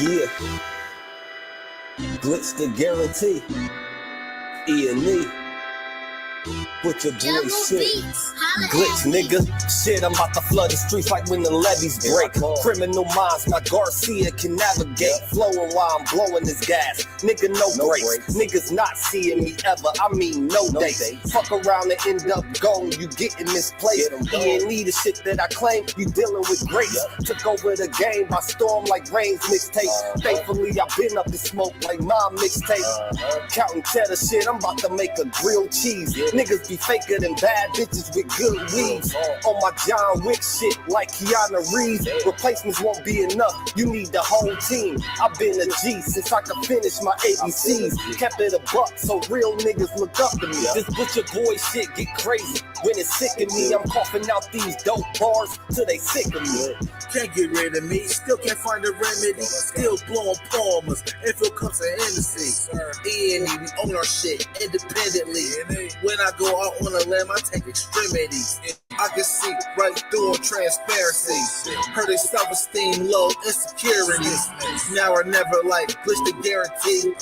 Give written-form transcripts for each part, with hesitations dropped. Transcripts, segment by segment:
Yeah, glitch the guarantee. E&E. Put your boy shit. Glitch, nigga. Shit, I'm about to flood the streets like when the levees break. Criminal minds, my Garcia can navigate. Flowing while I'm blowing this gas. Nigga, no breaks. Niggas not seeing me ever. I mean, no dates. Fuck around and end up gone. You getting misplaced. E&E, the shit that I claim. You dealing with grace. Took over the game by storm like Rain's mixtape. Thankfully, I've been up in smoke like my mixtape. Counting cheddar shit, I'm about to make a grilled cheese. Niggas be faker than bad bitches with good weeds. On my John Wick shit like Keanu Reeves. Replacements won't be enough, you need the whole team. I've been a G since I could finish my ABCs. Kept it a buck so real niggas look up to me. This butcher boy shit get crazy. When it's sick of me, I'm coughing out these dope bars till they sick of me. Can't get rid of me, still can't find a remedy. Still blowing palmers, if it comes to Hennessy. E&E, we own our shit independently. When I go out on a limb, I take extremities. I can see right through on transparency. Heard they self-esteem low, insecurities. Now or never, like glitch the guarantee.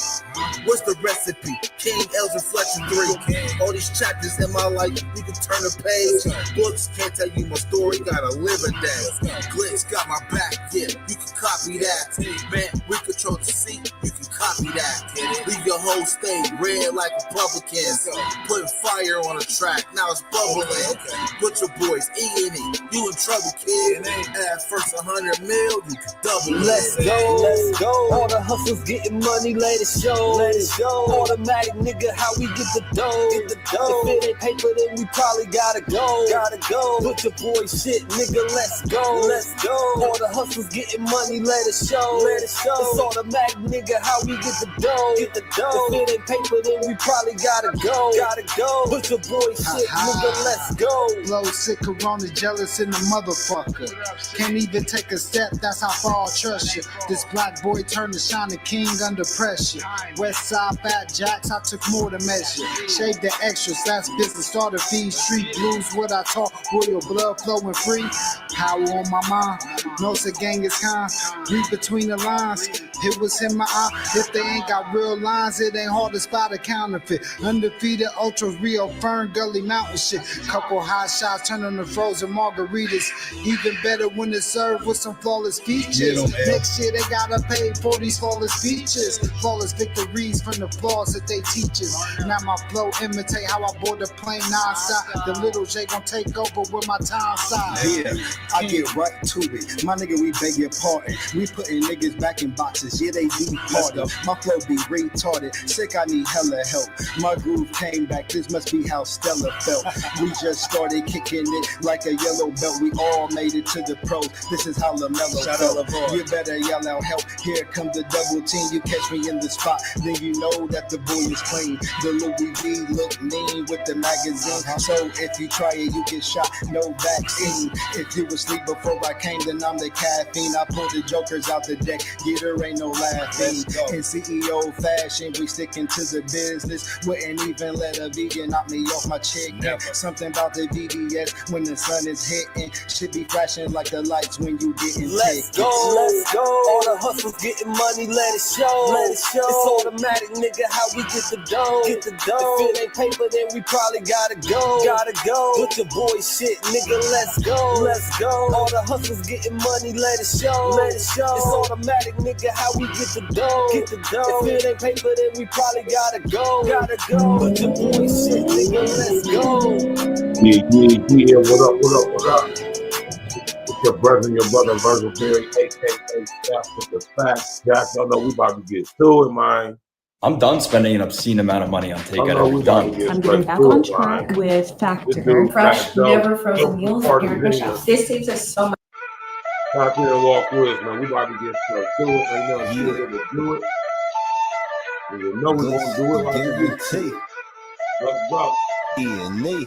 What's the recipe? King L's Reflection 3. All these chapters in my life, you can turn a page. Books can't tell you my story, gotta live a day. Glitch got my back, yeah, you can copy that. Man, we control the seat, you can copy that. Leave your whole state red like Republicans. Putting fire on the track, now it's bubbling. Put your boys E&E, you in trouble, kid. At first 100 mil, you can double it. Let's go. All the hustlers getting money, let it show. Automatic nigga, how we get the dough. If it ain't paper, then we probably gotta go. Put your boy shit, nigga, let's go. All the hustlers getting money, let it show. It's automatic, nigga, how we get the dough. If it ain't paper, then we probably gotta go. Put your boy shit, nigga, let's go. Blow sick, corona, jealous in the motherfucker. Can't even take a step, that's how far I trust you. This black boy turned to shining king under pressure. West side fat jacks, I took more to measure. Shave the extras, that's business, starter fees. Street blues, what I talk, royal blood flowing free. Power on my mind, knows the gang is kind. Read between the lines, it was in my eye. If they ain't got real lines, it ain't hard to spot a counterfeit. Undefeated, ultra real, Fern Gully Mountain shit. Couple high shots, turn on the frozen margaritas. Even better when it's served with some flawless features. Next year they gotta pay for these flawless features. Flawless victories from the flaws that they teach us. Now my flow imitate how I board the plane non-stop. The little J gon' take over with my time side. Yeah, I get right to it. My nigga, we beg your pardon. We putting niggas back in boxes. Yeah, they be harder. My flow be retarded. Sick, I need hella help. My groove came back. This must be how Stella felt. We just started kicking it like a yellow belt. We all made it to the pros. This is how LaMelo felt. You better yell out help. Here comes the double team. You catch me in the spot, then you know that the boy is clean. The Louis V look mean with the magazine. So if you try it, you get shot. No vaccine. If you was asleep before I came, then I'm the caffeine. I pull the jokers out the deck. Yeah, there ain't no laughing. In CEO fashion, we sticking to the business. Wouldn't even let a vegan knock me off my chicken. Something about the VBS when the sun is hitting. Should be flashing like the lights when you getting Let's go. All the hustlers getting money, let it show. It's automatic, nigga, how we get the dough. If it ain't paper, then we probably gotta go. Put your boy shit, nigga, let's go. All the hustlers getting money, let it show. It's automatic, nigga, how we get the dough. If it ain't paper, then we probably gotta go. Put your boy shit, nigga, let's go. Yeah, what up? It's your brother, Virgil Berry, a.k.a. Jack with the facts. Jack, I know we about to get to it, man. I'm done spending an obscene amount of money on takeout. I'm done. I'm getting back on track with Factor. Fresh, never frozen meals here at Michelle. This saves us so much. Talk here and walk with, man. We about to get straight to it. Ain't nothing to it. We'll do it. We know we're going to do it. Guarantee. Let's go. E&E.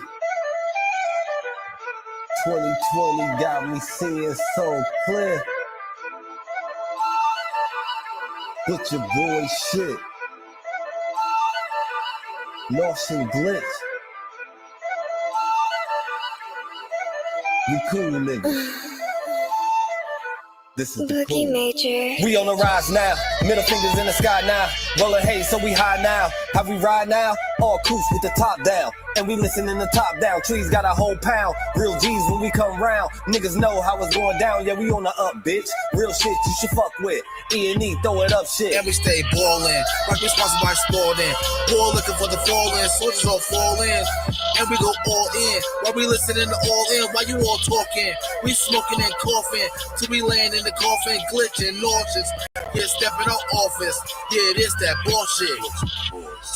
2020 got me seeing so clear. Put your boy shit. Lost and glitch. You cool nigga. This is the Boogie Major. We on the rise now, middle fingers in the sky now. Rolling haze, so we high now. How we ride now? All coops with the top down. And we listen in the top down. Trees got a whole pound. Real G's when we come round. Niggas know how it's going down. Yeah, we on the up, bitch. Real shit you should fuck with. E&E, throw it up shit. And we stay ballin', like we sponsored by Sporting. Ball looking for the fall-in, soldiers all fall in. And we go all in, while we listening to all in. While you all talking, we smoking and coughing. Till we land in the coffin, glitching, nauseous. Yeah, stepping out office. Yeah, it is that bullshit.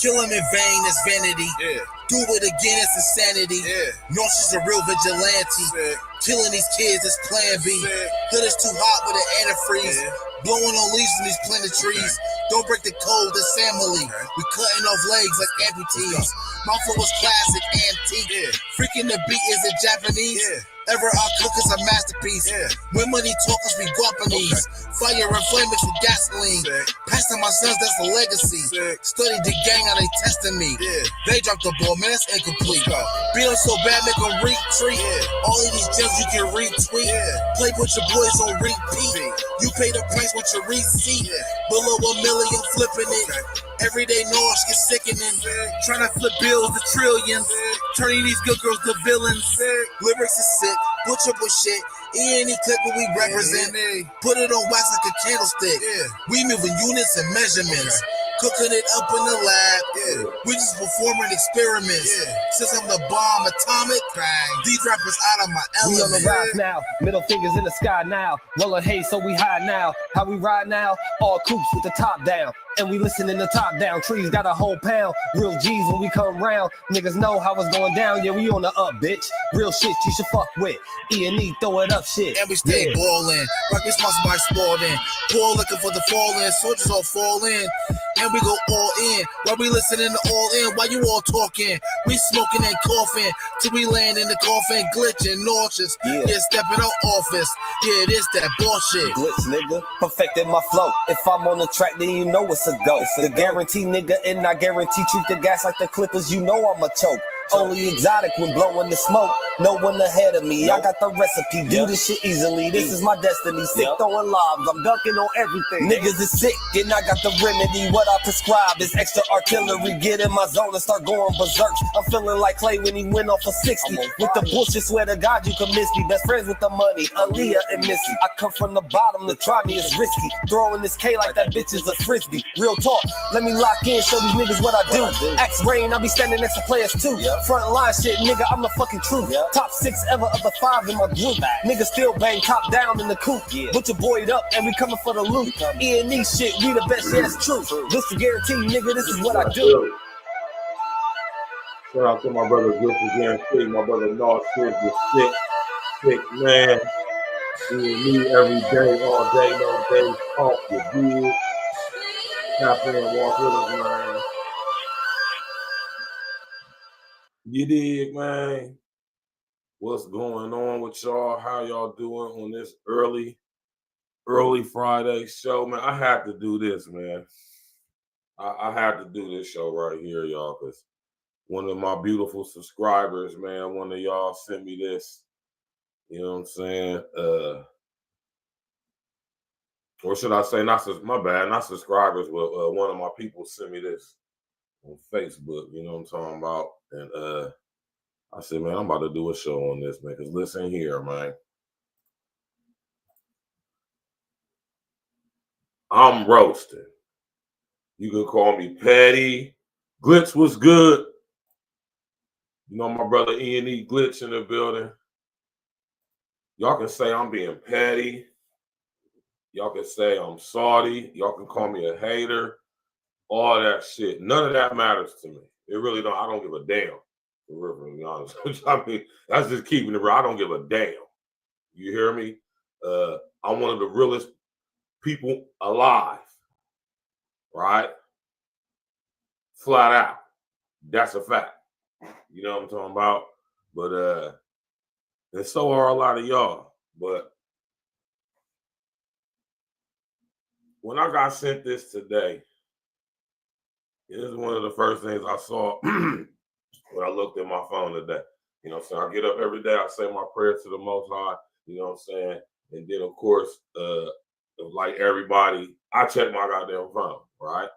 Kill him in vain is vanity. Yeah. Do it again, it's insanity. Yeah. Nauseous a real vigilante. Yeah. Killing these kids is plan B. Yeah. Hood is too hot with an antifreeze. Yeah. Blowing on leaves in these planted trees. Okay. Don't break the code, this family. Okay. We cutting off legs like amputees. My flow is classic, antique. Yeah. Freaking the beat is it Japanese. Yeah. Ever our cook is a masterpiece. Yeah. When money talkers be Guapanese. Okay. Fire and flame mixed with gasoline. Sick. Passing my sons, that's a legacy. Sick. Study the gang, how they testing me. Yeah. They dropped the ball, man, that's incomplete. Feeling so bad, make them retreat. Yeah. All of these gems you can retweet. Yeah. Play with your boys on repeat. You pay the price with your receipt. Yeah. Below $1 million, flipping it. Okay. Everyday noise get sickening. Trying to flip bills to trillions. Turning these good girls to villains. Lyrics is sick. Butcher shit. E&E clip what we represent. Put it on wax like a candlestick. We moving units and measurements. Cooking it up in the lab. We just performing experiments. Since I'm the bomb atomic, these rappers out of my element. We on the rise now, middle fingers in the sky now. Rolling haze, so we high now. How we ride now? All coops with the top down. And we listen in the top down. Trees got a whole pound. Real G's when we come round. Niggas know how it's going down. Yeah, we on the up, bitch. Real shit you should fuck with. E&E, throw it up shit. And we stay ballin', like we sponsored by Sporting. Ball looking for the fall-in, soldiers all fall in. And we go all in, while we listening to all in. While you all talking, we smoking and coughing. Till we land in the coffin, glitching, nauseous. Yeah, stepping out office. Yeah, it is that bullshit. Glitch, nigga. Perfected my flow. If I'm on the track, then you know it's a go. The guarantee, nigga, and I guarantee treat the gas like the Clippers. You know I'm a choke. Only exotic when blowing the smoke. No one ahead of me. I got the recipe. Do this shit easily. This is my destiny. Sick throwing lobs. I'm dunking on everything. Niggas is sick and I got the remedy. What I prescribe is extra artillery. Get in my zone and start going berserk. I'm feeling like Clay when he went off of 60. With the bullshit, swear to God you can miss me. Best friends with the money. Aaliyah and Missy. I come from the bottom. To try me is risky. Throwing this K like that bitch is a frisbee. Real talk. Let me lock in. Show these niggas what I do. Axe Rain. I be standing next to players too. Front line shit, nigga, I'm the fucking truth. Top 6 ever of the 5 in my group. Niggas still bang top down in the coop. Put your boy up and we coming for the loot. E&E shit, we the best, yeah, it's true. This is guaranteed, nigga, this is what I do. Shout out to my brother Griffin Guarantee, my brother North Shit, the sick man. E&E every day, all day, no days off, you dig. Tap in and walk with us, man. You dig, man? What's going on with y'all? How y'all doing on this early Friday show, man? I had to do this, man. I had to do this show right here, y'all, because one of my beautiful subscribers, man, one of y'all sent me this. You know what I'm saying? Or should I say, not subscribers, but one of my people sent me this on Facebook, you know what I'm talking about? And I said, man, I'm about to do a show on this, man, because listen here, man. I'm roasting. You can call me petty. Glitch was good. You know my brother E&E Glitch in the building. Y'all can say I'm being petty. Y'all can say I'm salty. Y'all can call me a hater. All that shit. None of that matters to me. It really don't. I don't give a damn. To be honest. I mean, that's just keeping it real. I don't give a damn. You hear me? I'm one of the realest people alive. Right? Flat out. That's a fact. You know what I'm talking about? But and so are a lot of y'all. But when I got sent this today, it is one of the first things I saw when I looked at my phone today. You know what I'm saying? I get up every day, I say my prayers to the Most High, you know what I'm saying? And then, of course, like everybody, I check my goddamn phone, right?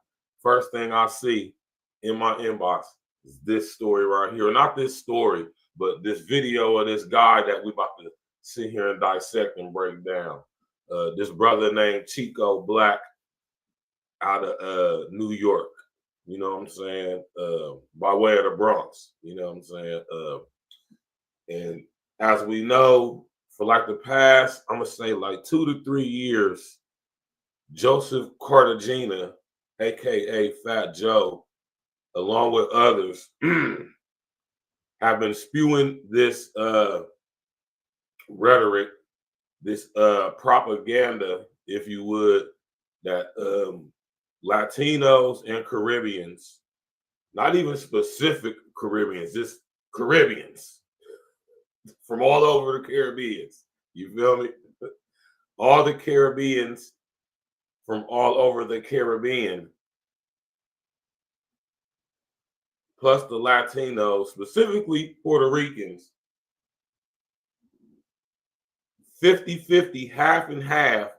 First thing I see in my inbox is this story right here. Not this story, but this video of this guy that we about to sit here and dissect and break down. This brother named Chico Black out of New York, you know what I'm saying? By way of the Bronx, you know what I'm saying? And as we know, for like the past, I'm gonna say like 2 to 3 years, Joseph Cartagena, aka Fat Joe, along with others, have been spewing this rhetoric, this propaganda, if you would, that Latinos and Caribbeans, not even specific Caribbeans, just Caribbeans from all over the Caribbean. You feel me? All the Caribbeans from all over the Caribbean, plus the Latinos, specifically Puerto Ricans, 50-50, half and half,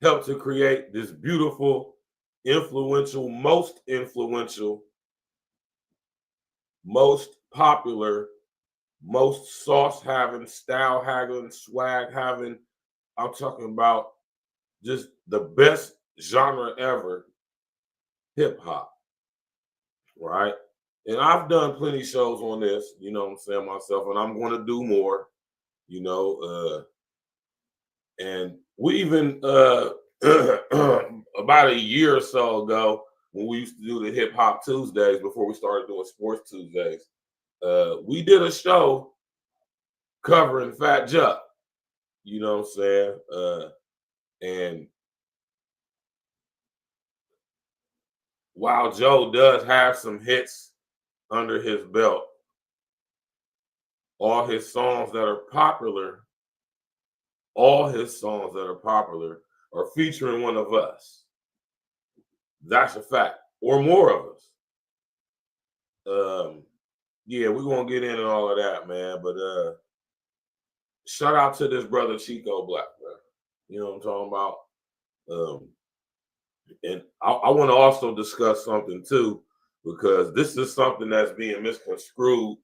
helped to create this beautiful, influential, most popular, most sauce having, style having, swag having. I'm talking about just the best genre ever, hip hop, right? And I've done plenty of shows on this, you know what I'm saying, myself, and I'm going to do more, you know. And we even about a year or so ago, when we used to do the Hip Hop Tuesdays before we started doing Sports Tuesdays, we did a show covering Fat Joe, you know what I'm saying? And while Joe does have some hits under his belt, all his songs that are popular are featuring one of us. That's a fact, or more of us. Yeah, we're gonna get into all of that, man. But shout out to this brother Chico Black, man. You know what I'm talking about? And I want to also discuss something too, because this is something that's being misconstrued,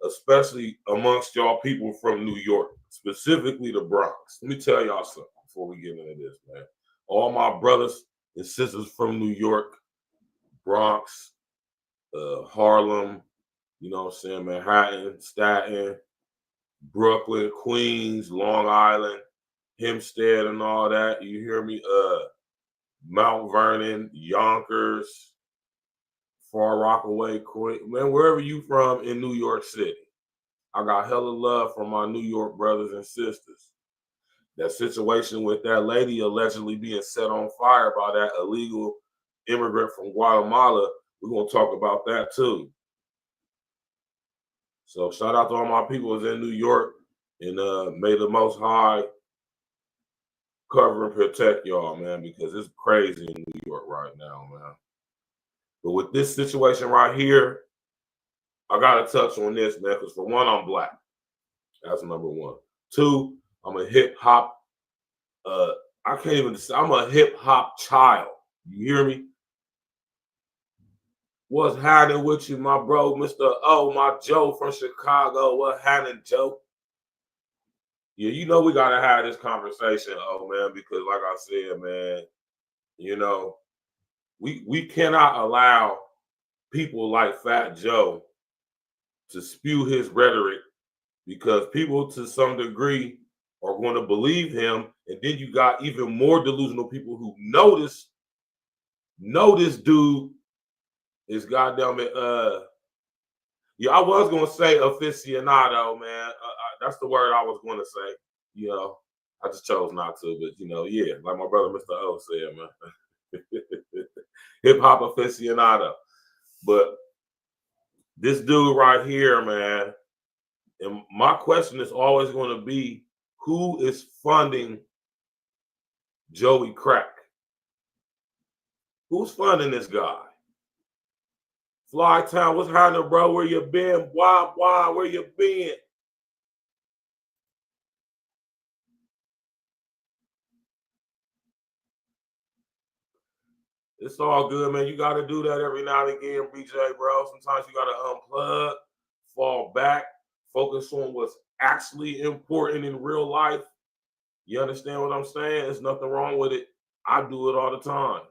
especially amongst y'all people from New York, specifically the Bronx. Let me tell y'all something before we get into this, man. All my brothers and sisters from New York, Bronx, Harlem, you know what I'm saying, Manhattan, Staten, Brooklyn, Queens, Long Island, Hempstead, and all that. You hear me? Mount Vernon, Yonkers, Far Rockaway, Queens, man, wherever you from in New York City. I got hella love from my New York brothers and sisters. That situation with that lady allegedly being set on fire by that illegal immigrant from Guatemala, we're going to talk about that too. So shout out to all my people who's in New York, and may the Most High cover and protect y'all, man, because it's crazy in New York right now, man. But with this situation right here, I got to touch on this, man, because for one, I'm black. That's number one. Two, I'm a hip hop, I can't even say, I'm a hip hop child. You hear me? What's happening with you, my bro, Mr. O, my Joe from Chicago? What happening, Joe? Yeah, you know we gotta have this conversation, oh man, because like I said, man, you know, we cannot allow people like Fat Joe to spew his rhetoric, because people to some degree are going to believe him, and then you got even more delusional people who know this dude is goddamn it. Yeah, I was gonna say aficionado, man. That's the word I was gonna say. You know, I just chose not to, but you know, yeah, like my brother Mr. O said, man. Hip hop aficionado. But this dude right here, man, and my question is always going to be, who is funding Joey Crack? Who's funding this guy? Flytown, what's happening, bro? Where you been? Why? Where you been? It's all good, man. You got to do that every now and again, BJ, bro. Sometimes you got to unplug, fall back, focus on what's actually important in real life. You understand what I'm saying? There's nothing wrong with it. I do it all the time.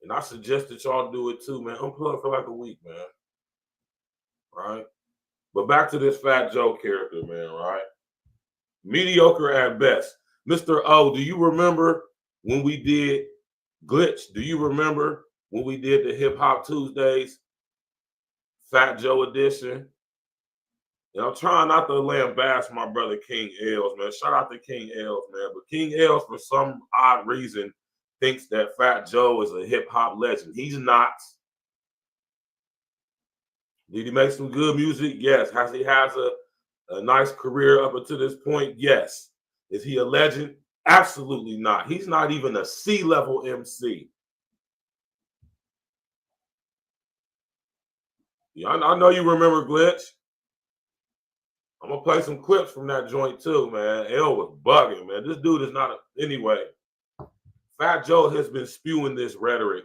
And I suggest that y'all do it too, man. Unplug for like a week, man. Right? But back to this Fat Joe character, man, right? Mediocre at best. Mr. O, do you remember when we did Glitch? Do you remember when we did the Hip Hop Tuesdays Fat Joe edition? And I'm trying not to lambast my brother King Els, man. Shout out to King Els, man. But King Els, for some odd reason, thinks that Fat Joe is a hip hop legend. He's not. Did he make some good music? Yes. Has he has a nice career up until this point? Yes. Is he a legend? Absolutely not. He's not even a C-level MC. Yeah, I know you remember Glitch. I'm going to play some clips from that joint too, man. L was bugging, man. This dude is not anyway. Fat Joe has been spewing this rhetoric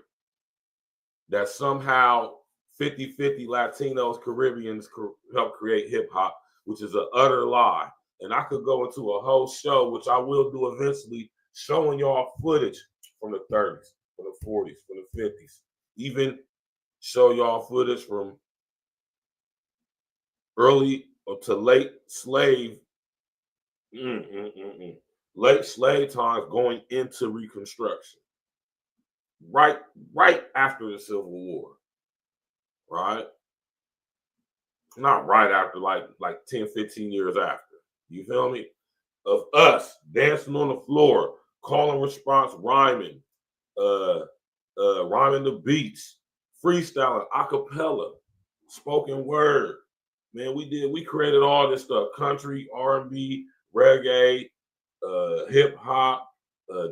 that somehow 50-50 Latinos, Caribbeans help create hip hop, which is an utter lie. And I could go into a whole show, which I will do eventually, showing y'all footage from the 30s, from the 40s, from the 50s. Even show y'all footage from early to late slave, late slave times going into Reconstruction. Right after the Civil War. Right? Not right after, like 10, 15 years after. You feel me? Of us dancing on the floor, call and response, rhyming, rhyming the beats, freestyling, acapella, spoken word. Man, we created all this stuff: country, R&B, reggae, hip hop,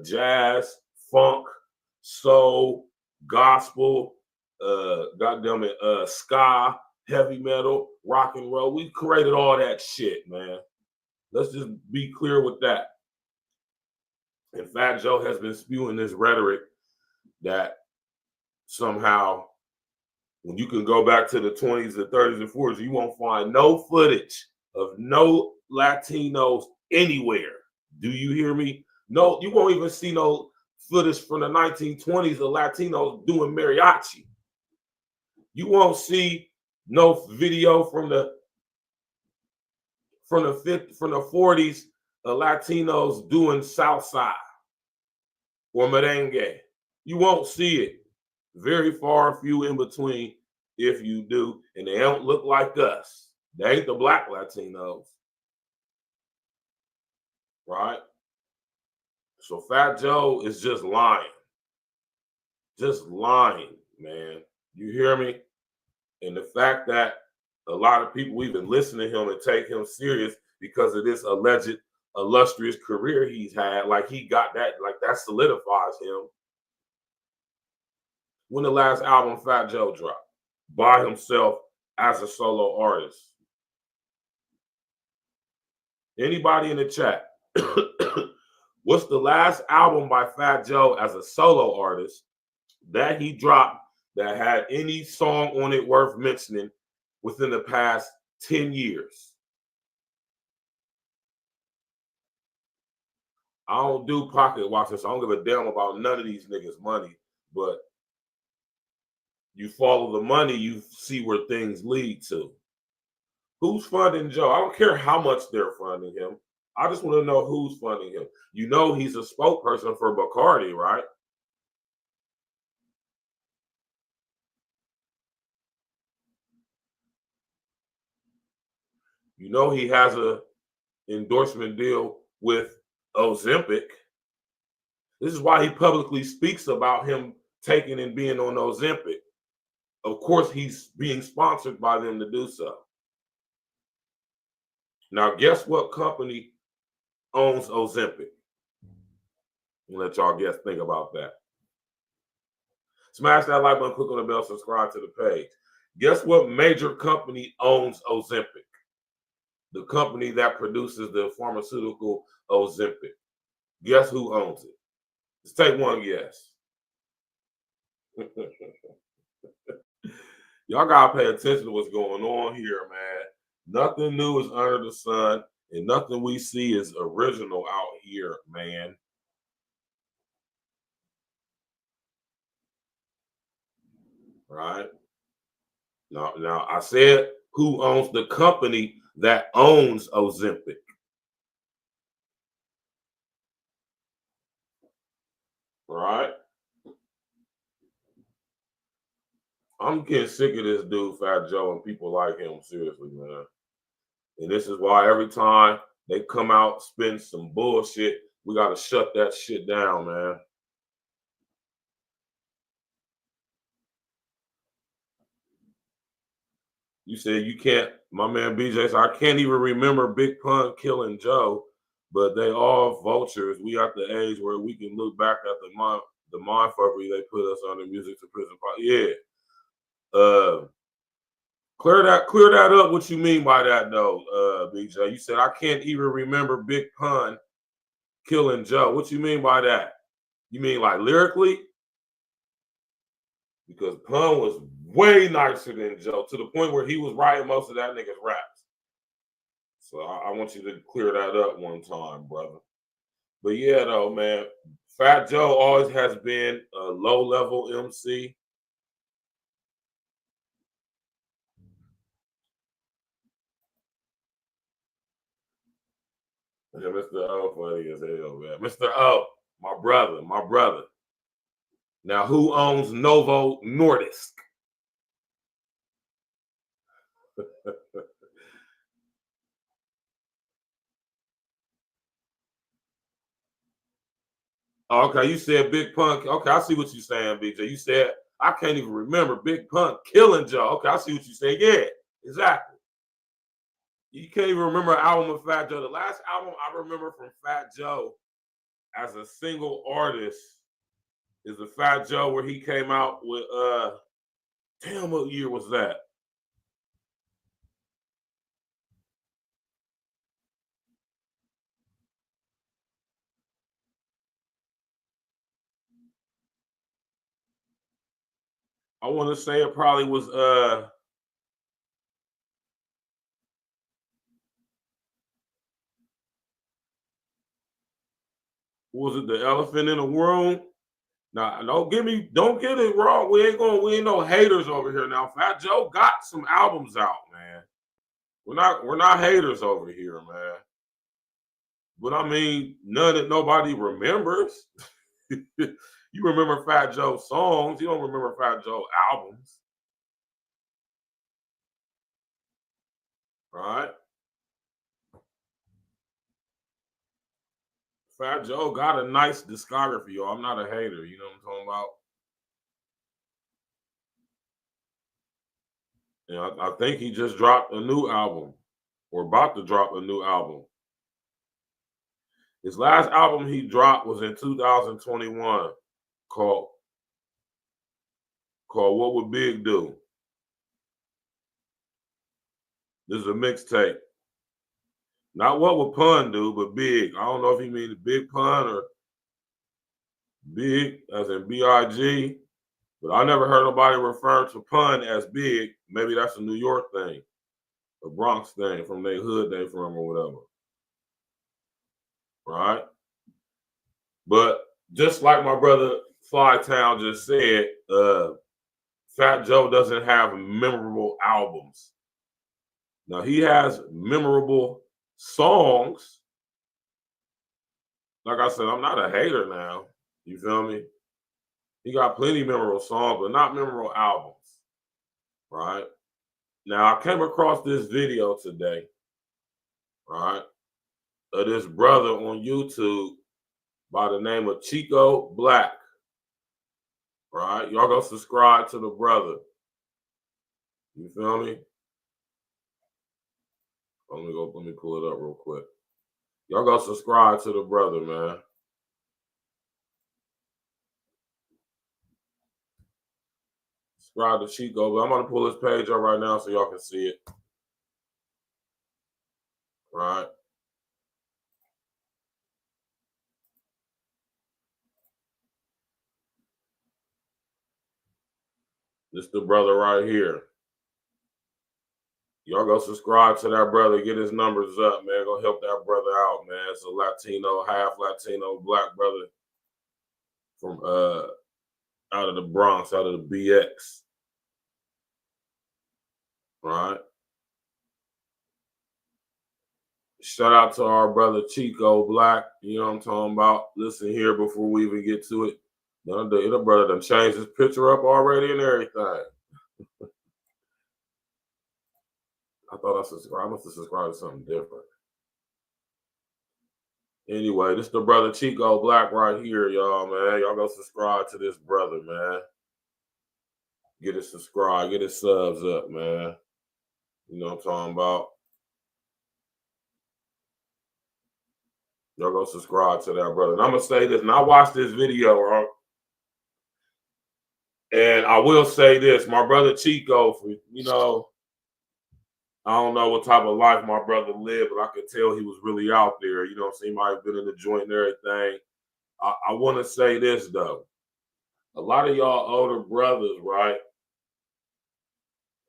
jazz, funk, soul, gospel, goddamn it, ska, heavy metal, rock and roll. We created all that shit, man. Let's just be clear with that. And Fat Joe has been spewing this rhetoric that somehow, when you can go back to the 20s, the 30s, and 40s, you won't find no footage of no Latinos anywhere. Do you hear me? No, you won't even see no footage from the 1920s of Latinos doing mariachi. You won't see no video from the 40s of Latinos doing salsa or merengue. You won't see it. Very far few in between, if you do, and they don't look like us. They ain't the black Latinos, right? So Fat Joe is just lying, man. You hear me? And the fact that a lot of people even listen to him and take him serious because of this alleged illustrious career he's had, like he got that, like that solidifies him. When the last album Fat Joe dropped? By himself as a solo artist. Anybody in the chat? What's the last album by Fat Joe as a solo artist that he dropped that had any song on it worth mentioning within the past 10 years? I don't do pocket watches, so I don't give a damn about none of these niggas' money, but you follow the money, you see where things lead to. Who's funding Joe? I don't care how much they're funding him. I just want to know who's funding him. You know he's a spokesperson for Bacardi, right? You know he has a endorsement deal with Ozempic. This is why he publicly speaks about him taking and being on Ozempic. Of course, he's being sponsored by them to do so. Now, guess what company owns Ozempic? I'll let y'all guess, think about that. Smash that like button, click on the bell, subscribe to the page. Guess what major company owns Ozempic? The company that produces the pharmaceutical Ozempic. Guess who owns it? Let's take one guess. Y'all gotta pay attention to what's going on here, man. Nothing new is under the sun, and nothing we see is original out here, man. Right? Now I said who owns the company that owns Ozempic. Right? I'm getting sick of this dude, Fat Joe, and people like him, seriously, man. And this is why every time they come out spin some bullshit, we gotta shut that shit down, man. You said you can't, my man BJ said, I can't even remember Big Pun killing Joe, but they all vultures. We at the age where we can look back at the mindfuckery they put us on the music to prison. Yeah. Clear that up. What you mean by that though, BJ? You said I can't even remember Big Pun killing Joe. What you mean by that? You mean like lyrically? Because Pun was way nicer than Joe to the point where he was writing most of that nigga's raps. So I want you to clear that up one time, brother. But yeah, though, man, Fat Joe always has been a low-level MC. Yeah, Mr. O funny as hell, man. Mr. O, my brother. Now, who owns Novo Nordisk? Okay, you said Big Pun. Okay, I see what you're saying, BJ. You said, I can't even remember Big Pun killing Joe. Okay, I see what you're saying. Yeah, exactly. You can't even remember an album of Fat Joe. The last album I remember from Fat Joe as a single artist is the Fat Joe where he came out with damn, what year was that? I want to say it probably was was it The Elephant in the Room? Now, don't get it wrong. We ain't no haters over here. Now, Fat Joe got some albums out, man. We're not haters over here, man. But I mean, none that nobody remembers. You remember Fat Joe songs, you don't remember Fat Joe albums. Right? Fat Joe got a nice discography, y'all. I'm not a hater, you know what I'm talking about? Yeah, I think he just dropped a new album or about to drop a new album. His last album he dropped was in 2021 called What Would Big Do? This is a mixtape. Not What Would Pun Do, but Big. I don't know if he means Big Pun or Big as in B-I-G. But I never heard nobody refer to Pun as Big. Maybe that's a New York thing, a Bronx thing from their hood they from or whatever. Right? But just like my brother Flytown just said, Fat Joe doesn't have memorable albums. Now he has memorable songs. Like I said, I'm not a hater now. You feel me? He got plenty of memorable songs, but not memorable albums. Right? Now I came across this video today, right? Of this brother on YouTube by the name of Chico Black. Right? Y'all go subscribe to the brother. You feel me? Let me pull it up real quick. Y'all go subscribe to the brother, man. Subscribe to Chico, but I'm gonna pull his page up right now so y'all can see it. Right? This the brother right here. Y'all go subscribe to that brother. Get his numbers up, man. Go help that brother out, man. It's a Latino, half Latino, black brother from out of the Bronx, out of the BX. Right? Shout out to our brother Chico Black. You know what I'm talking about? Listen here before we even get to it. The brother done changed his picture up already and everything. I thought I subscribed. I must have subscribed to something different. Anyway, this is the brother Chico Black right here, y'all, man. Y'all go subscribe to this brother, man. Get his subscribe, get his subs up, man. You know what I'm talking about? Y'all go subscribe to that brother. And I'm going to say this, and I watched this video, right? And I will say this, my brother Chico, for, you know, I don't know what type of life my brother lived, but I could tell he was really out there. You know what I'm saying? He might have been in the joint and everything. I want to say this, though. A lot of y'all older brothers, right?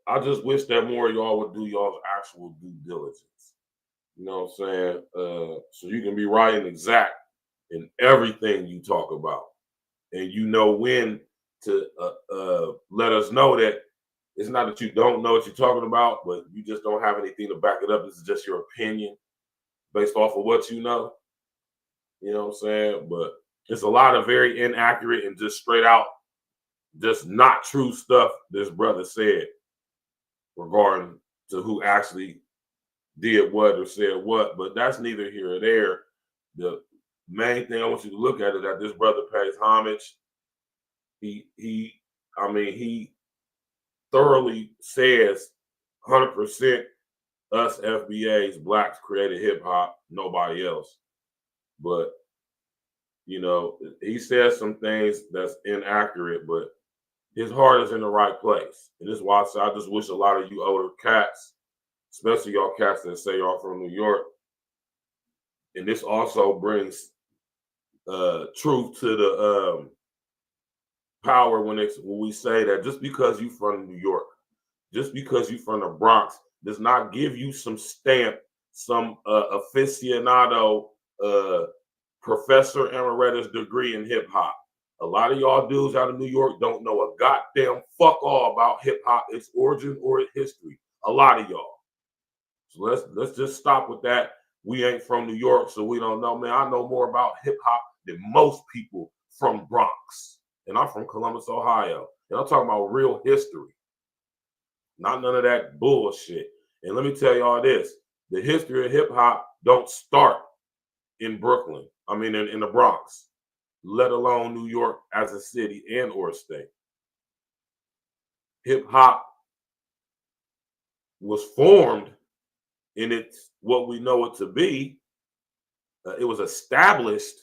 I just wish that more of y'all would do y'all's actual due diligence. You know what I'm saying? So you can be right and exact in everything you talk about. And you know when to let us know that it's not that you don't know what you're talking about, but you just don't have anything to back it up. This is just your opinion based off of what you know. You know what I'm saying? But it's a lot of very inaccurate and just straight out, just not true stuff this brother said regarding to who actually did what or said what. But that's neither here or there. The main thing I want you to look at is that this brother pays homage. He thoroughly says 100% us FBAs, blacks created hip hop, nobody else. But, you know, he says some things that's inaccurate, but his heart is in the right place. And this is why I just wish a lot of you older cats, especially y'all cats that say y'all from New York, and this also brings truth to the power when we say that just because you from New York, just because you from the Bronx, does not give you some stamp, some aficionado, professor emeritus degree in hip hop. A lot of y'all dudes out of New York don't know a goddamn fuck all about hip hop, its origin or its history. A lot of y'all. So let's just stop with that. We ain't from New York, so we don't know. Man, I know more about hip hop than most people from Bronx. And I'm from Columbus, Ohio. And I'm talking about real history. Not none of that bullshit. And let me tell y'all this. The history of hip hop don't start in Brooklyn. I mean, in the Bronx, let alone New York as a city and or state. Hip hop was formed in its what we know it to be. It was established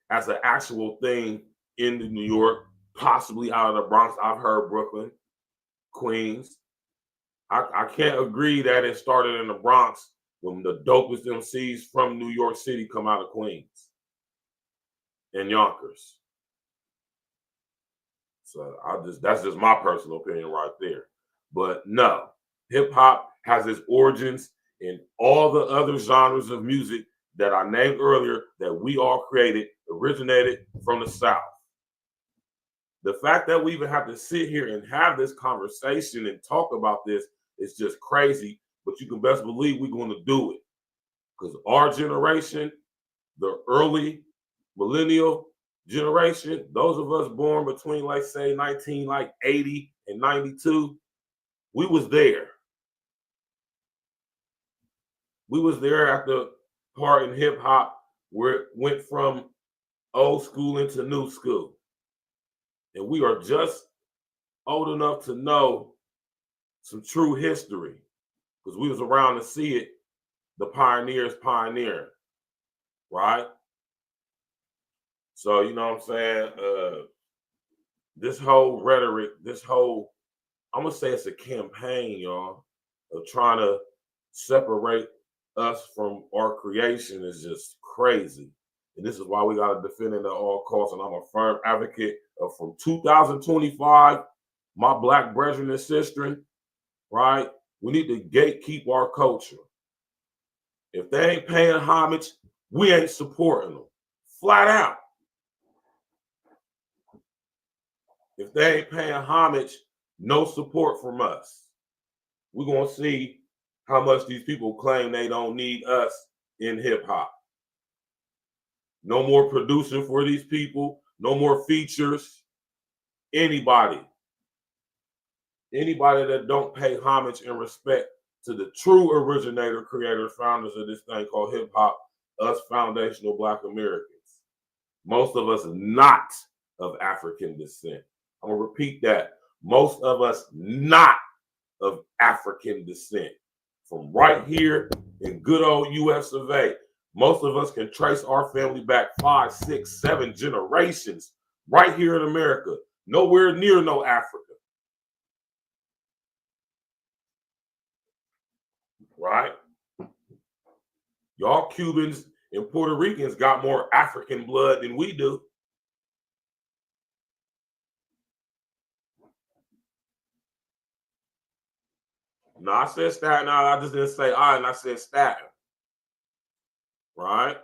as an actual thing in New York, possibly out of the Bronx. I've heard Brooklyn, Queens. I can't agree that it started in the Bronx when the dopest MCs from New York City come out of Queens and Yonkers. So that's just my personal opinion right there. But no, hip hop has its origins in all the other genres of music that I named earlier that we all created, originated from the South. The fact that we even have to sit here and have this conversation and talk about this is just crazy, but you can best believe we're going to do it. Because our generation, the early millennial generation, those of us born between, like, say, 1980 and 92, we was there. We was there at the part in hip hop where it went from old school into new school. And we are just old enough to know some true history because we was around to see it, the pioneers pioneering, right? So, you know what I'm saying? This whole rhetoric, I'm going to say it's a campaign, y'all, of trying to separate us from our creation is just crazy. And this is why we got to defend it at all costs. And I'm a firm advocate from 2025, my black brethren and sisters, right? We need to gatekeep our culture. If they ain't paying homage, we ain't supporting them. Flat out. If they ain't paying homage, no support from us. We're going to see how much these people claim they don't need us in hip hop. No more producing for these people. No more features. Anybody that don't pay homage and respect to the true originator, creators, founders of this thing called hip hop, us foundational Black Americans. Most of us not of African descent. I'm going to repeat that. Most of us not of African descent. From right here in good old US of A. Most of us can trace our family back 5, 6, 7 generations right here in America. Nowhere near no Africa. Right? Y'all Cubans and Puerto Ricans got more African blood than we do. No, I said Staten Island. I just didn't say Island. I said Staten. Right?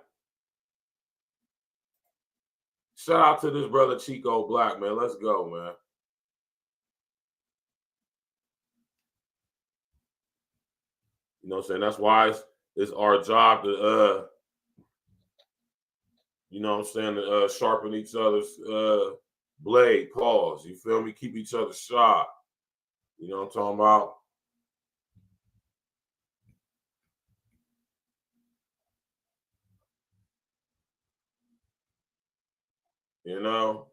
Shout out to this brother Chico Black, man. Let's go, man. You know what I'm saying? That's why it's our job to, you know what I'm saying, to sharpen each other's blade, paws. You feel me? Keep each other sharp. You know what I'm talking about? You know?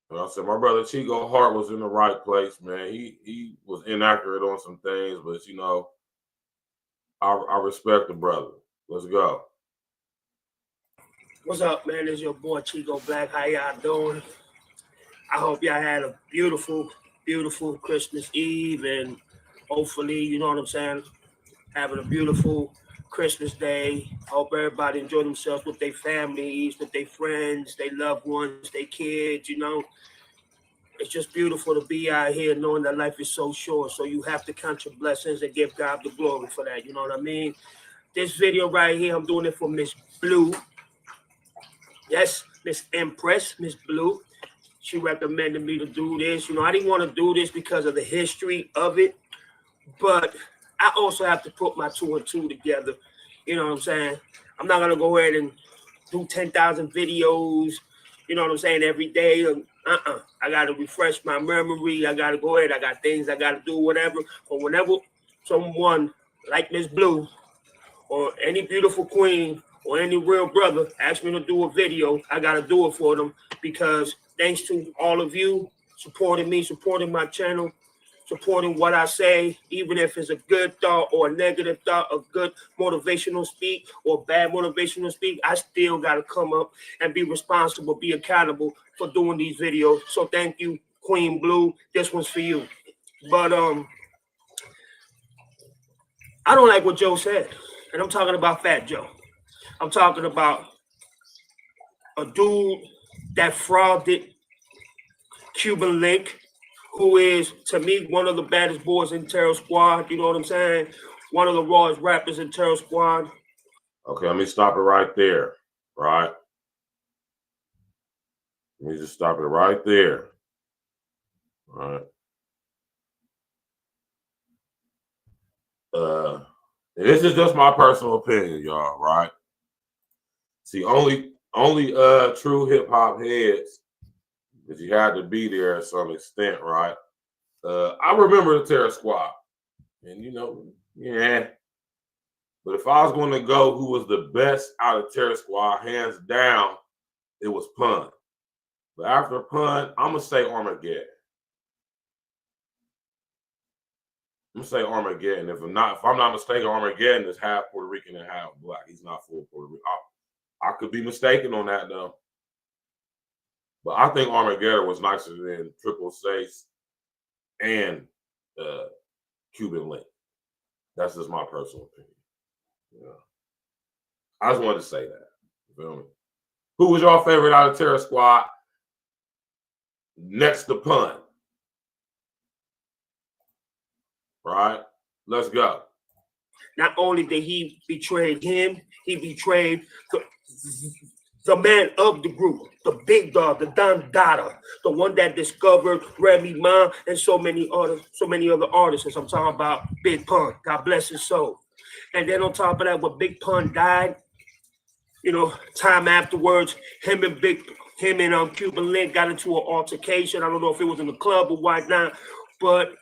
Like I said, my brother Chico Hart was in the right place, man. He was inaccurate on some things, but, you know, I respect the brother. Let's go. What's up, man? It's your boy Chico Black. How y'all doing? I hope y'all had a beautiful, beautiful Christmas Eve, and hopefully, you know what I'm saying, having a beautiful Christmas Day. Hope everybody enjoy themselves with their families, with their friends, their loved ones, their kids, you know. It's just beautiful to be out here knowing that life is so short. So you have to count your blessings and give God the glory for that. You know what I mean? This video right here, I'm doing it for Miss Blue. Yes, Miss Empress, Miss Blue. She recommended me to do this. You know, I didn't want to do this because of the history of it, but I also have to put my 2 and 2 together. You know what I'm saying? I'm not going to go ahead and do 10,000 videos, you know what I'm saying, every day. I got to refresh my memory. I got to go ahead. I got things I got to do, whatever. But whenever someone like Miss Blue or any beautiful queen or any real brother asks me to do a video, I got to do it for them, because thanks to all of you supporting me, supporting my channel, supporting what I say, even if it's a good thought or a negative thought, a good motivational speak or bad motivational speak, I still got to come up and be responsible, be accountable for doing these videos. So thank you, Queen Blue. This one's for you. But I don't like what Joe said, and I'm talking about Fat Joe. I'm talking about a dude that frauded Cuban Link, who is, to me, one of the baddest boys in Terror Squad. You know what I'm saying? One of the rawest rappers in Terror Squad. Okay, let me stop it right there, right? Let me just stop it right there. All right. And this is just my personal opinion, y'all, right? See, only true hip hop heads, because you had to be there at some extent, right? I remember the Terror Squad, and you know, yeah. But if I was going to go, who was the best out of Terror Squad, hands down, it was Pun. But after Pun, I'm gonna say Armageddon. I'm gonna say Armageddon. If I'm not mistaken, Armageddon is half Puerto Rican and half black. He's not full Puerto Rican. I could be mistaken on that though. But I think Armageddon was nicer than Triple Six and Cuban Link. That's just my personal opinion. Yeah. I just wanted to say that. You feel me? Who was your favorite out of Terror Squad? Next to Pun. Right? Let's go. Not only did he betray him, he betrayed the man of the group, the big dog, the Don Dada, the one that discovered Remy Ma and so many other artists. I'm talking about Big Pun. God bless his soul. And then on top of that, when Big Pun died, you know, time afterwards, him and Cuban Link got into an altercation. I don't know if it was in the club or whatnot, but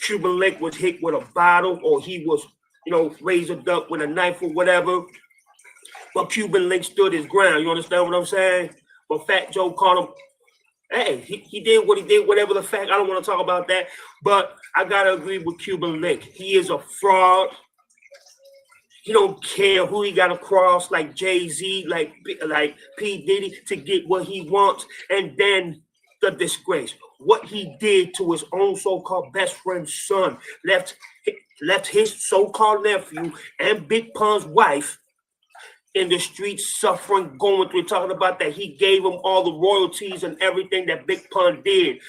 Cuban Link was hit with a bottle, or he was, you know, razored up with a knife or whatever. But Cuban Link stood his ground. You understand what I'm saying? But Fat Joe called him, hey, he did what he did, whatever the fact. I don't want to talk about that. But I got to agree with Cuban Link. He is a fraud. He don't care who he got to cross, like Jay-Z, like P. Diddy, to get what he wants. And then the disgrace. What he did to his own so-called best friend's son, left his so-called nephew and Big Pun's wife in the streets suffering, going through, talking about that he gave him all the royalties and everything that Big Pun did.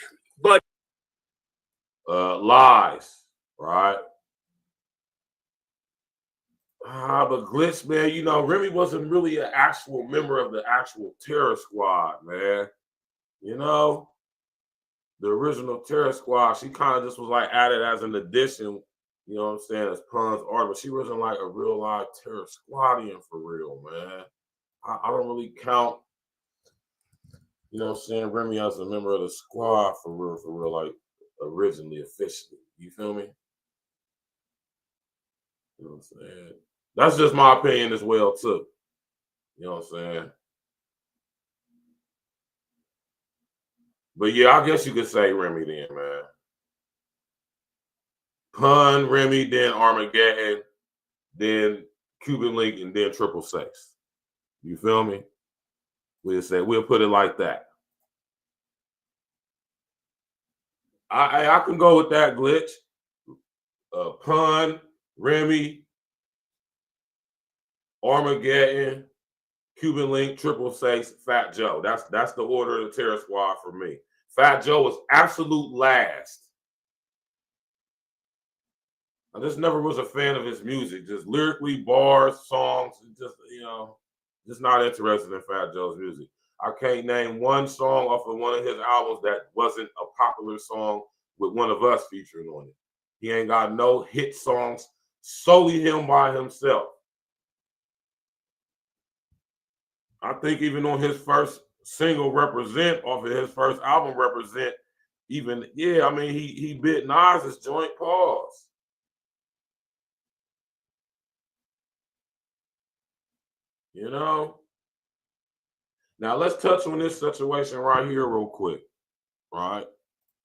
But lies, right? But Glitch, man, you know, Remy wasn't really an actual member of the actual Terror Squad, man. You know, the original Terror Squad, she kind of just was like added as an addition, you know what I'm saying, as Pun's art, but she wasn't like a real live Terror Squadian for real, man. I don't really count, you know what I'm saying, Remy as a member of the squad for real, like originally, officially. You feel me? You know what I'm saying? That's just my opinion as well, too. You know what I'm saying? But yeah, I guess you could say Remy then, man. Pun, Remy, then Armageddon, then Cuban Link, and then 666. You feel me? We'll put it like that. I can go with that, Glitch. Pun, Remy, Armageddon, Cuban Link, 666, Fat Joe. That's the order of the Terror Squad for me. Fat Joe was absolute last. I just never was a fan of his music. Just lyrically, bars, songs, just, you know, just not interested in Fat Joe's music. I can't name one song off of one of his albums that wasn't a popular song with one of us featuring on it. He ain't got no hit songs, solely him by himself. I think even on his first single, Represent, off of his first album, Represent, even, yeah, I mean, he bit Nas's joint. Pause. You know? Now, let's touch on this situation right here real quick, right?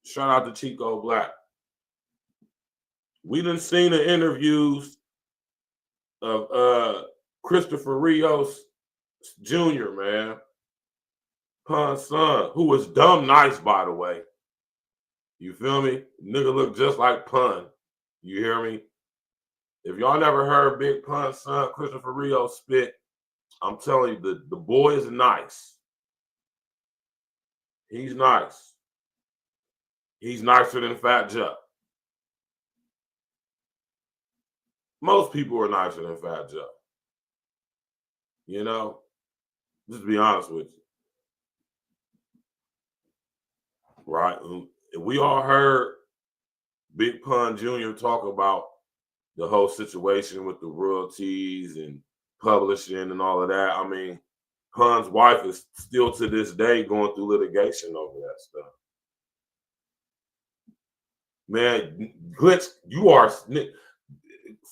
Shout out to Chico Black. We done seen the interviews of Christopher Rios Jr., man, Pun's son, who was dumb nice, by the way. You feel me? Nigga look just like Pun. You hear me? If y'all never heard Big Pun's son, Christopher Rios, spit, I'm telling you, the boy is nice. He's nice. He's nicer than Fat Joe. Most people are nicer than Fat Joe. You know? Just to be honest with you. Right? We all heard Big Pun Jr. talk about the whole situation with the royalties and publishing and all of that. I mean, Pun's wife is still to this day going through litigation over that stuff. Man, Glitch, you are...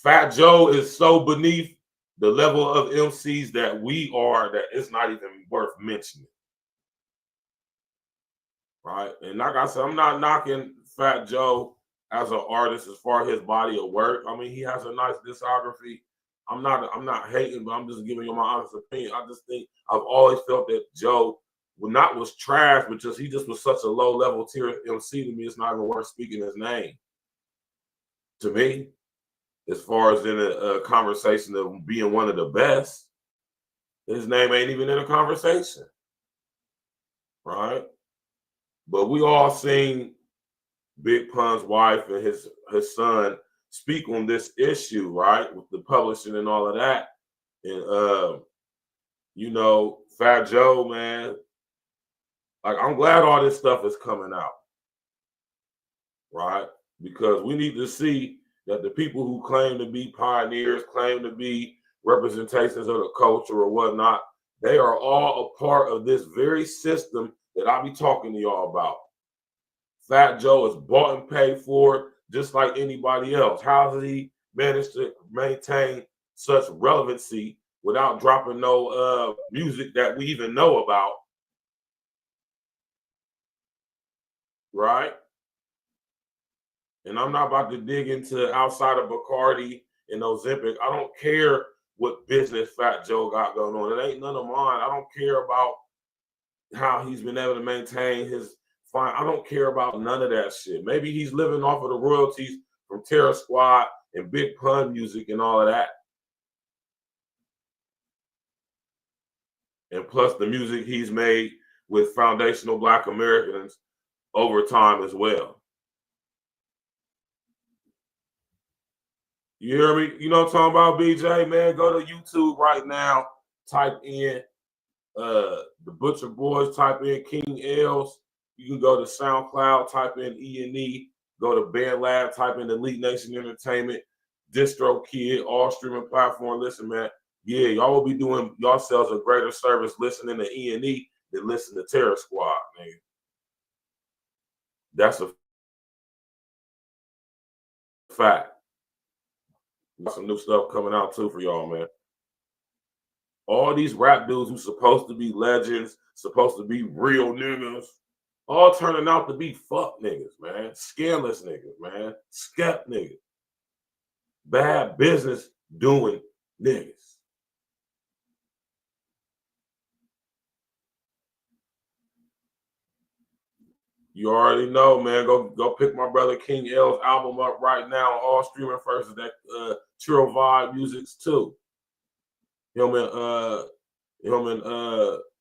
Fat Joe is so beneath the level of MCs that we are that it's not even worth mentioning. Right? And like I said, I'm not knocking Fat Joe as an artist as far as his body of work. I mean, he has a nice discography. I'm not hating, but I'm just giving you my honest opinion. I just think I've always felt that Joe was trash, but he just was such a low level tier MC to me. It's not even worth speaking his name. To me, as far as in a conversation of being one of the best, His name ain't even in a conversation, right? But we all seen Big Pun's wife and his son speak on this issue, right? With the publishing and all of that. And you know, Fat Joe, man, like I'm glad all this stuff is coming out, right? Because we need to see that the people who claim to be pioneers, claim to be representations of the culture or whatnot, they are all a part of this very system that I be talking to y'all about. Fat Joe is bought and paid for just like anybody else. How has he managed to maintain such relevancy without dropping no music that we even know about? Right? And I'm not about to dig into outside of Bacardi and Ozempic. I don't care what business Fat Joe got going on. It ain't none of mine. I don't care about how he's been able to maintain his fine. I don't care about none of that shit. Maybe he's living off of the royalties from Terror Squad and Big Pun music and all of that. And plus the music he's made with foundational Black Americans over time as well. You hear me? You know what I'm talking about, BJ, man? Go to YouTube right now. Type in the Butcher Boys. Type in King Els. You can go to SoundCloud. Type in E&E. Go to Band Lab. Type in Elite Nation Entertainment. Distro Kid. All streaming platform. Listen, man. Yeah, y'all will be doing yourselves a greater service listening to E&E than listen to Terror Squad, man. That's a fact. Got some new stuff coming out too for y'all, man. All these rap dudes who supposed to be legends, supposed to be real niggas, all turning out to be fuck niggas, man. Scandalous niggas, man. Skep niggas. Bad business doing niggas. You already know, man. Go pick my brother King L's album up right now on all streaming first. That Chill Vibe Musics too. Him and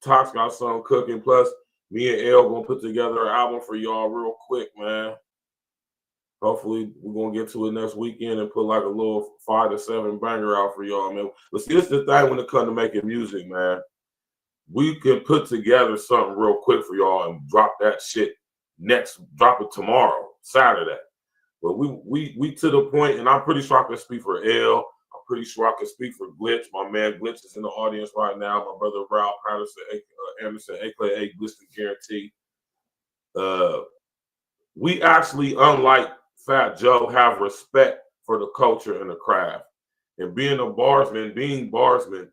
Tox got something cooking. Plus, me and L gonna put together an album for y'all real quick, man. Hopefully, we're gonna get to it next weekend and put like a little 5 to 7 banger out for y'all, man. But see, this is the thing when it comes to making music, man. We can put together something real quick for y'all and drop that shit drop it tomorrow, Saturday. But we to the point, and I'm pretty sure I can speak for L. I'm pretty sure I can speak for Glitch. My man Glitch is in the audience right now. My brother Ralph Anderson, aka Glitch the Guarantee. We actually, unlike Fat Joe, have respect for the culture and the craft. And being barsman,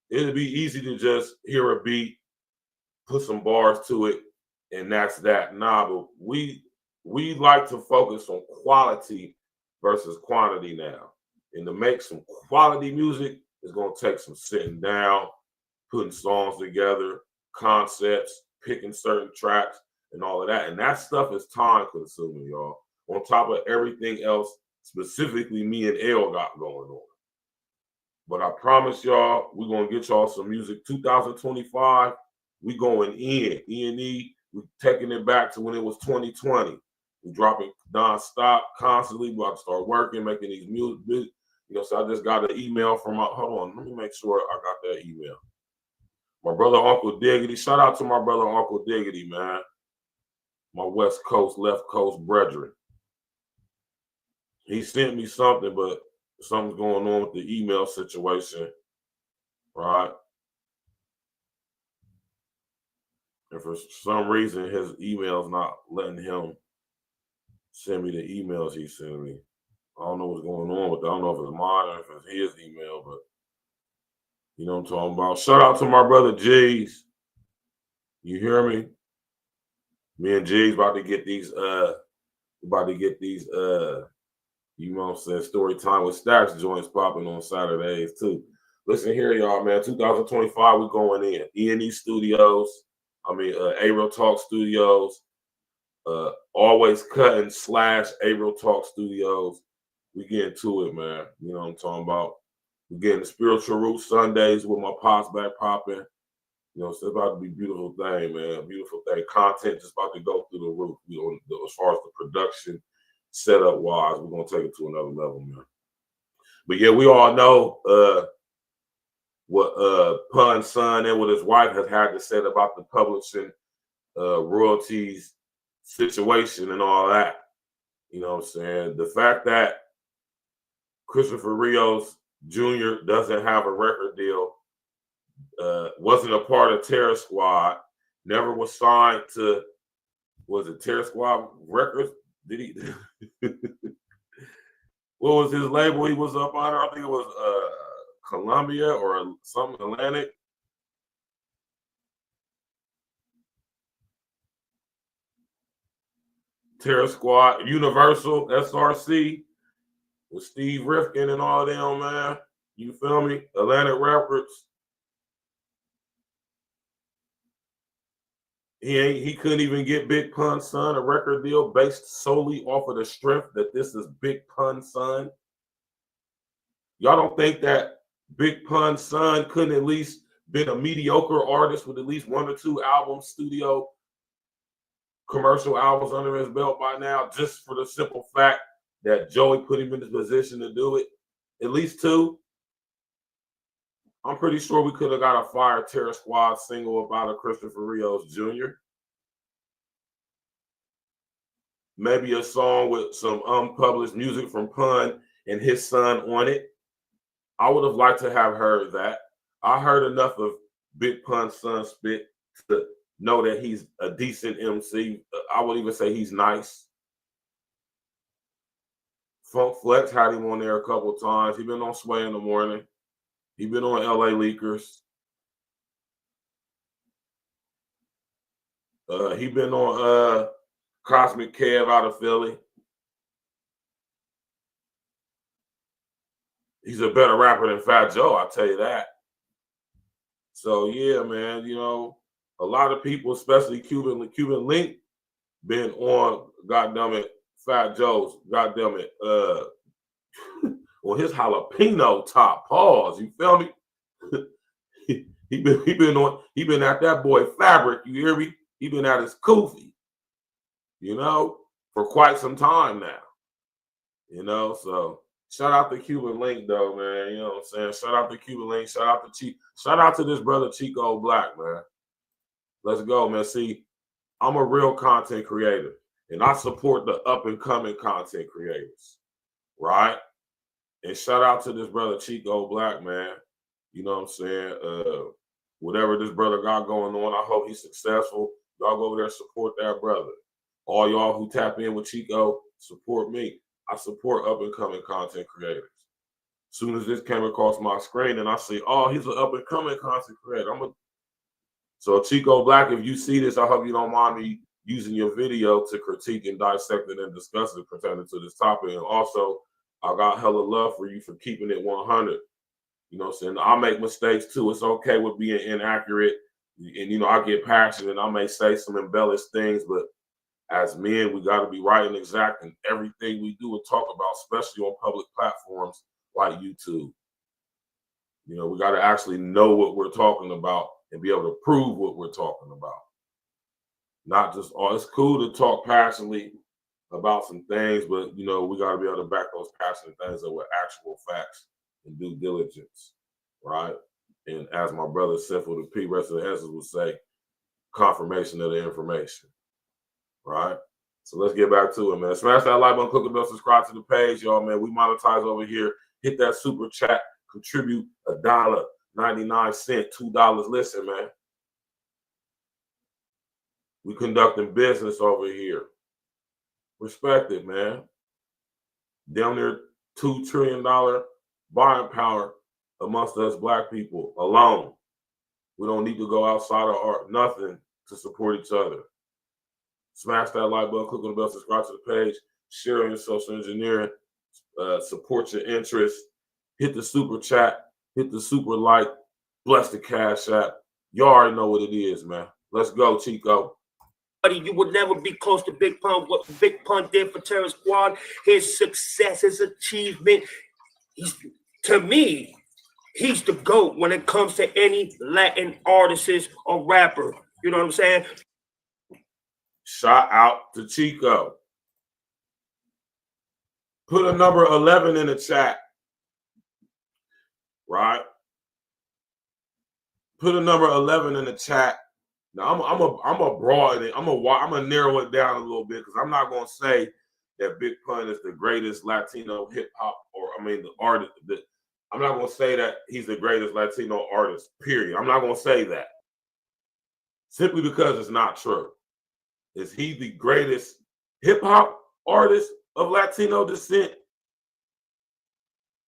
it'd be easy to just hear a beat, put some bars to it, and that's that. Nah, but we like to focus on quality versus quantity now. And to make some quality music is going to take some sitting down, putting songs together, concepts, picking certain tracks, and all of that. And that stuff is time consuming, y'all. On top of everything else, specifically me and L got going on. But I promise y'all, we're going to get y'all some music. 2025, we going in. E&E, we're taking it back to when it was 2020. We dropping non-stop, constantly. We're about to start working, making these music. You know, so I just got an email from hold on, let me make sure I got that email. My brother Uncle Diggity. Shout out to my brother Uncle Diggity, man. My West Coast, left coast brethren. He sent me something, but something's going on with the email situation, right? And for some reason, his email's not letting him send me the emails he sent me. I don't know what's going on with that. I don't know if it's mine or if it's his email, but you know what I'm talking about. Shout out to my brother G's. You hear me? Me and G's about to get these, you know what I'm saying, story time with Stacks joints popping on Saturdays too. Listen here, y'all, man. 2025, we going in. E&E Studios. A-Real Talk Studios. Always Cutting / A-Real Talk Studios. We getting to it, man. You know what I'm talking about. We're getting the Spiritual Root Sundays with my pops back popping. You know, so it's about to be a beautiful thing, man. Beautiful thing. Content just about to go through the roof. As far as the production setup wise, we're gonna take it to another level, man. But yeah, we all know what Pun's son and what his wife has had to say about the publishing royalties situation and all that. You know what I'm saying? The fact that Christopher Rios Jr. doesn't have a record deal, wasn't a part of Terror Squad, never was signed to, was it Terror Squad Records? Did he? What was his label he was up on? I think it was Columbia or something Atlantic. Terror Squad, Universal, SRC, with Steve Rifkin and all them, man. You feel me? Atlantic Records. He couldn't even get Big Pun's son a record deal based solely off of the strength that this is Big Pun's son. Y'all don't think that Big Pun's son couldn't at least been a mediocre artist with at least 1 or 2 albums, studio, commercial albums under his belt by now, just for the simple fact that Joey put him in the position to do it? At least 2. I'm pretty sure we could have got a Fire Terror Squad single about a Christopher Rios Jr. Maybe a song with some unpublished music from Pun and his son on it. I would have liked to have heard that. I heard enough of Big Pun's son spit to know that he's a decent MC. I would even say he's nice. Funk Flex had him on there a couple times. He's been on Sway in the Morning. He's been on LA Leakers. He been on Cosmic Kev out of Philly. He's a better rapper than Fat Joe, I'll tell you that. So yeah, man, you know, a lot of people, especially Cuban Link, been on, goddammit, Fat Joe's, goddammit, on his jalapeno top, pause, you feel me? he been at that boy Fabric, you hear me? He been at his Koofy, you know, for quite some time now. You know, so shout out to Cuban Link though, man. You know what I'm saying? Shout out to Cuban Link, shout out to this brother Chico Black, man. Let's go, man. See, I'm a real content creator and I support the up and coming content creators, right? And shout out to this brother Chico Black, man. You know what I'm saying? Whatever this brother got going on, I hope he's successful. Y'all go over there and support that brother. All y'all who tap in with Chico, support me. I support up and coming content creators. As soon as this came across my screen and I see, oh, he's an up and coming content creator. So Chico Black, if you see this, I hope you don't mind me using your video to critique and dissect it and discuss it pertaining to this topic. And also, I got hella love for you for keeping it 100. You know what I'm saying? I make mistakes too. It's okay with being inaccurate. And, you know, I get passionate. I may say some embellished things, but as men, we got to be right and exact in everything we do and talk about, especially on public platforms like YouTube. You know, we got to actually know what we're talking about and be able to prove what we're talking about. Not just, oh, it's cool to talk passionately about some things, but, you know, we got to be able to back those passionate things up with actual facts and due diligence, right? And as my brother Simple the P, rest of the answers would say, confirmation of the information, right? So let's get back to it, man. Smash that like button, click the bell, subscribe to the page, y'all, man. We monetize over here. Hit that super chat, contribute $1.99, $2. Listen, man. We conducting business over here. Respect it, man. Down there, $2 trillion buying power amongst us black people alone. We don't need to go outside of our nothing to support each other. Smash that like button, click on the bell, subscribe to the page, share your social engineering, support your interests, hit the super chat, hit the super like, bless the cash app. You already know what it is, man. Let's go, Chico. You would never be close to Big Pun. What Big Pun did for Terror Squad, his success, his achievement, to me, He's the GOAT when it comes to any Latin artist or rapper. You know what I'm saying? Shout out to Chico. Put a number 11 in the chat. Right? Put a number 11 in the chat. Now I'm a broaden it. I'm a narrow it down a little bit because I'm not gonna say that Big Pun is the greatest Latino hip hop, or the artist. I'm not gonna say that he's the greatest Latino artist. Period. I'm not gonna say that simply because it's not true. Is he the greatest hip hop artist of Latino descent?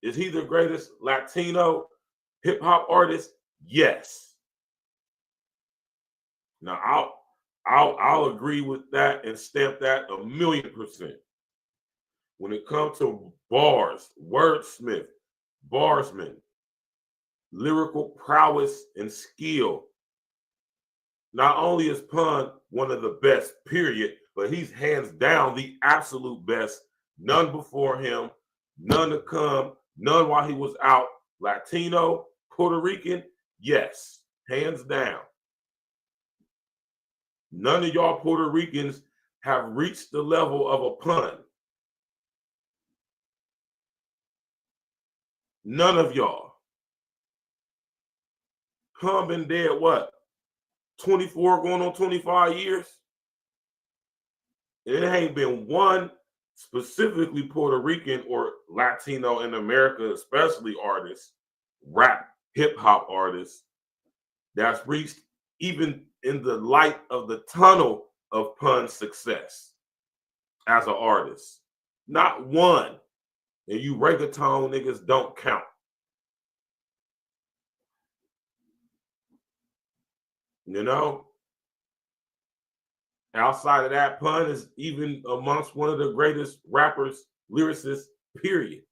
Is he the greatest Latino hip hop artist? Yes. Now I'll agree with that and stamp that 1,000,000%. When it comes to bars, wordsmith, barsman, lyrical prowess and skill, not only is Pun one of the best, period, but he's hands down the absolute best. None before him, none to come, none while he was out. Latino, Puerto Rican, yes, hands down. None of y'all Puerto Ricans have reached the level of a Pun. None of y'all. Pun been dead, what? 24 going on 25 years? It ain't been one specifically Puerto Rican or Latino in America, especially artists, rap, hip hop artists, that's reached even in the light of the tunnel of Pun's success as an artist. Not one. And you reggaeton niggas don't count. You know? Outside of that, Pun is even amongst one of the greatest rappers, lyricists, period.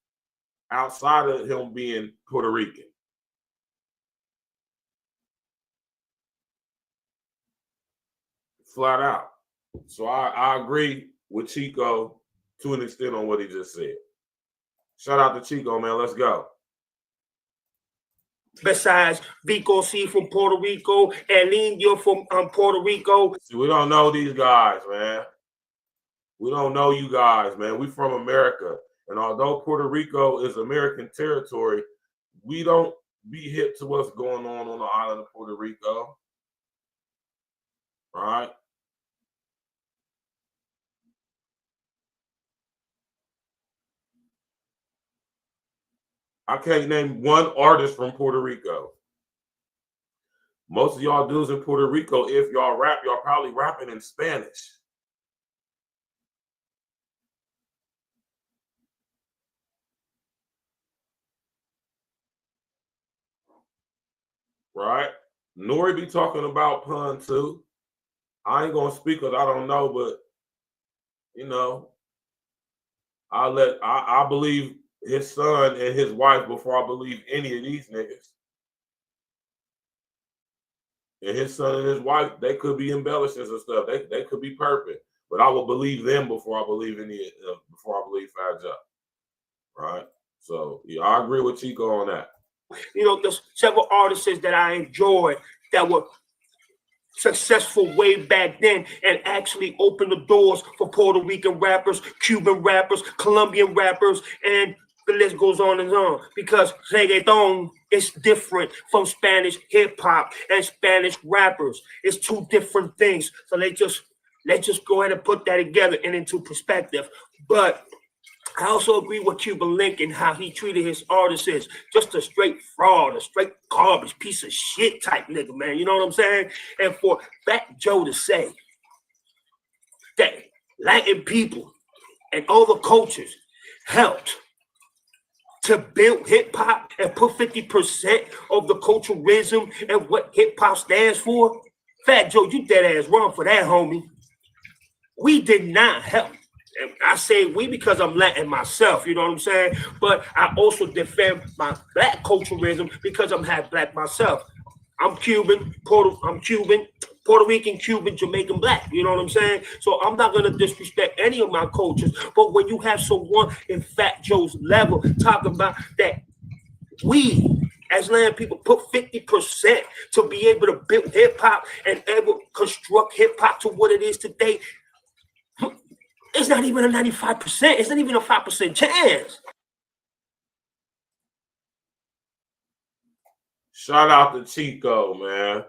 Outside of him being Puerto Rican. Flat out. So I agree with Chico to an extent on what he just said. Shout out to Chico, man. Let's go. Besides Vico C from Puerto Rico, El Indio from Puerto Rico. See, we don't know these guys, man. We don't know you guys, man. We from America. And although Puerto Rico is American territory, we don't be hip to what's going on the island of Puerto Rico. All right? I can't name one artist from Puerto Rico. Most of y'all dudes in Puerto Rico, if y'all rap, y'all probably rapping in Spanish. Right? Nori be talking about Pun too. I ain't gonna speak because I don't know, but you know, I believe his son and his wife before I believe any of these niggas. And his son and his wife, they could be embellishments and stuff. They could be perfect, but I will believe them before I believe before I believe Fat Joe. Right? So yeah, I agree with Chico on that. You know, there's several artists that I enjoyed that were successful way back then and actually opened the doors for Puerto Rican rappers, Cuban rappers, Colombian rappers, and the list goes on and on, because reggaeton is different from Spanish hip hop and Spanish rappers. It's two different things. So let's just go ahead and put that together and into perspective. But I also agree with Cuban Lincoln, how he treated his artists as just a straight fraud, a straight garbage piece of shit type nigga, man. You know what I'm saying? And for Fat Joe to say that Latin people and other cultures helped to build hip hop and put 50% of the culturalism and what hip hop stands for, Fat Joe, you dead ass wrong for that, homie. We did not help. And I say we because I'm Latin myself, you know what I'm saying? But I also defend my black culturalism because I'm half black myself. I'm Cuban, Puerto Rican, Cuban, Jamaican, black. You know what I'm saying? So I'm not going to disrespect any of my cultures. But when you have someone in Fat Joe's level talking about that we as land people put 50% to be able to build hip hop and able to construct hip hop to what it is today. It's not even a 95%. It's not even a 5% chance. Shout out to Chico, man.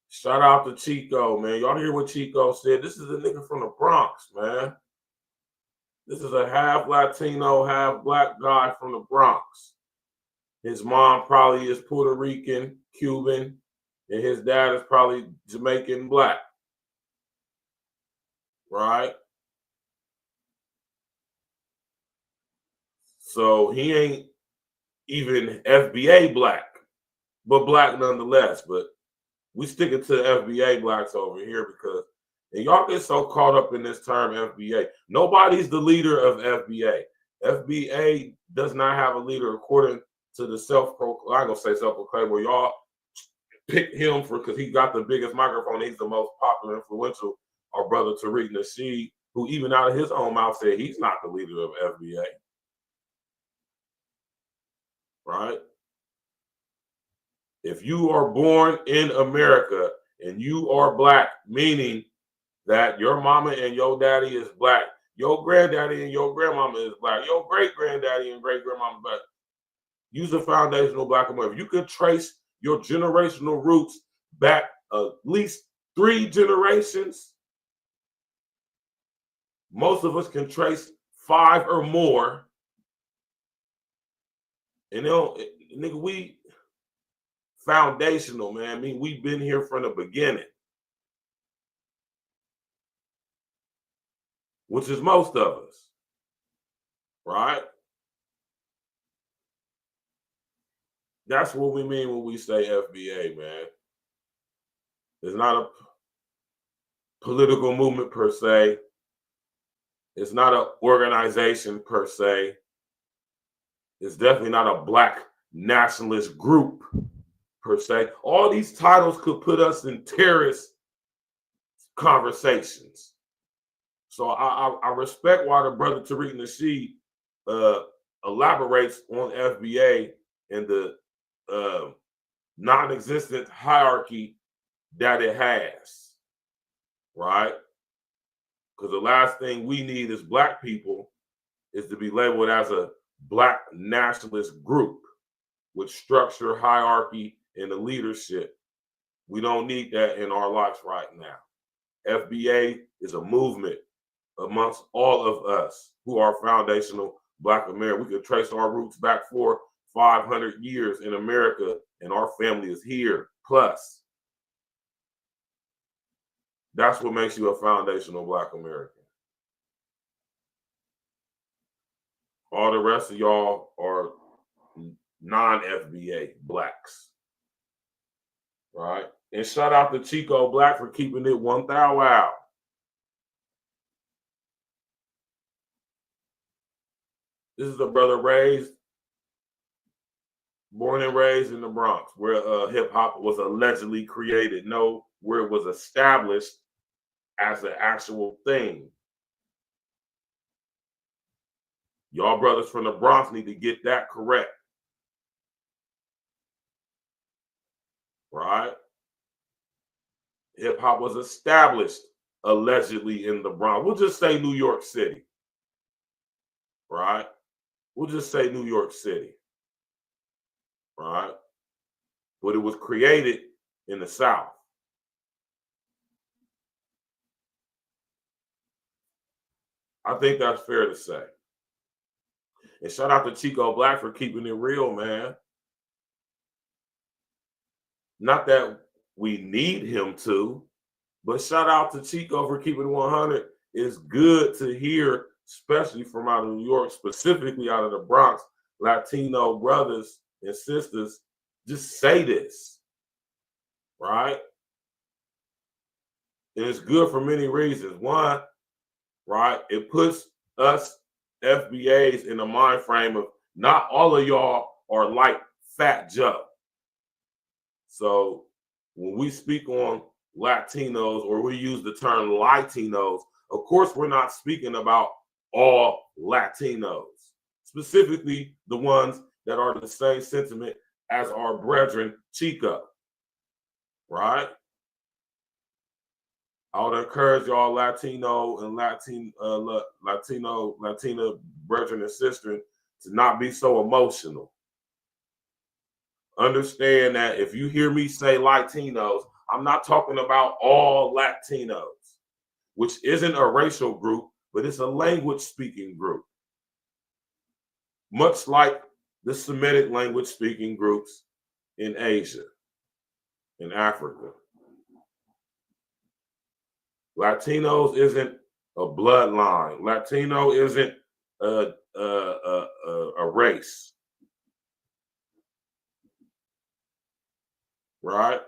Shout out to Chico, man. Y'all hear what Chico said? This is a nigga from the Bronx, man. This is a half Latino, half black guy from the Bronx. His mom probably is Puerto Rican, Cuban, and his dad is probably Jamaican black. Right? So he ain't even FBA black, but black nonetheless. But we sticking to FBA blacks over here because, and y'all get so caught up in this term FBA. Nobody's the leader of FBA. FBA does not have a leader according to the I'm gonna say self-proclaimed, where y'all pick him for because he got the biggest microphone. He's the most popular, influential. Our brother Tariq Nasheed, who even out of his own mouth said he's not the leader of FBA. Right? If you are born in America and you are black, meaning that your mama and your daddy is black, your granddaddy and your grandmama is black, your great-granddaddy and great-grandmama is black, use a foundational black America. If you could trace your generational roots back at least 3 generations, most of us can trace 5 or more. And nigga, we foundational, man. I mean, we've been here from the beginning, which is most of us, right? That's what we mean when we say FBA, man. It's not a political movement per se. It's not an organization per se. It's definitely not a black nationalist group per se. All these titles could put us in terrorist conversations. So I respect why the brother Tariq Nasheed elaborates on FBA and the non-existent hierarchy that it has, right? Because the last thing we need as black people is to be labeled as a black nationalist group with structure, hierarchy, and the leadership. We don't need that in our lives right now. FBA is a movement amongst all of us who are foundational black America. We could trace our roots back 400-500 years in America, and our family is here. Plus, that's what makes you a foundational black American. All the rest of y'all are non-FBA blacks, right? And shout out to Chico Black for keeping it 1,000 out. This is a brother born and raised in the Bronx, where hip hop was allegedly created. No, where it was established as an actual thing. Y'all brothers from the Bronx need to get that correct. Right? Hip hop was established allegedly in the Bronx. We'll just say New York City. Right? We'll just say New York City. Right? But it was created in the South. I think that's fair to say. And shout out to Chico Black for keeping it real, man. Not that we need him to, but shout out to Chico for keeping it 100. It's good to hear, especially from out of New York, specifically out of the Bronx, Latino brothers and sisters, just say this, right? And it's good for many reasons. One, right, it puts us FBAs in the mind frame of not all of y'all are like Fat Joe. So when we speak on Latinos or we use the term Latinos, of course we're not speaking about all Latinos, specifically the ones that are the same sentiment as our brethren Chico, right? I would encourage y'all Latino and Latina brethren and sisters to not be so emotional. Understand that if you hear me say Latinos, I'm not talking about all Latinos, which isn't a racial group, but it's a language speaking group. Much like the Semitic language speaking groups in Asia, in Africa. Latinos isn't a bloodline. Latino isn't a race. Right?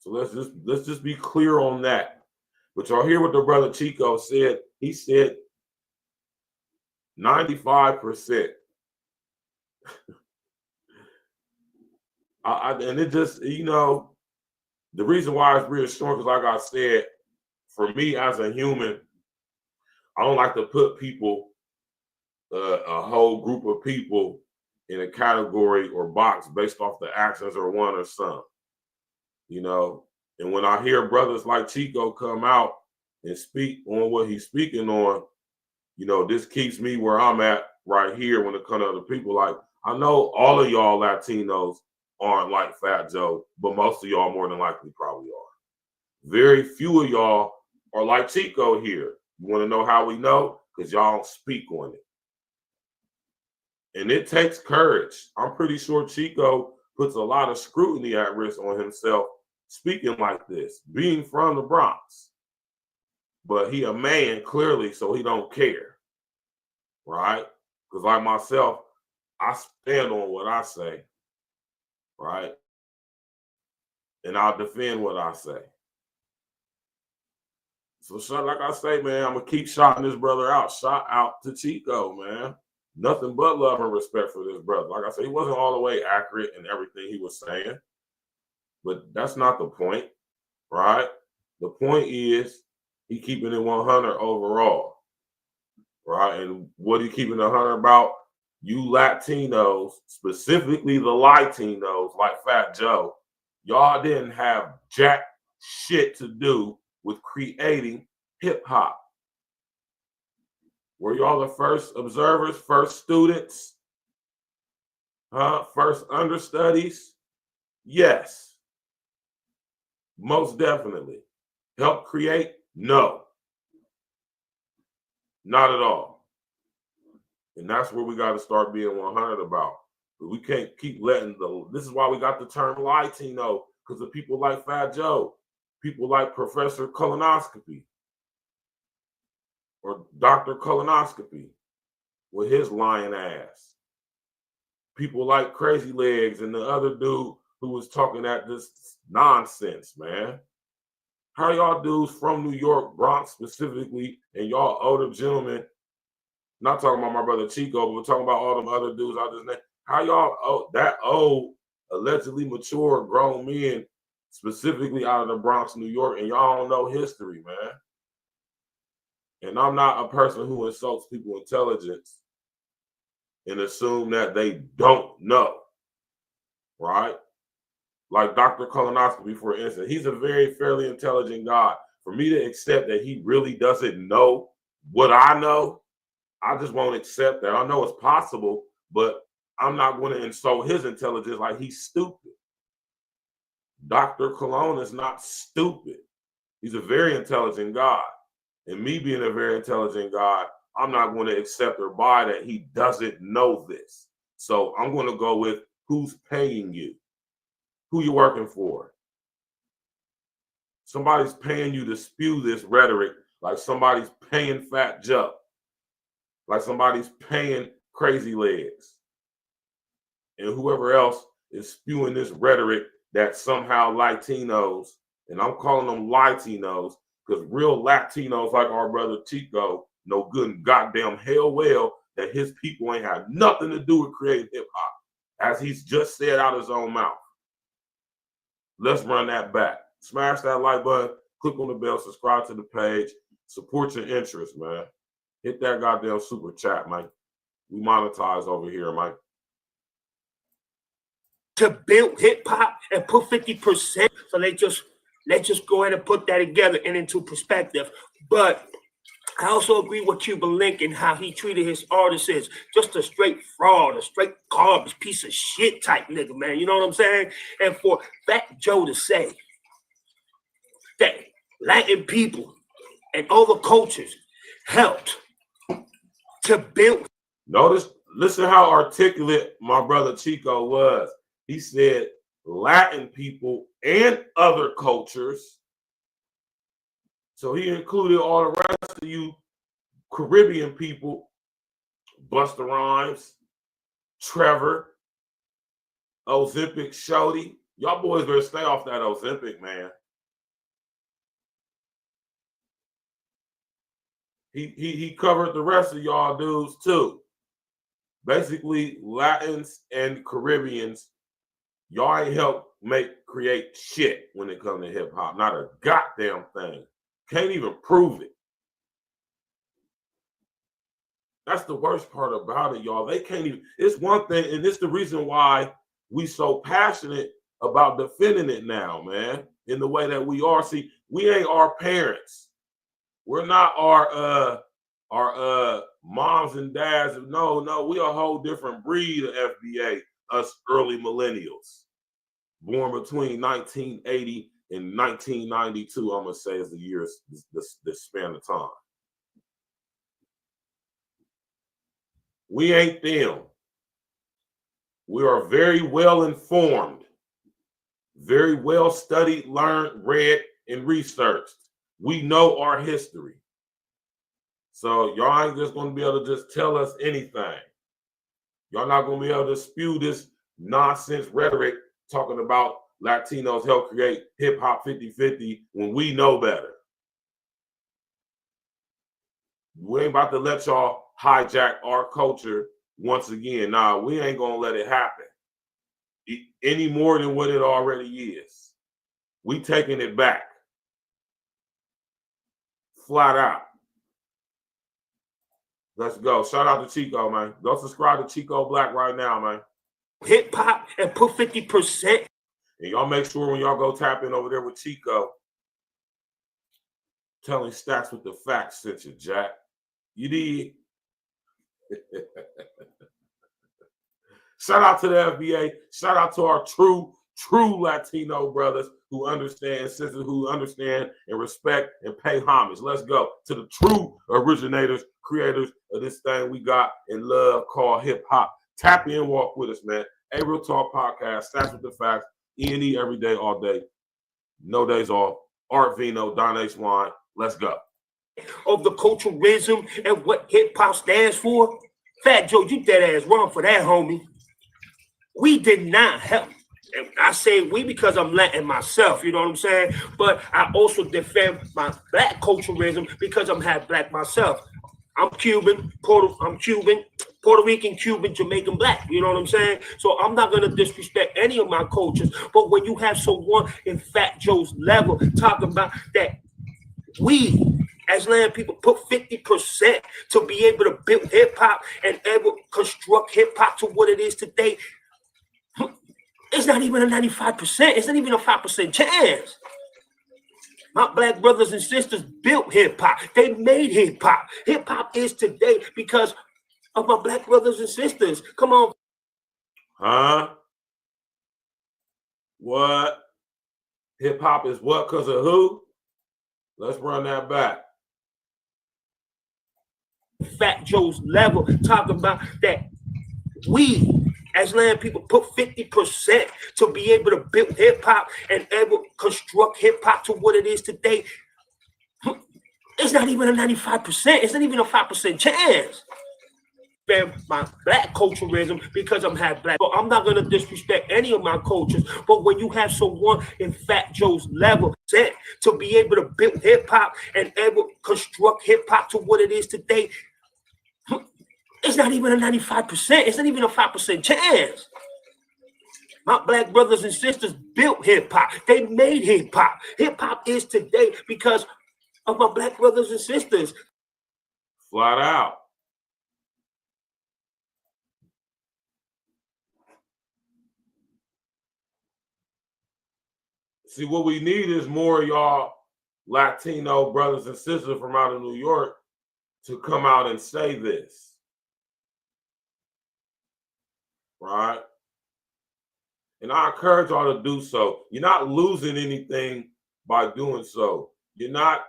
So let's just be clear on that. But y'all hear what the brother Chico said. He said 95%. And it just, you know, the reason why it's reassuring, because like I said, for me as a human, I don't like to put people, a whole group of people in a category or box based off the actions or one or some, you know. And when I hear brothers like Chico come out and speak on what he's speaking on, you know, this keeps me where I'm at right here when it comes to other people. Like, I know all of y'all Latinos aren't like Fat Joe, but most of y'all more than likely probably are. Very few of y'all are like Chico here. You want to know how we know? Because y'all don't speak on it. And it takes courage. I'm pretty sure Chico puts a lot of scrutiny at risk on himself speaking like this, being from the Bronx. But he a man, clearly, so he don't care, right? Because like myself, I stand on what I say, right? And I'll defend what I say. So like I say, man, I'm going to keep shouting this brother out. Shout out to Chico, man. Nothing but love and respect for this brother. Like I said, he wasn't all the way accurate in everything he was saying. But that's not the point, right? The point is he keeping it 100 overall, right? And what he keeping 100 about? You Latinos, specifically the Latinos, like Fat Joe, y'all didn't have jack shit to do with creating hip hop. Were y'all the first observers, first students, first understudies? Yes, most definitely. Help create? No, not at all. And that's where we got to start being 100 about. But we can't keep letting this is why we got the term Latino, because of people like Fat Joe, people like Professor Colonoscopy or Dr. Colonoscopy with his lying ass. People like Crazy Legs and the other dude who was talking at this nonsense, man. How y'all dudes from New York, Bronx specifically, and y'all older gentlemen, not talking about my brother Chico, but we're talking about all them other dudes I just named. How y'all, that old, allegedly mature grown men, specifically out of the Bronx, New York, and y'all don't know history, man. And I'm not a person who insults people's intelligence and assume that they don't know, right? Like Dr. Colonoscopy, for instance, he's a very fairly intelligent guy. For me to accept that he really doesn't know what I know, I just won't accept that. I know it's possible, but I'm not going to insult his intelligence like he's stupid. Dr. Cologne is not stupid. He's a very intelligent guy. And me being a very intelligent guy, I'm not going to accept or buy that he doesn't know this. So I'm going to go with who's paying you, who you working for. Somebody's paying you to spew this rhetoric like somebody's paying Fat Joe, like somebody's paying Crazy Legs, and whoever else is spewing this rhetoric that somehow Latinos, and I'm calling them Latinos because real Latinos like our brother Chico know good and goddamn hell well that his people ain't had nothing to do with creating hip hop, as he's just said out his own mouth. Let's run that back. Smash that like button, click on the bell, subscribe to the page, support your interest, man. Hit that goddamn super chat, man. We monetize over here, Mike. To build hip hop and put 50%. So let's just go ahead and put that together and into perspective. But I also agree with Cuban Link and how he treated his artists as just a straight fraud, a straight garbage piece of shit type nigga, man. You know what I'm saying? And for Fat Joe to say that Latin people and other cultures helped to build. Listen how articulate my brother Chico was. He said Latin people and other cultures. So he included all the rest of you Caribbean people, Busta Rhymes, Trevor, Ozempic, Shorty. Y'all boys better stay off that Ozempic, man. He covered the rest of y'all dudes too. Basically, Latins and Caribbeans, y'all ain't helped create shit when it comes to hip hop. Not a goddamn thing. Can't even prove it. That's the worst part about it, y'all. They can't even. It's one thing, and it's the reason why we so passionate about defending it now, man, in the way that we are. See, we ain't our parents. We're not our moms and dads. No, we a whole different breed of FBA, us early millennials. Born between 1980 and 1992, I'm going to say is the years, the span of time. We ain't them. We are very well informed, very well studied, learned, read, and researched. We know our history. So y'all ain't just going to be able to just tell us anything. Y'all not going to be able to spew this nonsense rhetoric talking about Latinos help create hip-hop 50-50 when we know better. We ain't about to let y'all hijack our culture once again. Nah, we ain't going to let it happen any more than what it already is. We taking it back. Flat out. Let's go. Shout out to Chico, man. Go subscribe to Chico Black right now, man. Hip hop and put 50%. And y'all make sure when y'all go tap in over there with Chico, telling stats with the facts, sent you, Jack. You did. Shout out to the FBA. Shout out to our true Latino brothers who understand, sisters who understand and respect and pay homage. Let's go to the true originators, creators of this thing we got and love called hip hop. Tap in, walk with us, man. A Real Talk Podcast, Stats with the Facts, E&E every day, all day. No days off. Art Vino, Don H. Wine. Let's go. Of the culturalism and what hip hop stands for. Fat Joe, you dead ass wrong for that, homie. We did not help. And I say we because I'm Latin myself, you know what I'm saying? But I also defend my black culturalism because I'm half black myself. I'm Cuban, Puerto Rican, Cuban, Jamaican, black. You know what I'm saying? So I'm not going to disrespect any of my cultures. But when you have someone in Fat Joe's level talking about that we, as land people, put 50% to be able to build hip-hop and able to construct hip-hop to what it is today, it's not even a 95%. It's not even a 5% chance. My black brothers and sisters built hip-hop. They made hip-hop. Hip-hop is today because of my black brothers and sisters. Come on. Huh? What? Hip-hop is what? Because of who? Let's run that back. Fat Joe's level talking about that we, as land people, put 50% to be able to build hip-hop and able to construct hip-hop to what it is today. It's not even a 95%. It's not even a 5% chance. My black culturalism because I'm half black. So I'm not going to disrespect any of my cultures. But when you have someone in Fat Joe's level set to be able to build hip-hop and able to construct hip-hop to what it is today, it's not even a 95%. It's not even a 5% chance. My black brothers and sisters built hip-hop. They made hip-hop. Hip-hop is today because of my black brothers and sisters. Flat out. See, what we need is more of y'all Latino brothers and sisters from out of New York to come out and say this. Right? And I encourage y'all to do so. You're not losing anything by doing so. You're not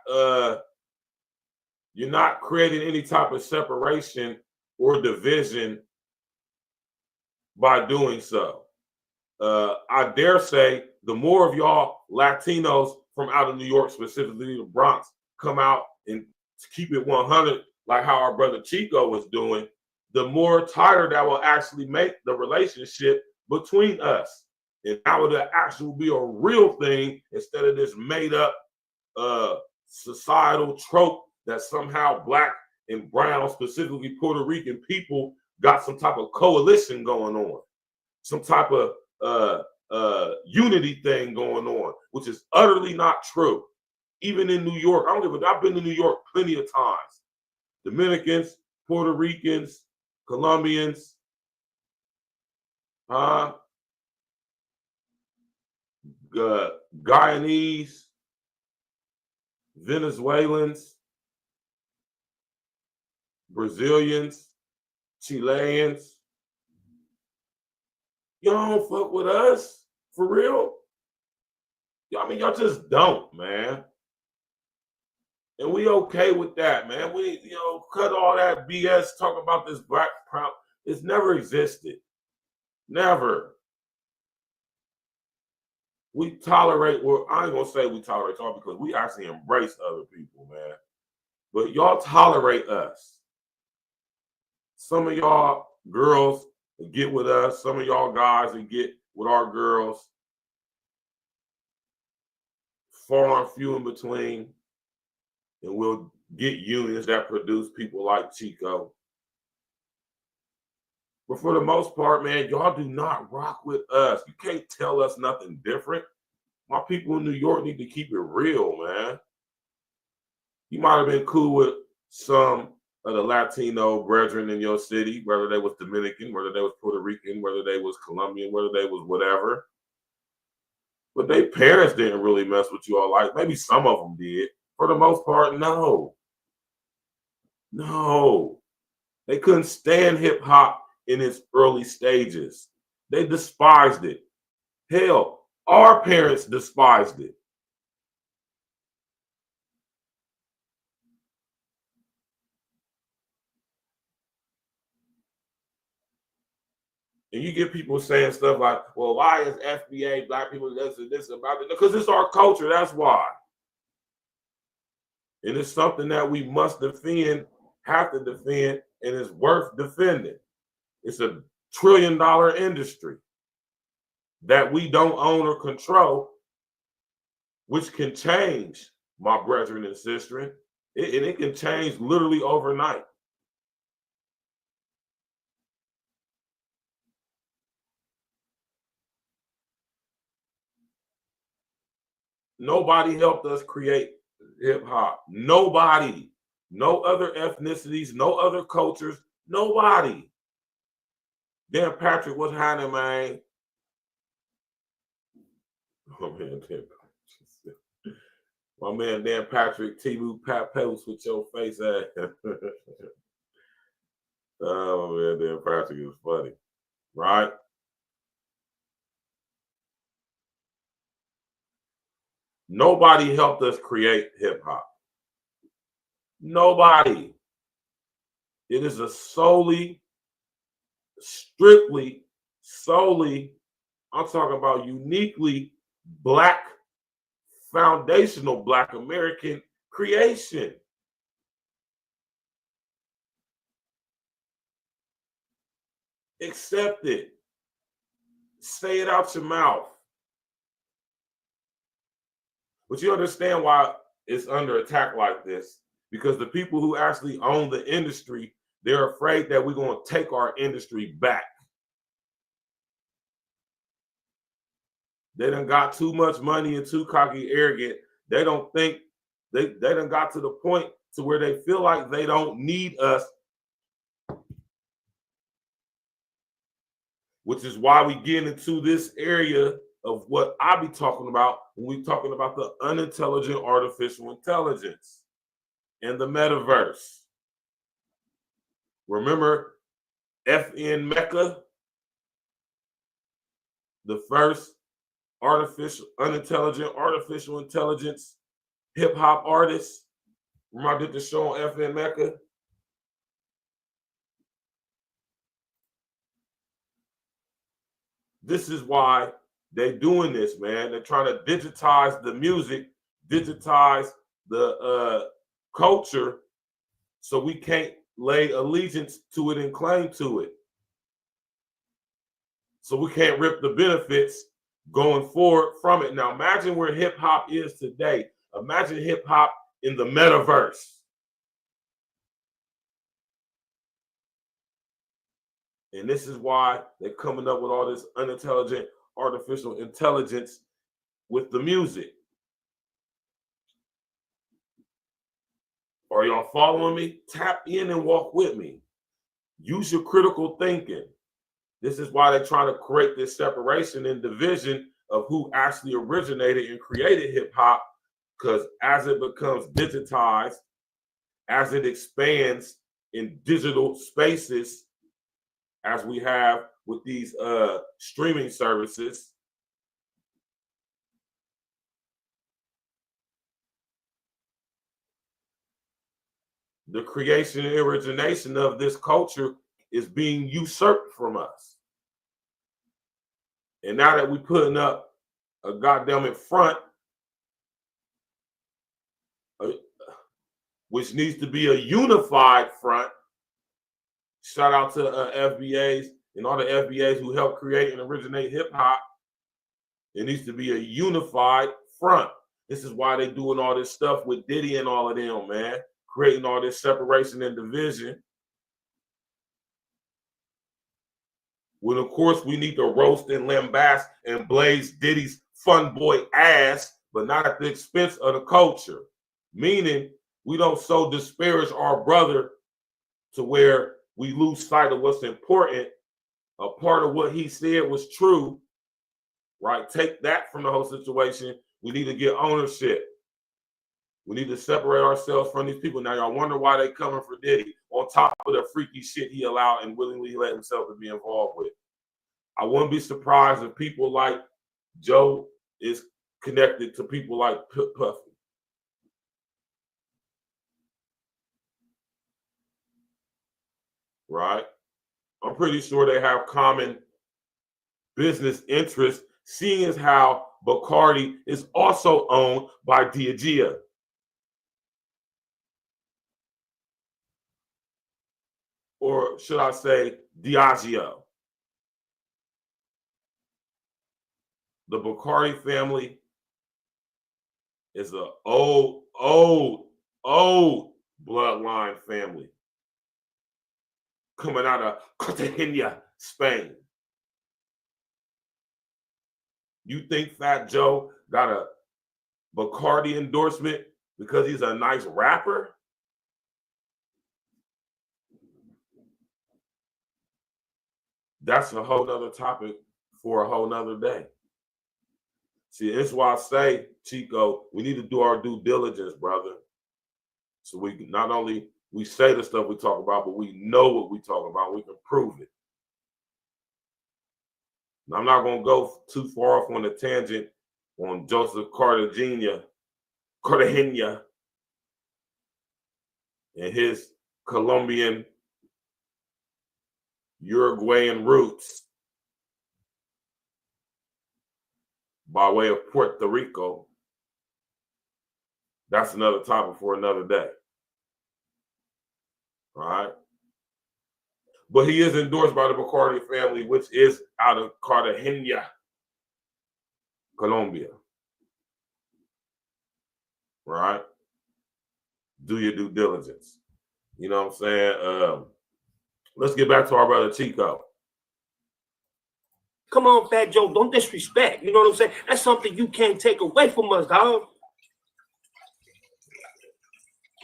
creating any type of separation or division by doing so. I dare say the more of y'all Latinos from out of New York, specifically the Bronx, come out and keep it 100, like how our brother Chico was doing, the more tighter that will actually make the relationship between us. And that would actually be a real thing instead of this made up societal trope that somehow Black and brown, specifically Puerto Rican people, got some type of coalition going on, some type of unity thing going on, which is utterly not true. Even in New York, I've been to New York plenty of times. Dominicans, Puerto Ricans, Colombians, Guyanese, Venezuelans, Brazilians, Chileans. Y'all don't fuck with us, for real? I mean, y'all just don't, man. And we okay with that, man. We, cut all that BS talking about this black problem. It's never existed. Never. We tolerate, well, I ain't gonna say we tolerate y'all because we actually embrace other people, man. But y'all tolerate us. Some of y'all girls get with us. Some of y'all guys that get with our girls. Far and few in between. And we'll get unions that produce people like Chico. But for the most part, man, y'all do not rock with us. You can't tell us nothing different. My people in New York need to keep it real, man. You might have been cool with some of the Latino brethren in your city, whether they was Dominican, whether they was Puerto Rican, whether they was Colombian, whether they was whatever. But their parents didn't really mess with you all like. Maybe some of them did. For the most part, no. No. They couldn't stand hip hop in its early stages. They despised it. Hell, our parents despised it. And you get people saying stuff like, well, why is FBA, black people, this about it? Because it's our culture, that's why. And it's something that we must defend, have to defend, and it's worth defending. It's a $1 trillion industry that we don't own or control, which can change, my brethren and sisters. It can change literally overnight. Nobody helped us create hip hop. Nobody. No other ethnicities, no other cultures, nobody. Dan Patrick, what's happening, man? Oh, man, Dan Patrick. My man Dan Patrick, Timu Pat Post with your face at. Oh, man, Dan Patrick is funny, right? Nobody helped us create hip hop. Nobody. It is a solely, strictly, solely, I'm talking about uniquely Black, foundational Black American creation. Accept it. Say it out your mouth. But you understand why it's under attack like this? Because the people who actually own the industry, they're afraid that we're going to take our industry back. They done got too much money and too cocky, arrogant. They don't think, they done got to the point to where they feel like they don't need us. Which is why we get into this area of what I be talking about when we talking about the unintelligent artificial intelligence and the metaverse. Remember FN Mecca, the first unintelligent artificial intelligence hip hop artist? Remember I did the show on FN Mecca? This is why they're doing this, man. They're trying to digitize the music, digitize the culture, so we can't lay allegiance to it and claim to it. So we can't rip the benefits going forward from it. Now imagine where hip hop is today. Imagine hip hop in the metaverse. And this is why they're coming up with all this unintelligent artificial intelligence with the music. Are y'all following me? Tap in and walk with me. Use your critical thinking. This is why they're trying to create this separation and division of who actually originated and created hip hop, because as it becomes digitized, as it expands in digital spaces, as we have with these streaming services, the creation and origination of this culture is being usurped from us. And now that we're putting up a goddamn front, which needs to be a unified front. Shout out to FBAs and all the FBAs who helped create and originate hip hop. It needs to be a unified front. This is why they're doing all this stuff with Diddy and all of them, man. Creating all this separation and division. When, of course, we need to roast and lambast and blaze Diddy's fun boy ass, but not at the expense of the culture. Meaning, we don't so disparage our brother to where we lose sight of what's important. A part of what he said was true, right? Take that from the whole situation. We need to get ownership. We need to separate ourselves from these people. Now, y'all wonder why they coming for Diddy on top of the freaky shit he allowed and willingly let himself to be involved with. I wouldn't be surprised if people like Joe is connected to people like Puffy. Right? I'm pretty sure they have common business interests, seeing as how Bacardi is also owned by Diageo. Or should I say Diageo? The Bacardi family is an old bloodline family coming out of Cartagena, Spain. You think Fat Joe got a Bacardi endorsement because he's a nice rapper? That's a whole nother topic for a whole nother day. See, that's why I say, Chico, we need to do our due diligence, brother. So we not only we say the stuff we talk about, but we know what we talk about. We can prove it. Now, I'm not going to go too far off on a tangent on Joseph Cartagena and his Colombian, Uruguayan roots by way of Puerto Rico. That's another topic for another day. All right. But he is endorsed by the Bacardi family, which is out of Cartagena, Colombia. Right? Do your due diligence. You know what I'm saying? Let's get back to our brother Chico. Come on, Fat Joe, don't disrespect. You know what I'm saying? That's something you can't take away from us, dog.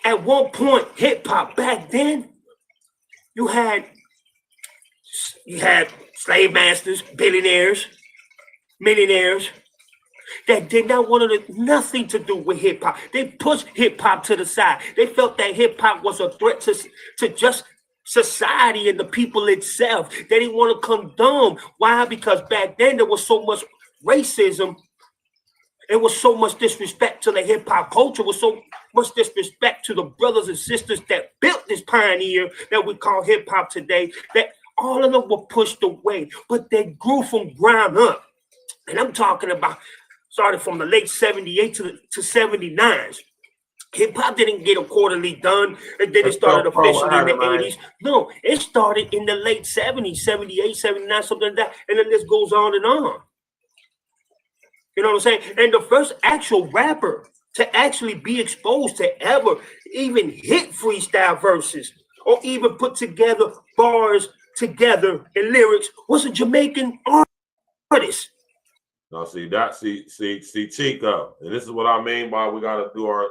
At one point, hip hop back then, you had slave masters, billionaires, millionaires that did not want nothing to do with hip hop. They pushed hip hop to the side. They felt that hip hop was a threat to just society and the people itself. They didn't want to condone. Why? Because back then there was so much racism. It was so much disrespect to the hip hop culture. It was so much disrespect to the brothers and sisters that built this pioneer that we call hip hop today, that all of them were pushed away, but they grew from ground up. And I'm talking about started from the late 78 to 79. Hip hop didn't get a quarterly done, and then it started officially in the 80s. No, it started in the late 70s, 78, 79, something like that. And then this goes on and on. You know what I'm saying? And the first actual rapper to actually be exposed to ever even hit freestyle verses or even put together bars together and lyrics was a Jamaican artist. Now, see Chico, and this is what I mean by we got to do our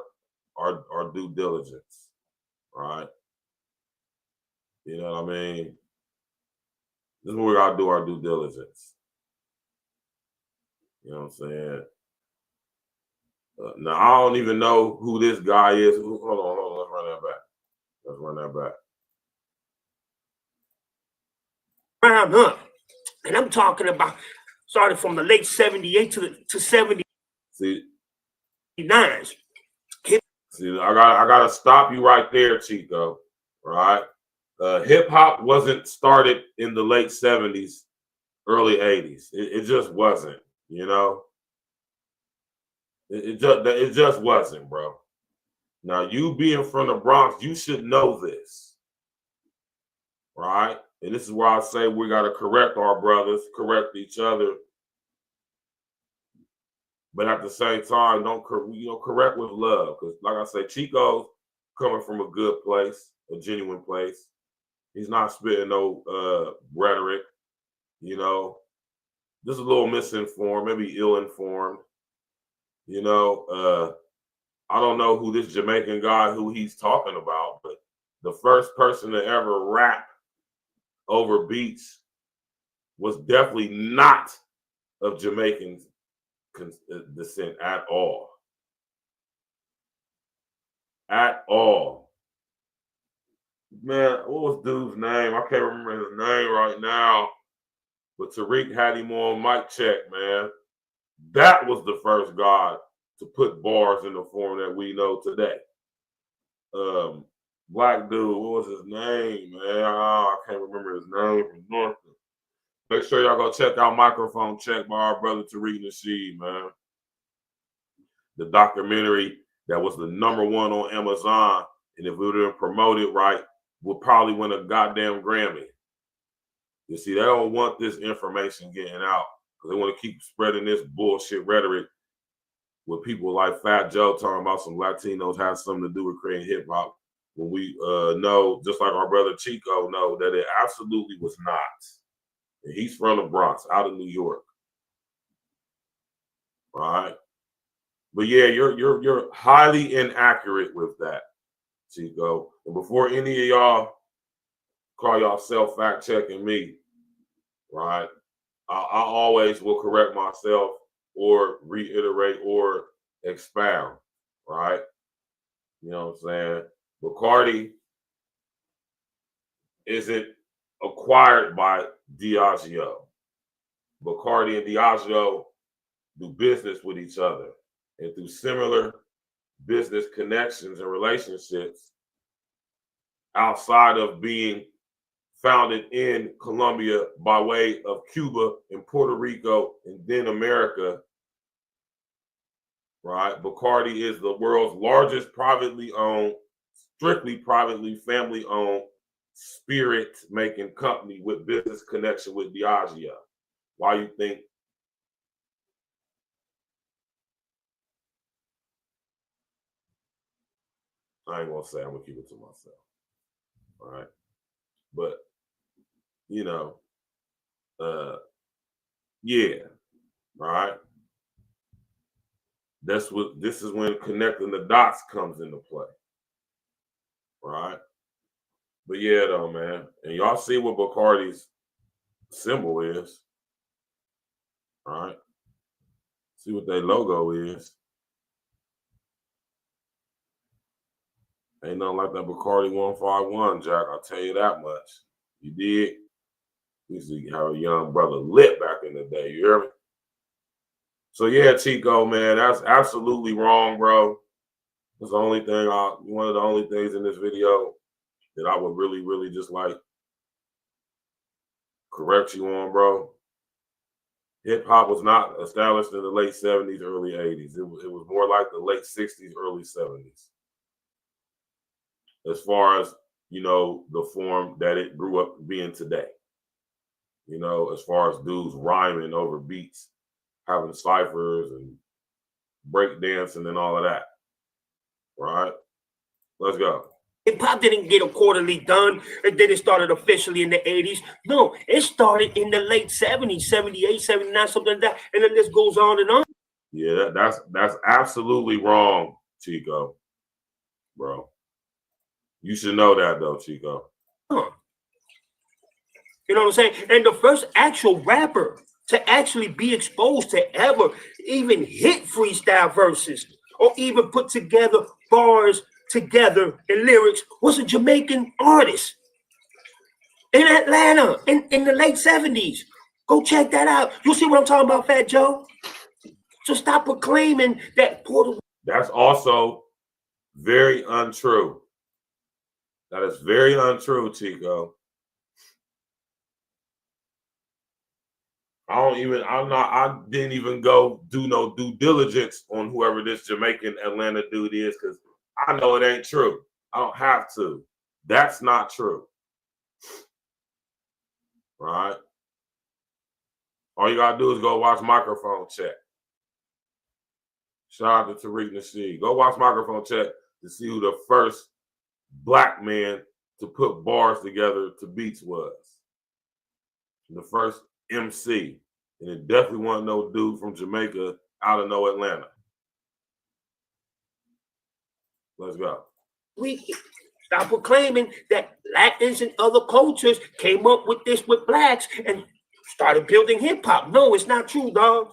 due diligence, right? You know what I mean? This is where we got to do our due diligence. You know what I'm saying? Now, I don't even know who this guy is. Hold on. Let's run that back. Round up. And I'm talking about started from the late 78 to 79. See, I gotta stop you right there, Chico. Right? Hip hop wasn't started in the late 70s, early 80s. It just wasn't. You know, it just wasn't, bro. Now, you being from the Bronx, you should know this, right? And this is why I say we got to correct our brothers, correct each other, but at the same time, don't correct with love, because like I say, Chico's coming from a good place, a genuine place. He's not spitting no rhetoric, you know. Just a little misinformed, maybe ill-informed. You know, I don't know who this Jamaican guy, who he's talking about, but the first person to ever rap over beats was definitely not of Jamaican descent at all. At all. Man, what was dude's name? I can't remember his name right now. But Tariq had him on mic check, man. That was the first guy to put bars in the form that we know today. Black dude, what was his name, man? I can't remember his name from North. Make sure y'all go check out Microphone Check by our brother Tariq Nasheed, man. The documentary that was the #1 on Amazon, and if we would have promoted right, we'll probably win a goddamn Grammy. You see, they don't want this information getting out because they want to keep spreading this bullshit rhetoric with people like Fat Joe talking about some Latinos have something to do with creating hip hop. When we know, just like our brother Chico know, that it absolutely was not. And he's from the Bronx, out of New York. All right. But yeah, you're highly inaccurate with that, Chico. And before any of y'all call y'all self fact checking me, right? I always will correct myself or reiterate or expound, right? You know what I'm saying? Bacardi isn't acquired by Diageo. Bacardi and Diageo do business with each other, and through similar business connections and relationships outside of being founded in Colombia by way of Cuba and Puerto Rico and then America, right? Bacardi is the world's largest privately owned, strictly privately family-owned spirit-making company with business connection with Diageo. Why you think? I ain't gonna say, I'm gonna keep it to myself. All right. But you know, yeah, right. This is when connecting the dots comes into play. Right. But yeah, though, man. And y'all see what Bacardi's symbol is. All right. See what their logo is. Ain't nothing like that Bacardi 151, Jack. I'll tell you that much. You did. We used to have a young brother lit back in the day. You hear me? So yeah, Chico, man, that's absolutely wrong, bro. That's the only thing. One of the only things in this video that I would really, really just like correct you on, bro. Hip hop was not established in the late 70s, early 80s. It was more like the late 60s, early 70s. As far as, you know, the form that it grew up being today. You know, as far as dudes rhyming over beats, having ciphers and break dancing and all of that. Right? Let's go. Hip hop didn't get a quarterly done, and then it started officially in the 80s. No, it started in the late 70s, 78, 79, something like that. And then this goes on and on. Yeah, that's absolutely wrong, Chico. Bro. You should know that though, Chico. Huh. You know what I'm saying? And the first actual rapper to actually be exposed to ever even hit freestyle verses or even put together bars together in lyrics was a Jamaican artist in Atlanta in the late 70s. Go check that out. You see what I'm talking about, Fat Joe? So stop proclaiming that Puerto. That's also very untrue. That is very untrue, Chico. I didn't even go do no due diligence on whoever this Jamaican Atlanta dude is, because I know it ain't true. I don't have to. That's not true. Right? All you gotta do is go watch Microphone Check. Shout out to Tariq Nasheed. Go watch Microphone Check to see who the first black man to put bars together to beats was. The first MC. And it definitely wasn't no dude from Jamaica out of no Atlanta. Let's go. We stop proclaiming that Latins and other cultures came up with this with blacks and started building hip hop. No, it's not true, dog.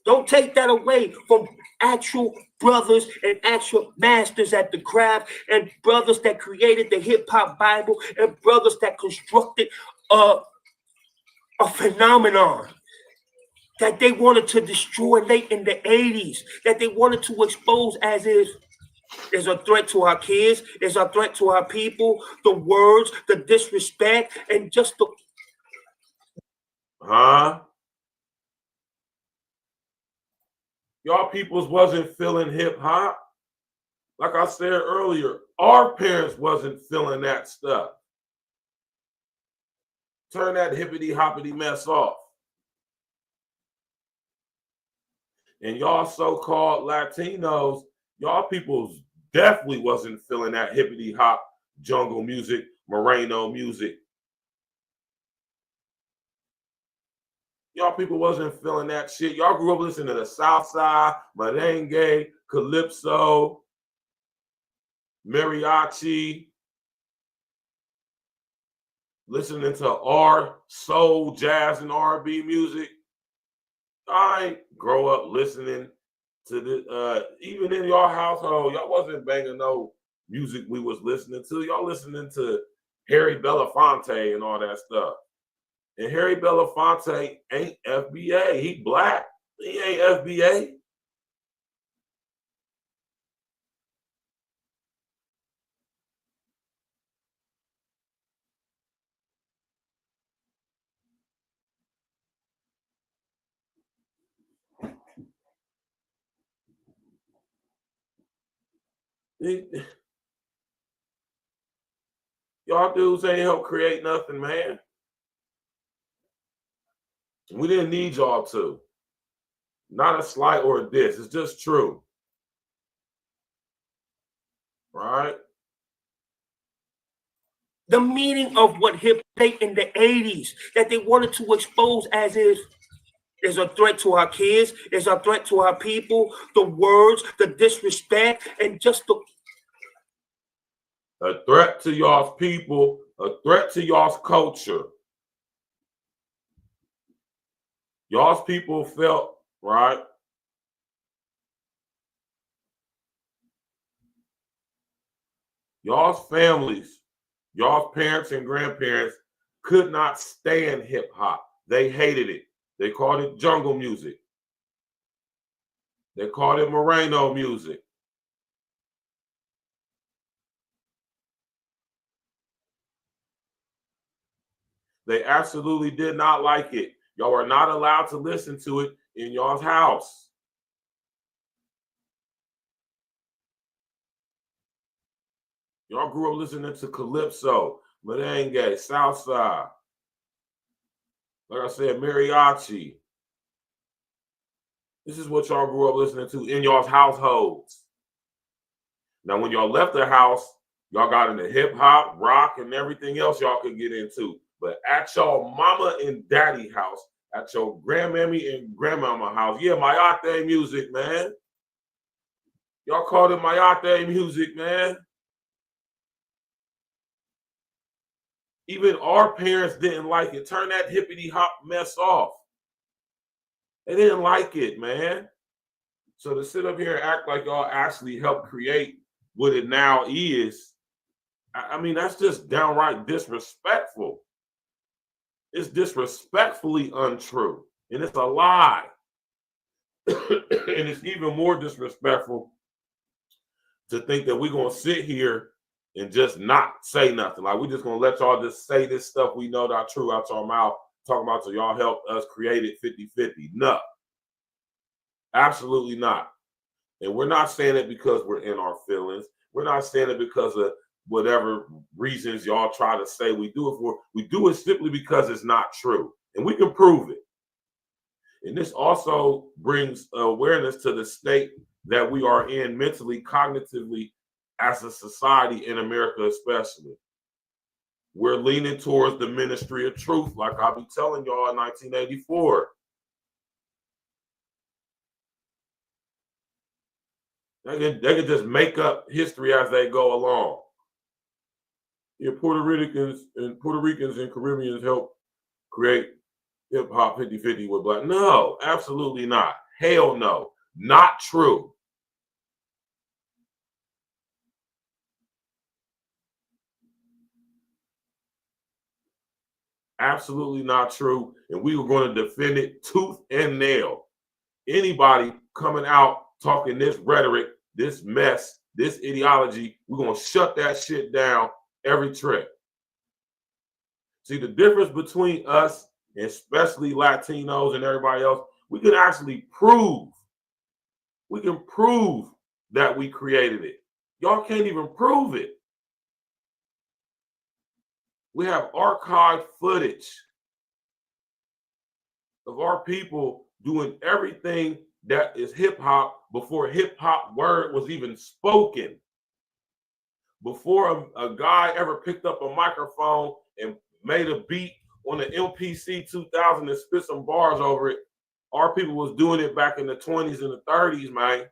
Don't take that away from actual brothers and actual masters at the craft and brothers that created the hip hop Bible and brothers that constructed a phenomenon that they wanted to destroy late in the 80s, that they wanted to expose as if there's a threat to our kids, there's a threat to our people, the words, the disrespect, and just the... Huh? Y'all peoples wasn't feeling hip hop. Like I said earlier, our parents wasn't feeling that stuff. Turn that hippity hoppity mess off. And y'all so-called Latinos, y'all peoples definitely wasn't feeling that hippity hop jungle music, Moreno music. Y'all people wasn't feeling that shit. Y'all grew up listening to the Southside, merengue, calypso, mariachi, listening to R, soul, jazz, and R&B music. I ain't grow up listening to the even in your household, y'all wasn't banging no music we was listening to. Y'all listening to Harry Belafonte and all that stuff. And Harry Belafonte ain't FBA. He black. He ain't FBA. Y'all dudes ain't help create nothing, man. We didn't need y'all to. Not a slight or a diss. It's just true. Right? The meaning of what hip hop in the 80s that they wanted to expose as if there's a threat to our kids, there's a threat to our people, the words, the disrespect, and just the... A threat to y'all's people, a threat to y'all's culture. Y'all's people felt, right, Y'all's families, y'all's parents and grandparents could not stand hip hop. They hated it. They called it jungle music. They called it Moreno music. They absolutely did not like it. Y'all were not allowed to listen to it in y'all's house. Y'all grew up listening to Calypso, Merengue, Southside. Like I said, mariachi. This is what y'all grew up listening to in y'all's households. Now, when y'all left the house, y'all got into hip hop, rock, and everything else y'all could get into. But at y'all mama and daddy house, at your grandmammy and grandmama house, yeah, mayate music, man. Y'all called it mayate music, man. Even our parents didn't like it. Turn that hippity hop mess off. They didn't like it, man. So to sit up here and act like y'all actually helped create what it now is, I mean, that's just downright disrespectful. It's disrespectfully untrue, and it's a lie. And it's even more disrespectful to think that we're going to sit here and just not say nothing. Like, we're just going to let y'all just say this stuff we know not true out your mouth, talking about so y'all help us create it 50-50. No, absolutely not. And we're not saying it because we're in our feelings. We're not saying it because of whatever reasons y'all try to say we do it for. We do it simply because it's not true. And we can prove it. And this also brings awareness to the state that we are in mentally, cognitively, as a society in America especially. We're leaning towards the ministry of truth, like I'll be telling y'all in 1984. They can just make up history as they go along. Yeah, Puerto Ricans and Caribbeans help create hip hop 50-50 with black. No, absolutely not. Hell no. Not true. Absolutely not true. And we were going to defend it tooth and nail. Anybody coming out talking this rhetoric, this mess, this ideology, we're going to shut that shit down every trip. See, the difference between us, especially Latinos and everybody else, we can actually prove. We can prove that we created it. Y'all can't even prove it. We have archived footage of our people doing everything that is hip hop before hip hop word was even spoken. Before a guy ever picked up a microphone and made a beat on the MPC 2000 and spit some bars over it, our people was doing it back in the 20s and the 30s, man.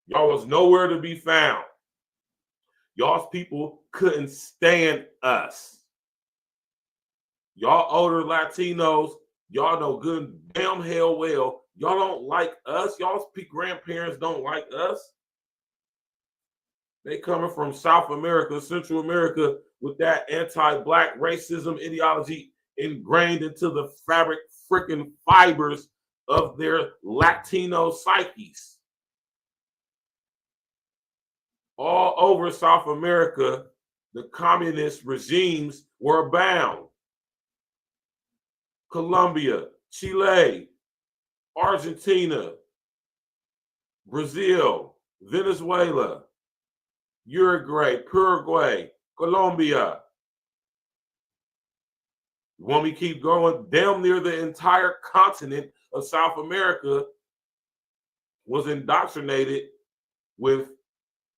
Y'all was nowhere to be found. Y'all's people couldn't stand us. Y'all older Latinos, y'all know good damn hell well, y'all don't like us. Y'all's grandparents don't like us. They coming from South America, Central America with that anti-black racism ideology ingrained into the fabric freaking fibers of their Latino psyches. All over South America, the communist regimes were abound. Colombia, Chile, Argentina, Brazil, Venezuela, Uruguay, Paraguay, Colombia. When we keep going, damn near the entire continent of South America was indoctrinated with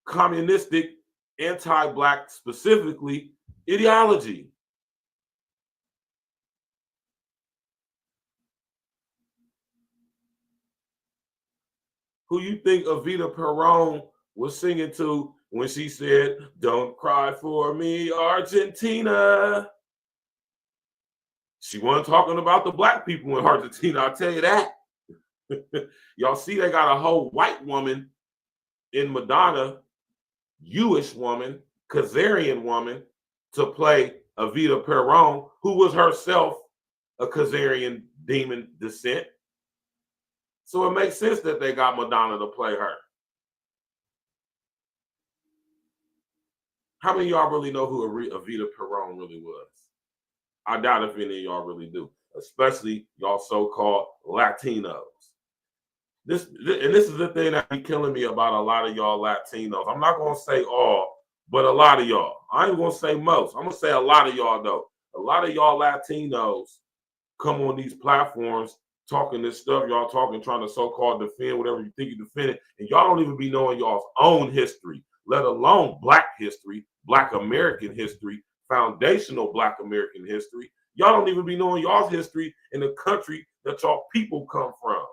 communistic, anti-black, specifically, ideology. Who you think Evita Peron was singing to when she said, "Don't cry for me, Argentina"? She wasn't talking about the black people in Argentina, I'll tell you that. Y'all see they got a whole white woman in Madonna, Jewish woman, Khazarian woman, to play Evita Peron, who was herself a Khazarian demon descent. So it makes sense that they got Madonna to play her. How many of y'all really know who Evita Peron really was? I doubt if any of y'all really do, especially y'all so-called Latinos. This is the thing that be killing me about a lot of y'all Latinos. I'm not going to say all, but a lot of y'all. I ain't going to say most. I'm going to say a lot of y'all, though. A lot of y'all Latinos come on these platforms talking this stuff y'all talking, trying to so-called defend whatever you think you defend it, and y'all don't even be knowing y'all's own history, let alone Black history, Black American history, foundational Black American history. Y'all don't even be knowing y'all's history in the country that y'all people come from.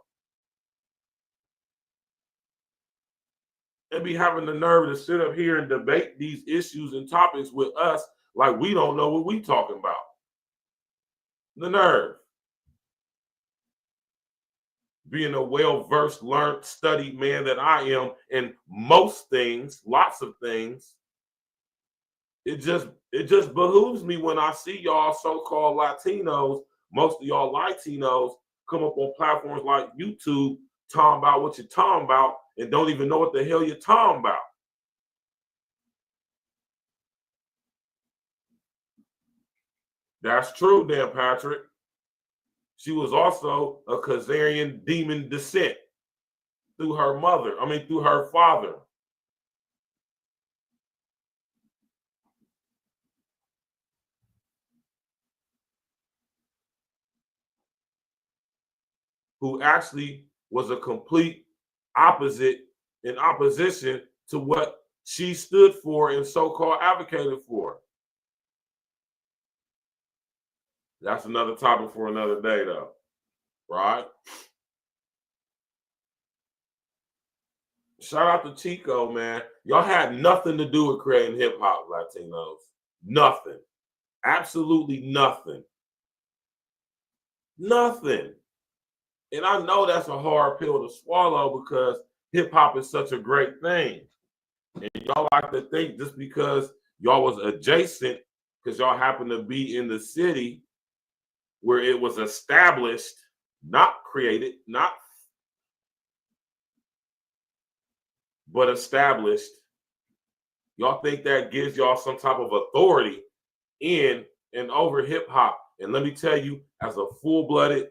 And be having the nerve to sit up here and debate these issues and topics with us like we don't know what we talking about. The nerve. Being a well-versed, learned, studied man that I am in most things, lots of things, it just behooves me when I see y'all so-called Latinos, most of y'all Latinos, come up on platforms like YouTube talking about what you're talking about and don't even know what the hell you're talking about. That's true, Dan Patrick. She was also a Khazarian demon descent through her through her father. Who actually was a complete opposite in opposition to what she stood for and so-called advocated for. That's another topic for another day, though, right? Shout out to Chico, man. Y'all had nothing to do with creating hip-hop, Latinos. Nothing. Absolutely nothing. Nothing. And I know that's a hard pill to swallow because hip-hop is such a great thing. And y'all like to think just because y'all was adjacent, because y'all happen to be in the city where it was established, not created, but established, y'all think that gives y'all some type of authority in and over hip-hop. And let me tell you, as a full-blooded,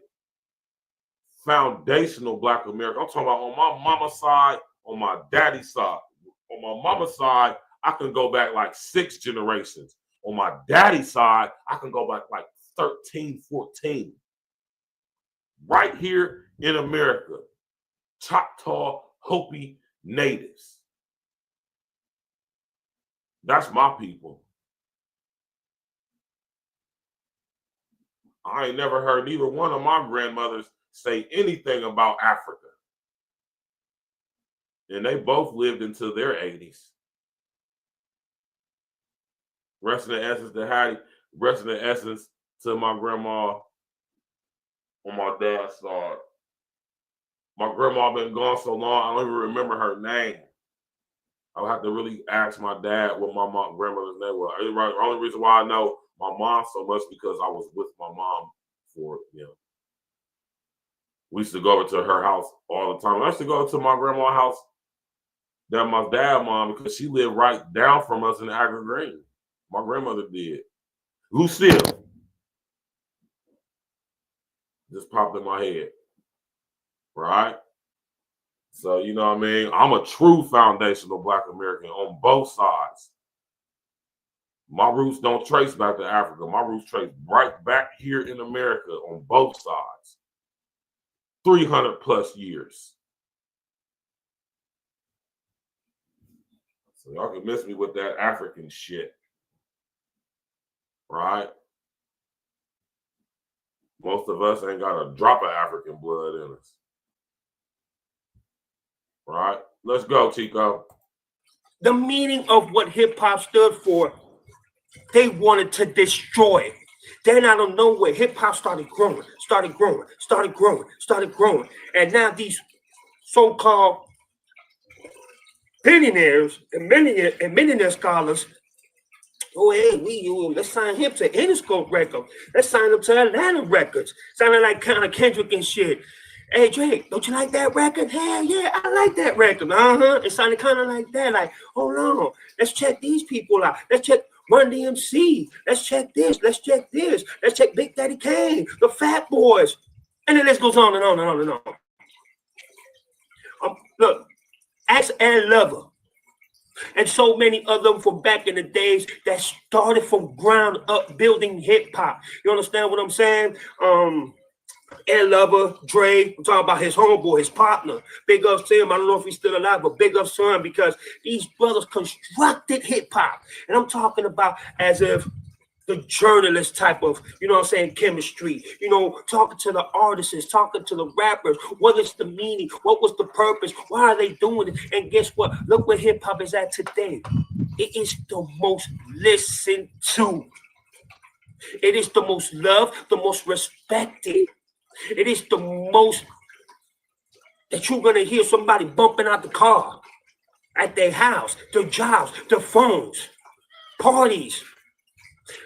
foundational Black American, I'm talking about on my mama's side, on my daddy's side. On my mama's side, I can go back like 6 generations. On my daddy's side, I can go back like 13, 14. Right here in America, Choctaw, Hopi natives. That's my people. I ain't never heard neither one of my grandmothers say anything about Africa. And they both lived until their 80s. Rest in the essence to Hattie, rest in the essence to my grandma on my dad's side. My grandma been gone so long, I don't even remember her name. I would have to really ask my dad what my grandmother's name was. The only reason why I know my mom so much because I was with my mom for, we used to go over to her house all the time. I used to go to my grandma's house, that my dad's mom, because she lived right down from us in Agri Green. My grandmother did. Lucille. Just popped in my head. Right? So, you know what I mean? I'm a true foundational Black American on both sides. My roots don't trace back to Africa. My roots trace right back here in America on both sides. 300 plus years. So y'all can miss me with that African shit. Right? Most of us ain't got a drop of African blood in us. Right? Let's go, Chico. The meaning of what hip hop stood for, they wanted to destroy. Then out of nowhere, hip hop started growing. And now these so-called billionaires and millionaire scholars, oh, hey, let's sign him to Interscope Records. Let's sign him to Atlanta Records. Sounding like kind of Kendrick and shit. Hey, Drake, don't you like that record? Hell yeah, I like that record. It sounded kind of like that. Like, hold on, let's check these people out. Let's check Run DMC. Let's check this. Let's check this. Let's check Big Daddy Kane, the Fat Boys. And then this goes on and on and on and on. Look, ask Ed Lover and so many of them from back in the days that started from ground up building hip hop. You understand what I'm saying? Ed Lover, Dre, I'm talking about his homeboy, his partner. Big ups to him. I don't know if he's still alive, but big ups to him because these brothers constructed hip hop. And I'm talking about as if the journalist type of, you know what I'm saying, chemistry, you know, talking to the artists, talking to the rappers. What is the meaning? What was the purpose? Why are they doing it? And guess what? Look where hip hop is at today. It is the most listened to. It is the most loved, the most respected. It is the most that you're going to hear somebody bumping out the car, at their house, their jobs, their phones, parties.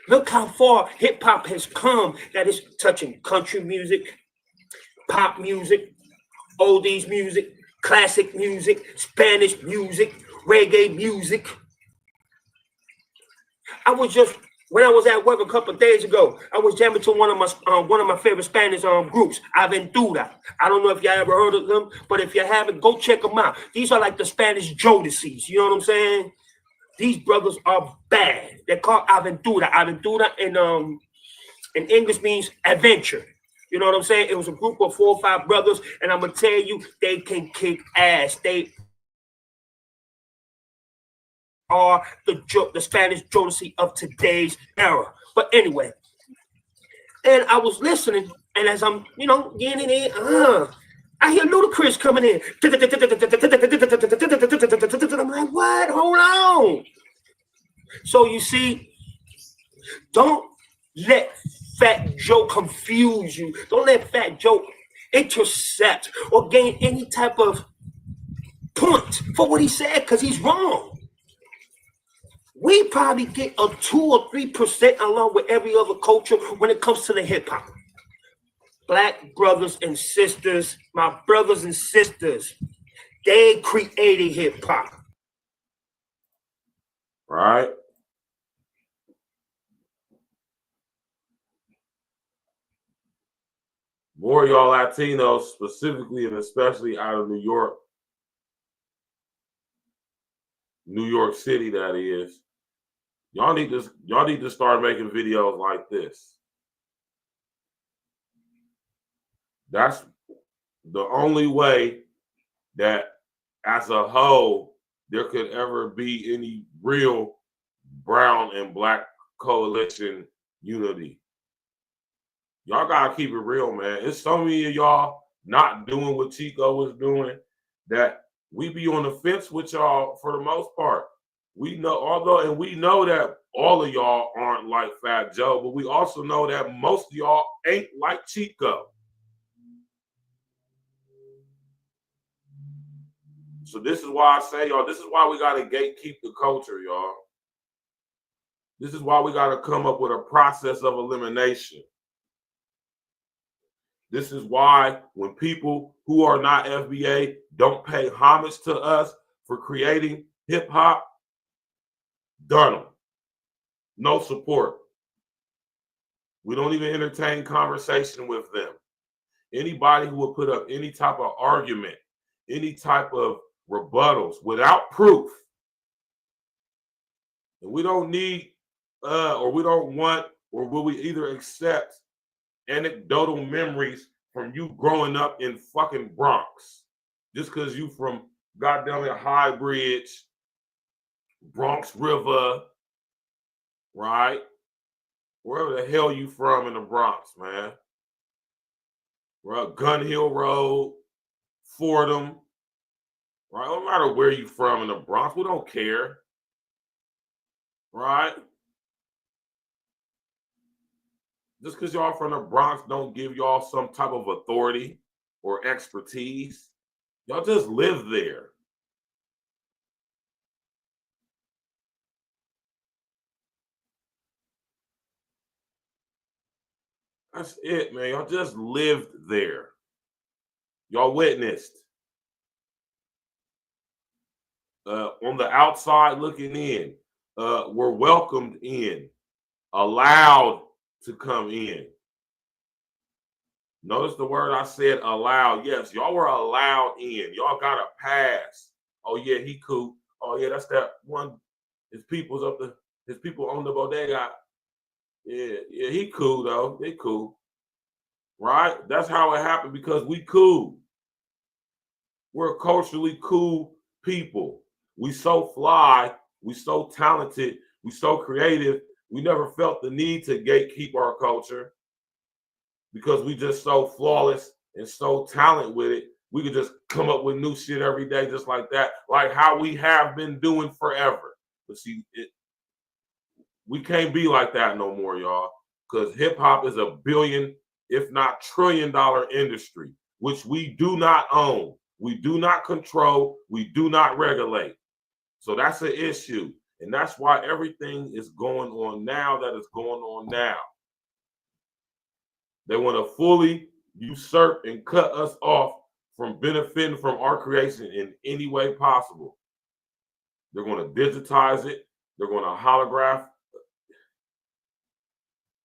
Look how far hip hop has come that is touching country music, pop music, oldies music, classic music, Spanish music, reggae music. When I was at work a couple of days ago, I was jamming to one of my favorite Spanish groups, Aventura. I don't know if y'all ever heard of them, but if you haven't, go check them out. These are like the Spanish Jodeci's. You know what I'm saying? These brothers are bad. They're called Aventura. Aventura in English means adventure. You know what I'm saying? It was a group of 4 or 5 brothers, and I'm gonna tell you, they can kick ass. They are the Spanish Jodeci of today's era. But anyway, and I was listening, and as I'm, you know, getting in, I hear Ludacris coming in. I'm like, what? Hold on. So you see, don't let Fat Joe confuse you. Don't let Fat Joe intercept or gain any type of point for what he said, because he's wrong. We probably get a 2 or 3% along with every other culture when it comes to the hip hop. Black brothers and sisters, my brothers and sisters, they created hip hop. Right? More of y'all Latinos, specifically and especially out of New York City, that is. Y'all need to start making videos like this. That's the only way that as a whole there could ever be any real brown and black coalition unity. Y'all gotta keep it real, man. It's so many of y'all not doing what Chico was doing that we be on the fence with y'all for the most part. We know, we know that all of y'all aren't like Fat Joe, but we also know that most of y'all ain't like Chico. So this is why I say, y'all, this is why we gotta gatekeep the culture, y'all. This is why we gotta come up with a process of elimination. This is why when people who are not FBA don't pay homage to us for creating hip hop, done them. No support. We don't even entertain conversation with them. Anybody who will put up any type of argument, any type of rebuttals without proof, and we don't need, or we don't want, or will we either accept anecdotal memories from you growing up in fucking Bronx, just because you from goddamn it High Bridge, Bronx River, right? Wherever the hell you from in the Bronx, man. We're at Gun Hill Road, Fordham, right? No matter where you from in the Bronx, we don't care, right? Just because y'all from the Bronx don't give y'all some type of authority or expertise. Y'all just live there. That's it, man. Y'all just lived there. Y'all witnessed. On the outside looking in, were welcomed in, allowed to come in. Notice the word I said, allowed. Yes, y'all were allowed in. Y'all got a pass. Oh yeah, he cool. Oh yeah, that's that one. His people's up the. His people on the bodega. Yeah, he cool though. They cool, right? That's how it happened because we cool. We're culturally cool people. We so fly. We so talented. We so creative. We never felt the need to gatekeep our culture because we just so flawless and so talented with it. We could just come up with new shit every day just like that, like how we have been doing forever. But see, we can't be like that no more, y'all, because hip-hop is a billion, if not trillion-dollar industry, which we do not own. We do not control. We do not regulate. So that's an issue. And that's why everything is going on now that is going on now. They want to fully usurp and cut us off from benefiting from our creation in any way possible. They're going to digitize it. They're going to holograph.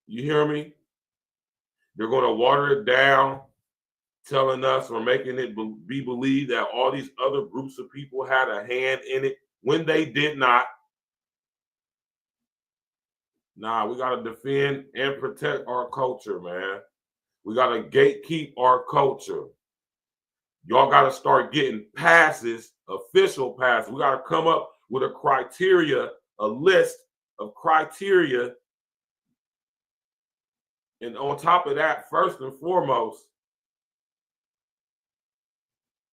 You hear me? They're going to water it down, telling us or making it be believed that all these other groups of people had a hand in it when they did not. Nah, we got to defend and protect our culture, man. We got to gatekeep our culture. Y'all got to start getting passes, official passes. We got to come up with a criteria, a list of criteria. And on top of that, first and foremost,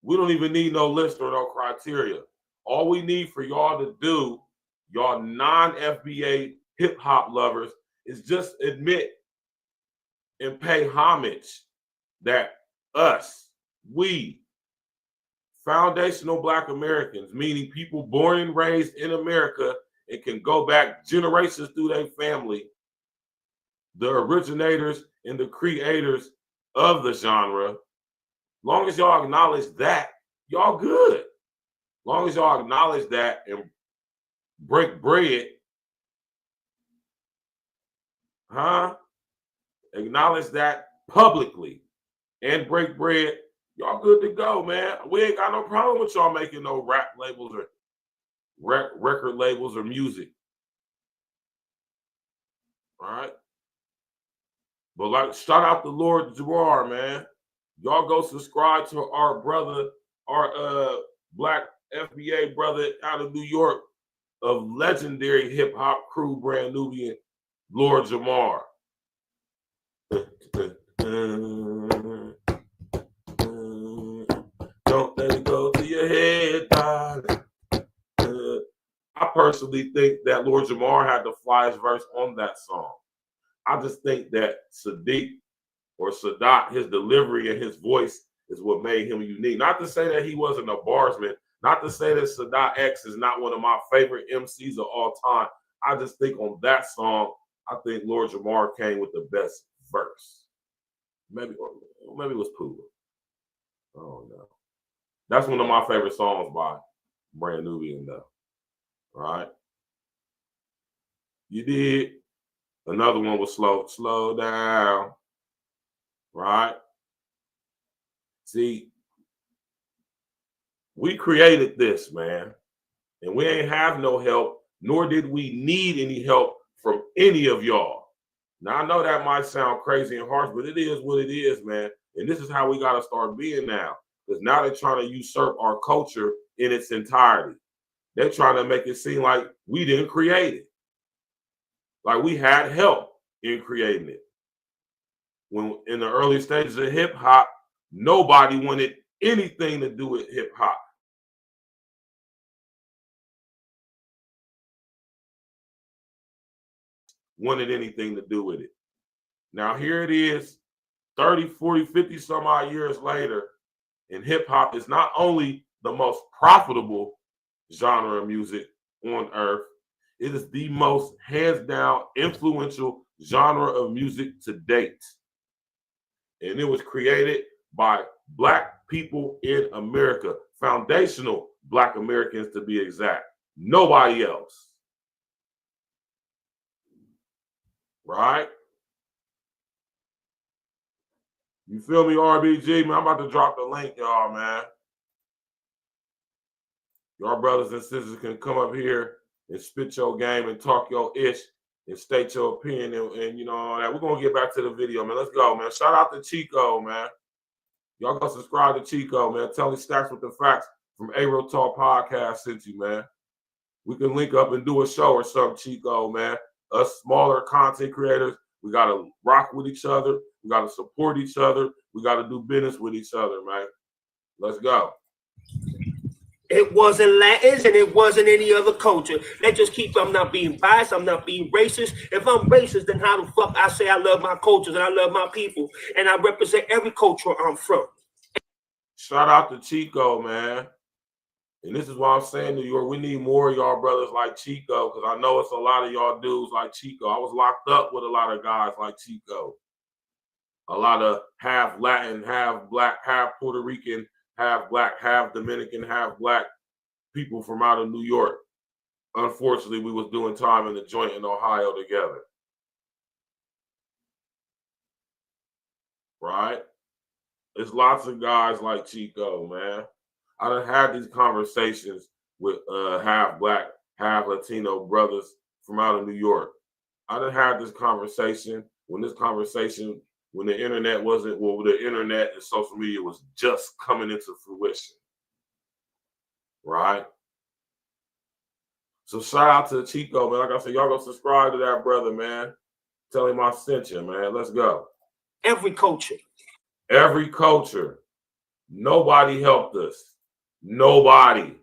we don't even need no list or no criteria. All we need for y'all to do, y'all non-FBA hip-hop lovers, is just admit and pay homage that us, we, foundational Black Americans, meaning people born and raised in America and can go back generations through their family, the originators and the creators of the genre, long as y'all acknowledge that, y'all good. Long as y'all acknowledge that and break bread, acknowledge that publicly and break bread, y'all good to go, man. We ain't got no problem with y'all making no rap labels or record labels or music. All right? But like, shout out to Lord Jamar, man. Y'all go subscribe to our brother, our Black FBA brother out of New York of legendary hip hop crew, Brand Nubian, Lord Jamar. Don't let it go to your head, darling. I personally think that Lord Jamar had the flyest verse on that song. I just think that Sadiq or Sadat, his delivery and his voice is what made him unique. Not to say that he wasn't a barsman, not to say that Sadat X is not one of my favorite MCs of all time. I just think on that song, I think Lord Jamar came with the best verse. Maybe it was Pooh. I don't know. That's one of my favorite songs by Brand Nubian, though. Right? You did. Another one was Slow Down. Right? See, we created this, man. And we ain't have no help, nor did we need any help from any of y'all. Now, I know that might sound crazy and harsh, but it is what it is, man. And this is how we got to start being now. Because now they're trying to usurp our culture in its entirety. They're trying to make it seem like we didn't create it. Like we had help in creating it. When in the early stages of hip hop, nobody wanted anything to do with hip hop. Wanted anything to do with it. Now here it is, 30, 40, 50 some odd years later, and hip hop is not only the most profitable genre of music on earth, it is the most hands down influential genre of music to date. And it was created by Black people in America, foundational Black Americans to be exact, nobody else. Right? You feel me, RBG? Man, I'm about to drop the link, y'all, man. Y'all brothers and sisters can come up here and spit your game and talk your ish and state your opinion and you know all that. We're gonna get back to the video, man. Let's go, man. Shout out to Chico, man. Y'all go subscribe to Chico, man. Tell me Stacks with the Facts from A Real Talk Podcast sent you, man. We can link up and do a show or something, Chico, man. Us smaller content creators, we gotta rock with each other. We gotta support each other. We gotta do business with each other, man. Let's go. It wasn't Latins and it wasn't any other culture. Let's just keep, I'm not being biased. I'm not being racist. If I'm racist, then how the fuck I say I love my cultures and I love my people and I represent every culture I'm from. Shout out to Chico, man. And this is why I'm saying, New York, we need more of y'all brothers like Chico, because I know it's a lot of y'all dudes like Chico. I was locked up with a lot of guys like Chico. A lot of half Latin, half Black, half Puerto Rican, half Black, half Dominican, half Black people from out of New York. Unfortunately, we was doing time in the joint in Ohio together. Right? There's lots of guys like Chico, man. I done had these conversations with half Black, half Latino brothers from out of New York. I done had this conversation when the internet wasn't, well, the internet and social media was just coming into fruition. Right? So shout out to Chico, man. Like I said, y'all go subscribe to that brother, man. Tell him I sent you, man. Let's go. Every culture. Every culture. Nobody helped us. Nobody.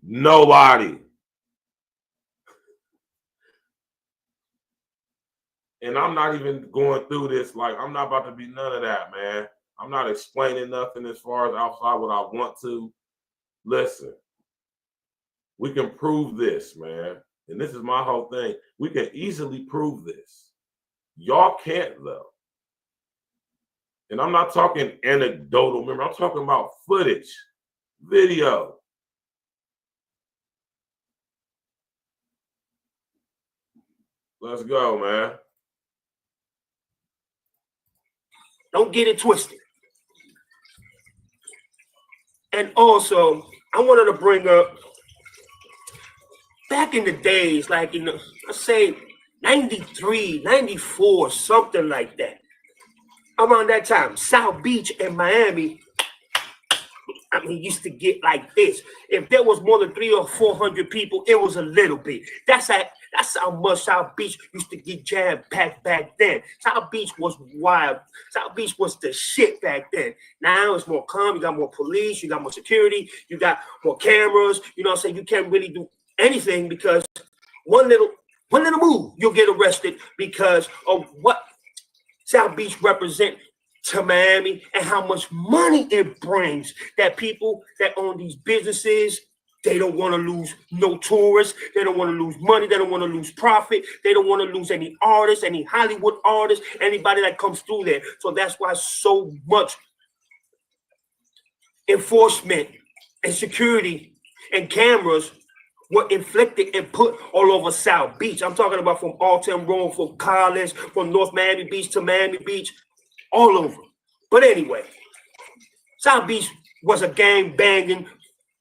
Nobody. And I'm not even going through this. Like, I'm not about to be none of that, man. I'm not explaining nothing as far as outside what I want to. Listen, we can prove this, man. And this is my whole thing. We can easily prove this. Y'all can't, though. And I'm not talking anecdotal. Remember, I'm talking about footage, video. Let's go, man. Don't get it twisted. And also, I wanted to bring up, back in the days, like, you know, let's say 93, 94, something like that. Around that time, South Beach and Miami, I mean, used to get like this. If there was more than 300 or 400 people, it was a little bit. That's how much South Beach used to get jam-packed back then. South Beach was wild. South Beach was the shit back then. Now it's more calm. You got more police. You got more security. You got more cameras. You know what I'm saying? You can't really do anything because one little move, you'll get arrested because of what South Beach represent to Miami and how much money it brings. That people that own these businesses, they don't want to lose no tourists. They don't want to lose money. They don't want to lose profit. They don't want to lose any artists, any Hollywood artists, anybody that comes through there. So that's why so much enforcement and security and cameras were inflicted and put all over South Beach. I'm talking about from Alton Road, from Collins, from North Miami Beach to Miami Beach, all over. But anyway, South Beach was a gang banging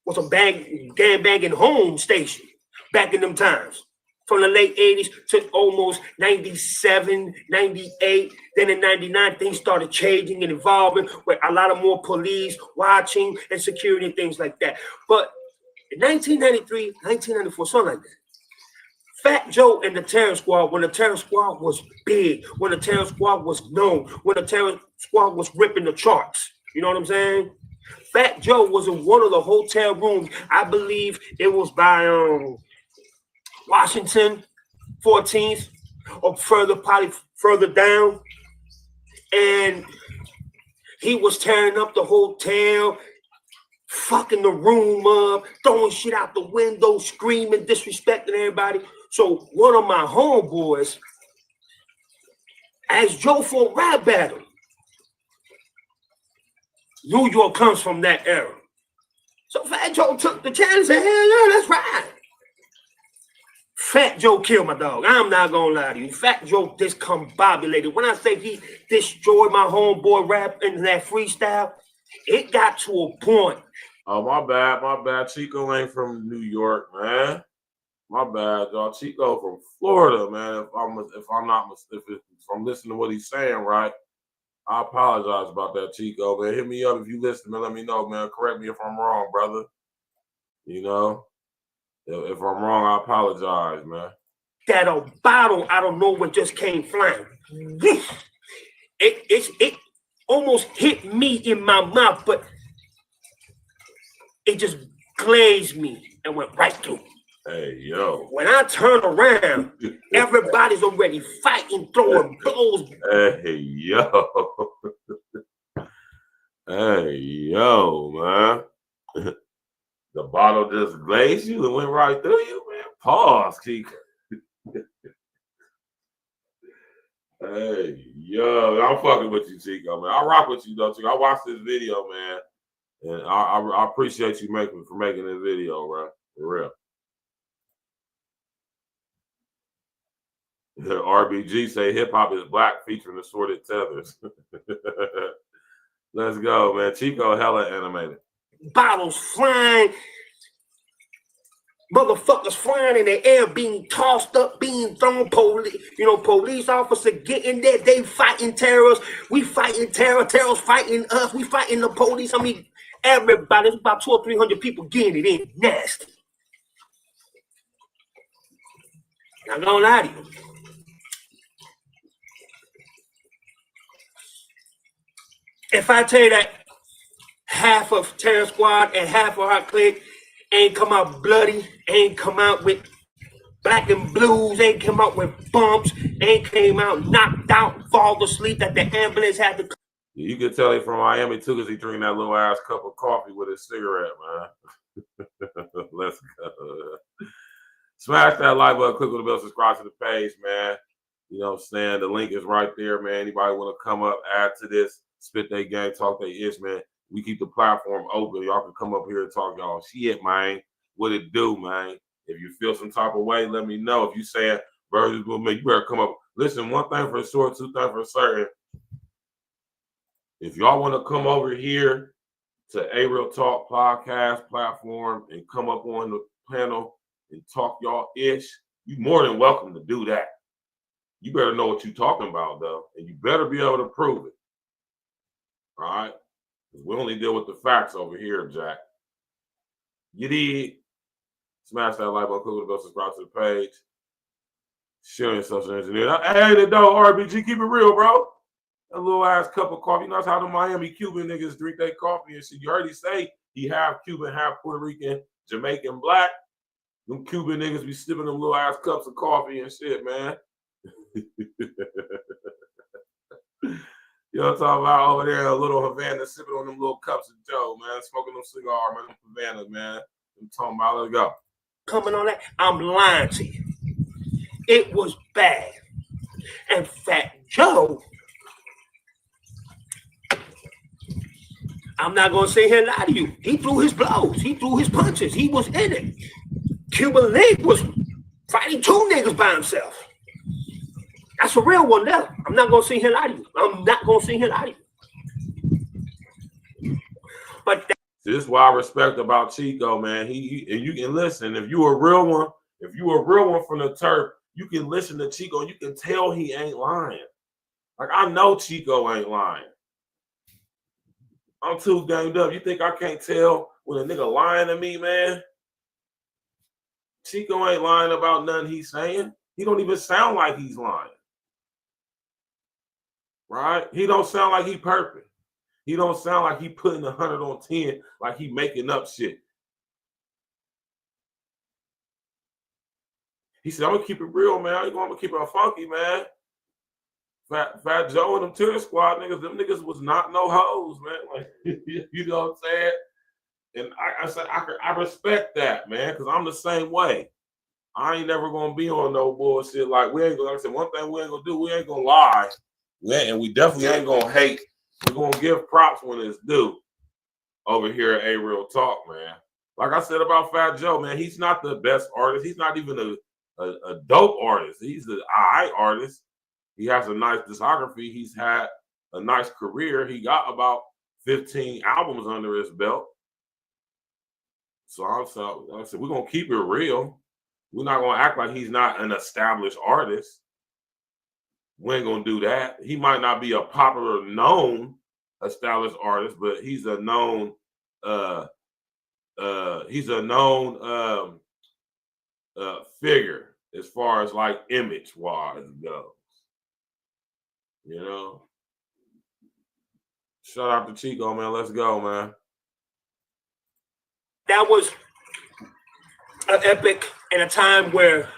home station back in them times. From the late 80s to almost 97, 98. Then in 99, things started changing and evolving with a lot of more police watching and security and things like that. But in 1993, 1994, something like that, Fat Joe and the Terror Squad, when the Terror Squad was big, when the Terror Squad was known, when the Terror Squad was ripping the charts, you know what I'm saying? Fat Joe was in one of the hotel rooms. I believe it was by Washington 14th. or probably further down. And he was tearing up the hotel, fucking the room up, throwing shit out the window, screaming, disrespecting everybody. So one of my homeboys asked Joe for a rap battle. New York comes from that era. So Fat Joe took the challenge and said, hell yeah, let's ride. Fat Joe killed my dog. I'm not gonna lie to you. Fat Joe discombobulated. When I say he destroyed my homeboy rap in that freestyle, it got to a point. Oh, my bad. Chico ain't from New York, man. My bad, y'all. Chico from Florida, man. If I'm listening to what he's saying, right? I apologize about that, Chico, man. Hit me up if you listen, man. Let me know, man. Correct me if I'm wrong, brother. You know, if I'm wrong, I apologize, man. That a bottle out of nowhere just came flying. It almost hit me in my mouth, but it just glazed me and went right through. Hey, yo. When I turn around, everybody's already fighting, throwing blows. Hey, yo. Hey, yo, man. The bottle just glazed you and went right through you, man. Pause, Chico. Hey, yo. I'm fucking with you, Chico, man. I rock with you, though, Chico. I watched this video, man. And I appreciate you for making this video, bro. For real. RBG say hip hop is black featuring assorted tethers. Let's go, man. Chico hella animated. Bottles flying, motherfuckers flying in the air, being tossed up, being thrown. Police officer getting there. They fighting terrorists. We fighting terrorists fighting us. We fighting the police. I mean, everybody. There's about 200 or 300 people getting it in. Nasty. I'm gonna lie to you. If I tell you that half of Terror Squad and half of our clique ain't come out bloody, ain't come out with black and blues, ain't come out with bumps, ain't came out knocked out, fall asleep that the ambulance had to. You can tell he from Miami too, because he drinking that little ass cup of coffee with his cigarette, man. Let's go. Smash that like button, click on the bell, subscribe to the page, man. You know what I'm saying? The link is right there, man. Anybody want to come up, add to this, spit their game, talk their ish, man. We keep the platform open. Y'all can come up here and talk y'all shit, man. What it do, man? If you feel some type of way, let me know. If you saying Burgers will make, you better come up. Listen, one thing for sure, two things for certain. If y'all want to come over here to A Real Talk podcast platform and come up on the panel and talk y'all ish, you more than welcome to do that. You better know what you're talking about, though, and you better be able to prove it. All right? Because we only deal with the facts over here, Jack. You did. Smash that like button, click the bell, subscribe to the page. Share your social engineer. Hey, the dog, RBG, keep it real, bro. A little ass cup of coffee. You know how the Miami Cuban niggas drink their coffee and shit. You already say he half Cuban, half Puerto Rican, Jamaican, black. Them Cuban niggas be sipping them little ass cups of coffee and shit, man. You know what I'm talking about over there, a little Havana sipping on them little cups of Joe, man. Smoking them cigar, man. Them Havana, man. I'm talking about, let's go. Coming on that, I'm lying to you. It was bad. And Fat Joe, I'm not going to sit here and lie to you. He threw his blows. He threw his punches. He was in it. Cuban Link was fighting two niggas by himself. That's a real one now. I'm not going to sit here and lie to you. I'm not going to sit here and lie to you. But this is what I respect about Chico, man. And you can listen. If you a real one, from the turf, you can listen to Chico and you can tell he ain't lying. Like, I know Chico ain't lying. I'm too gamed up. You think I can't tell when a nigga lying to me, man? Chico ain't lying about nothing he's saying. He don't even sound like he's lying. Right? He don't sound like he perfect. He don't sound like he putting 100 on 10, like he making up shit. He said, I'm gonna keep it real, man. I'm gonna keep it funky, man. Fat Joe and them Terror Squad niggas, them niggas was not no hoes, man. Like, you know what I'm saying? And I said, I respect that, man, because I'm the same way. I ain't never gonna be on no bullshit. Like, we ain't gonna, like I said, one thing we ain't gonna do, we ain't gonna lie. And we definitely ain't gonna hate. We're gonna give props when it's due over here at A Real Talk, man. Like I said about Fat Joe, man, he's not the best artist. He's not even a dope artist. He's an alright artist. He has a nice discography. He's had a nice career. He got about 15 albums under his belt. So like I said, we're gonna keep it real. We're not gonna act like he's not an established artist. We ain't gonna do that. He might not be a popular, known, established artist, but he's a known figure as far as like image wise goes. You know. Shout out to Chico, man. Let's go, man. That was an epic and a time where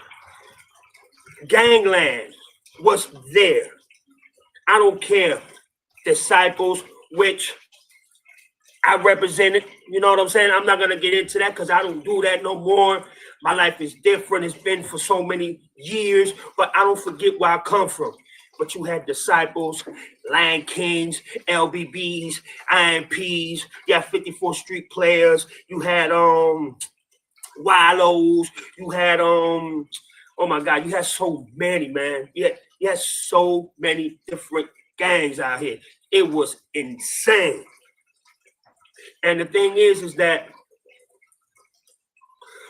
gangland was there. I don't care. Disciples, which I represented, you know what I'm saying? I'm not going to get into that because I don't do that no more. My life is different. It's been for so many years, but I don't forget where I come from. But you had Disciples, Lion Kings, LBBs, IMPs, you had 54th Street Players, you had Wallows, you had oh my God, you had so many, man. You had so many different gangs out here. It was insane. And the thing is that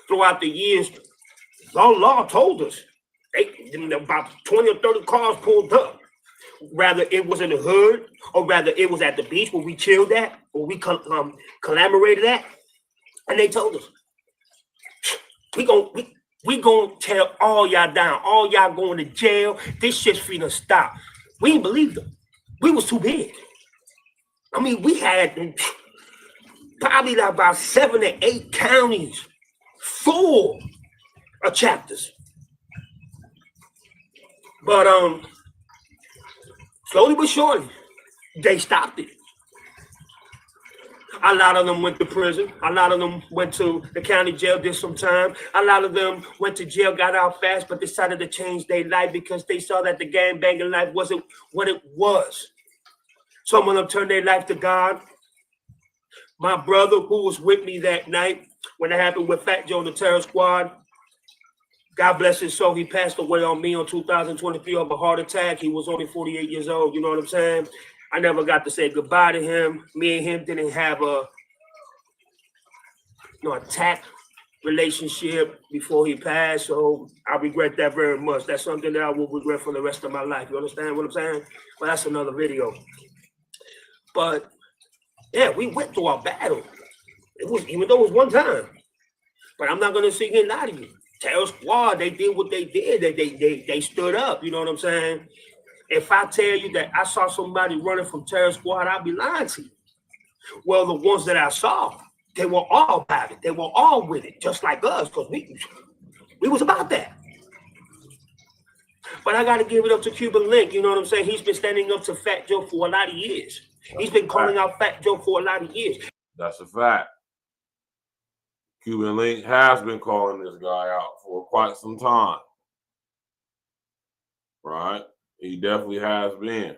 throughout the years, the law told us about 20 or 30 cars pulled up. Rather it was in the hood, or rather it was at the beach where we chilled at, or we collaborated at, and they told us, we gonna tear all y'all down, all y'all going to jail. This shit's finna stop. We didn't believe them. We was too big. I mean, we had probably like about 7 or 8 counties full of chapters. But slowly but surely, they stopped it. A lot of them went to prison. A lot of them went to the county jail, did some time. A lot of them went to jail, got out fast, but decided to change their life because they saw that the gangbanging life wasn't what it was. Some of them turned their life to God. My brother, who was with me that night when it happened with Fat Joe and the Terror Squad, God bless his soul, he passed away on me on 2023 of a heart attack. He was only 48 years old, you know what I'm saying? I never got to say goodbye to him. Me and him didn't have a attack relationship before he passed, so I regret that very much. That's something that I will regret for the rest of my life. You understand what I'm saying? Well, that's another video. But yeah, we went through our battle. It was, even though it was one time. But I'm not gonna sit here and lie to you. Terror Squad, they did what they did. They stood up. You know what I'm saying? If I tell you that I saw somebody running from Terror Squad, I'd be lying to you. Well, the ones that I saw, they were all about it. They were all with it, just like us, because we was about that. But I got to give it up to Cuban Link. You know what I'm saying? He's been standing up to Fat Joe for a lot of years. He's been calling out Fat Joe for a lot of years. That's a fact. Cuban Link has been calling this guy out for quite some time. Right? He definitely has been.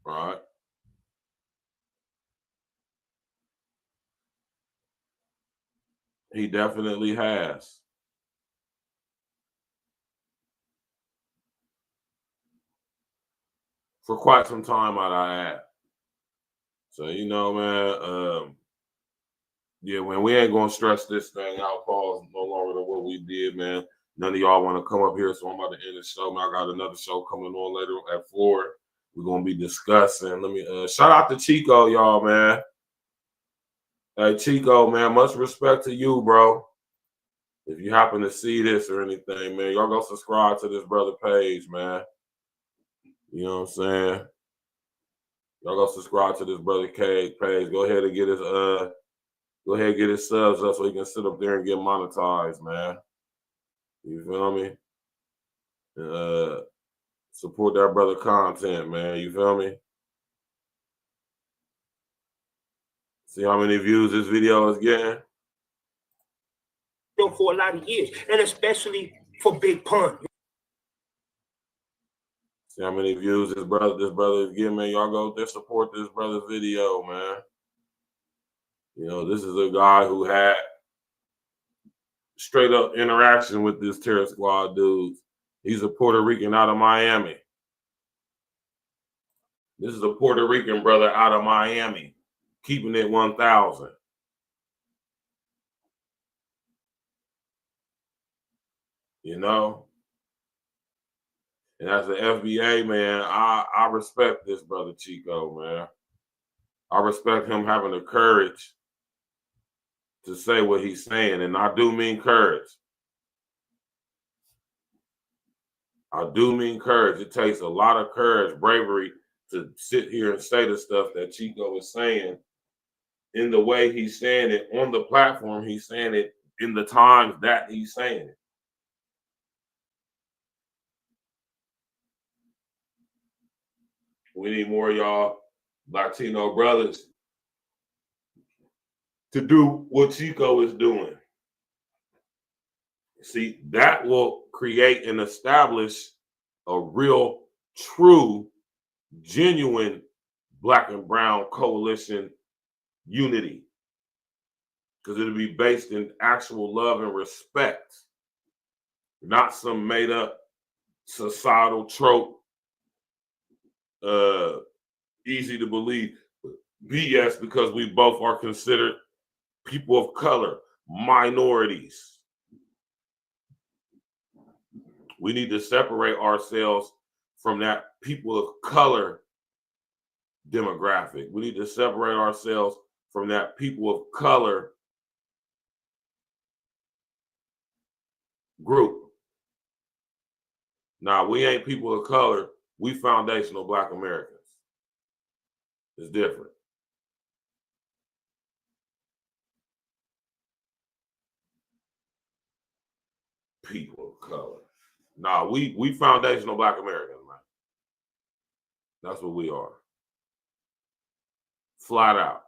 Right? He definitely has. For quite some time, I add. So, you know, man, yeah, man, we ain't going to stress this thing out, Paul, no longer than what we did, man. None of y'all want to come up here, so I'm about to end the show, man. I got another show coming on later at 4. We're going to be discussing. Let me shout out to Chico, y'all, man. Hey, Chico, man, much respect to you, bro. If you happen to see this or anything, man, y'all go subscribe to this brother page, man. You know what I'm saying? Y'all go subscribe to this brother page. Go ahead and get his Go ahead and get his subs up so he can sit up there and get monetized, man. You feel me? Support that brother content, man. You feel me? See how many views this video is getting? For a lot of years, and especially for Big Pun. See how many views this brother is getting, man. Y'all go there, support this brother's video, man. You know, this is a guy who had straight up interaction with this terror squad dudes. He's a Puerto Rican out of Miami. This is a Puerto Rican brother out of Miami, keeping it 1,000. You know? And as an FBA, man, I respect this brother Chico, man. I respect him having the courage to say what he's saying, and I do mean courage. I do mean courage. It takes a lot of courage, bravery to sit here and say the stuff that Chico is saying in the way he's saying it on the platform. He's saying it in the times that he's saying it. We need more of y'all Latino brothers to do what Chico is doing. See, that will create and establish a real, true, genuine Black and brown coalition unity. Because it'll be based in actual love and respect, not some made up societal trope, easy to believe BS, because we both are considered people of color, minorities. We need to separate ourselves from that people of color demographic. We need to separate ourselves from that people of color group. Now, we ain't people of color. We foundational Black Americans. It's different. People of color. Nah, we foundational Black Americans, man. That's what we are. Flat out.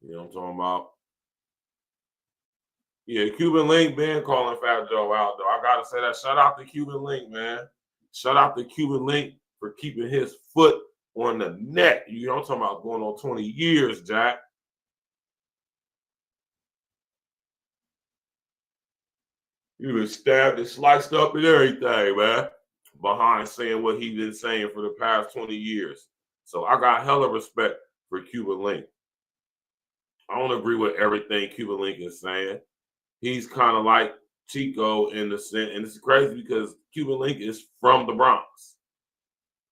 You know what I'm talking about? Yeah, Cuban Link been calling Fat Joe out, though. I gotta say that. Shout out to Cuban Link, man. Shout out to Cuban Link for keeping his foot on the neck. You know what I'm talking about? Going on 20 years, Jack. He was stabbed and sliced up and everything, man, behind saying what he been saying for the past 20 years. So I got hella respect for Cuban Link. I don't agree with everything Cuban Link is saying. He's kind of like Chico in the sense, and it's crazy because Cuban Link is from the Bronx.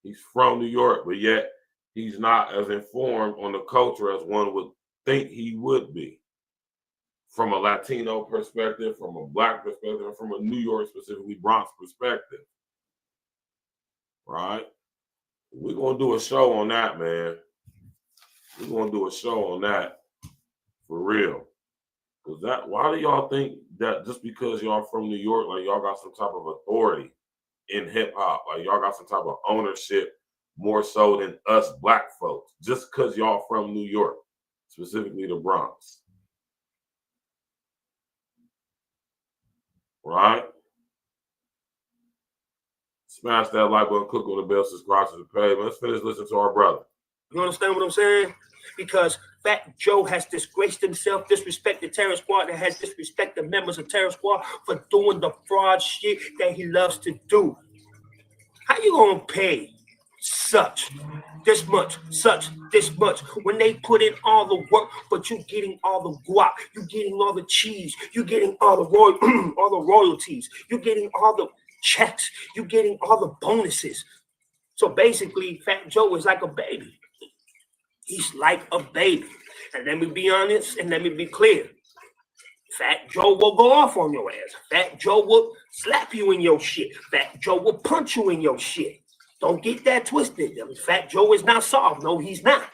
He's from New York, but yet he's not as informed on the culture as one would think he would be. From a Latino perspective, from a Black perspective, and from a New York, specifically Bronx perspective. Right? We're going to do a show on that, man. We're going to do a show on that for real. Because that, why do y'all think that just because y'all from New York, like y'all got some type of authority in hip hop, like y'all got some type of ownership more so than us Black folks, just because y'all from New York, specifically the Bronx. Right? Smash that like button, click on the bell, subscribe to the page. Let's finish listening to our brother. You understand what I'm saying? Because Fat Joe has disgraced himself, disrespected Terror Squad, and has disrespected members of Terror Squad for doing the fraud shit that he loves to do. How you gonna pay such, this much, such, this much, when they put in all the work, but you getting all the guap, you getting all the cheese, you getting all the royalties, you getting all the checks, you getting all the bonuses. So basically, Fat Joe is like a baby. He's like a baby. And let me be honest and let me be clear. Fat Joe will go off on your ass. Fat Joe will slap you in your shit. Fat Joe will punch you in your shit. Don't get that twisted. Fat Joe is not soft. No, he's not.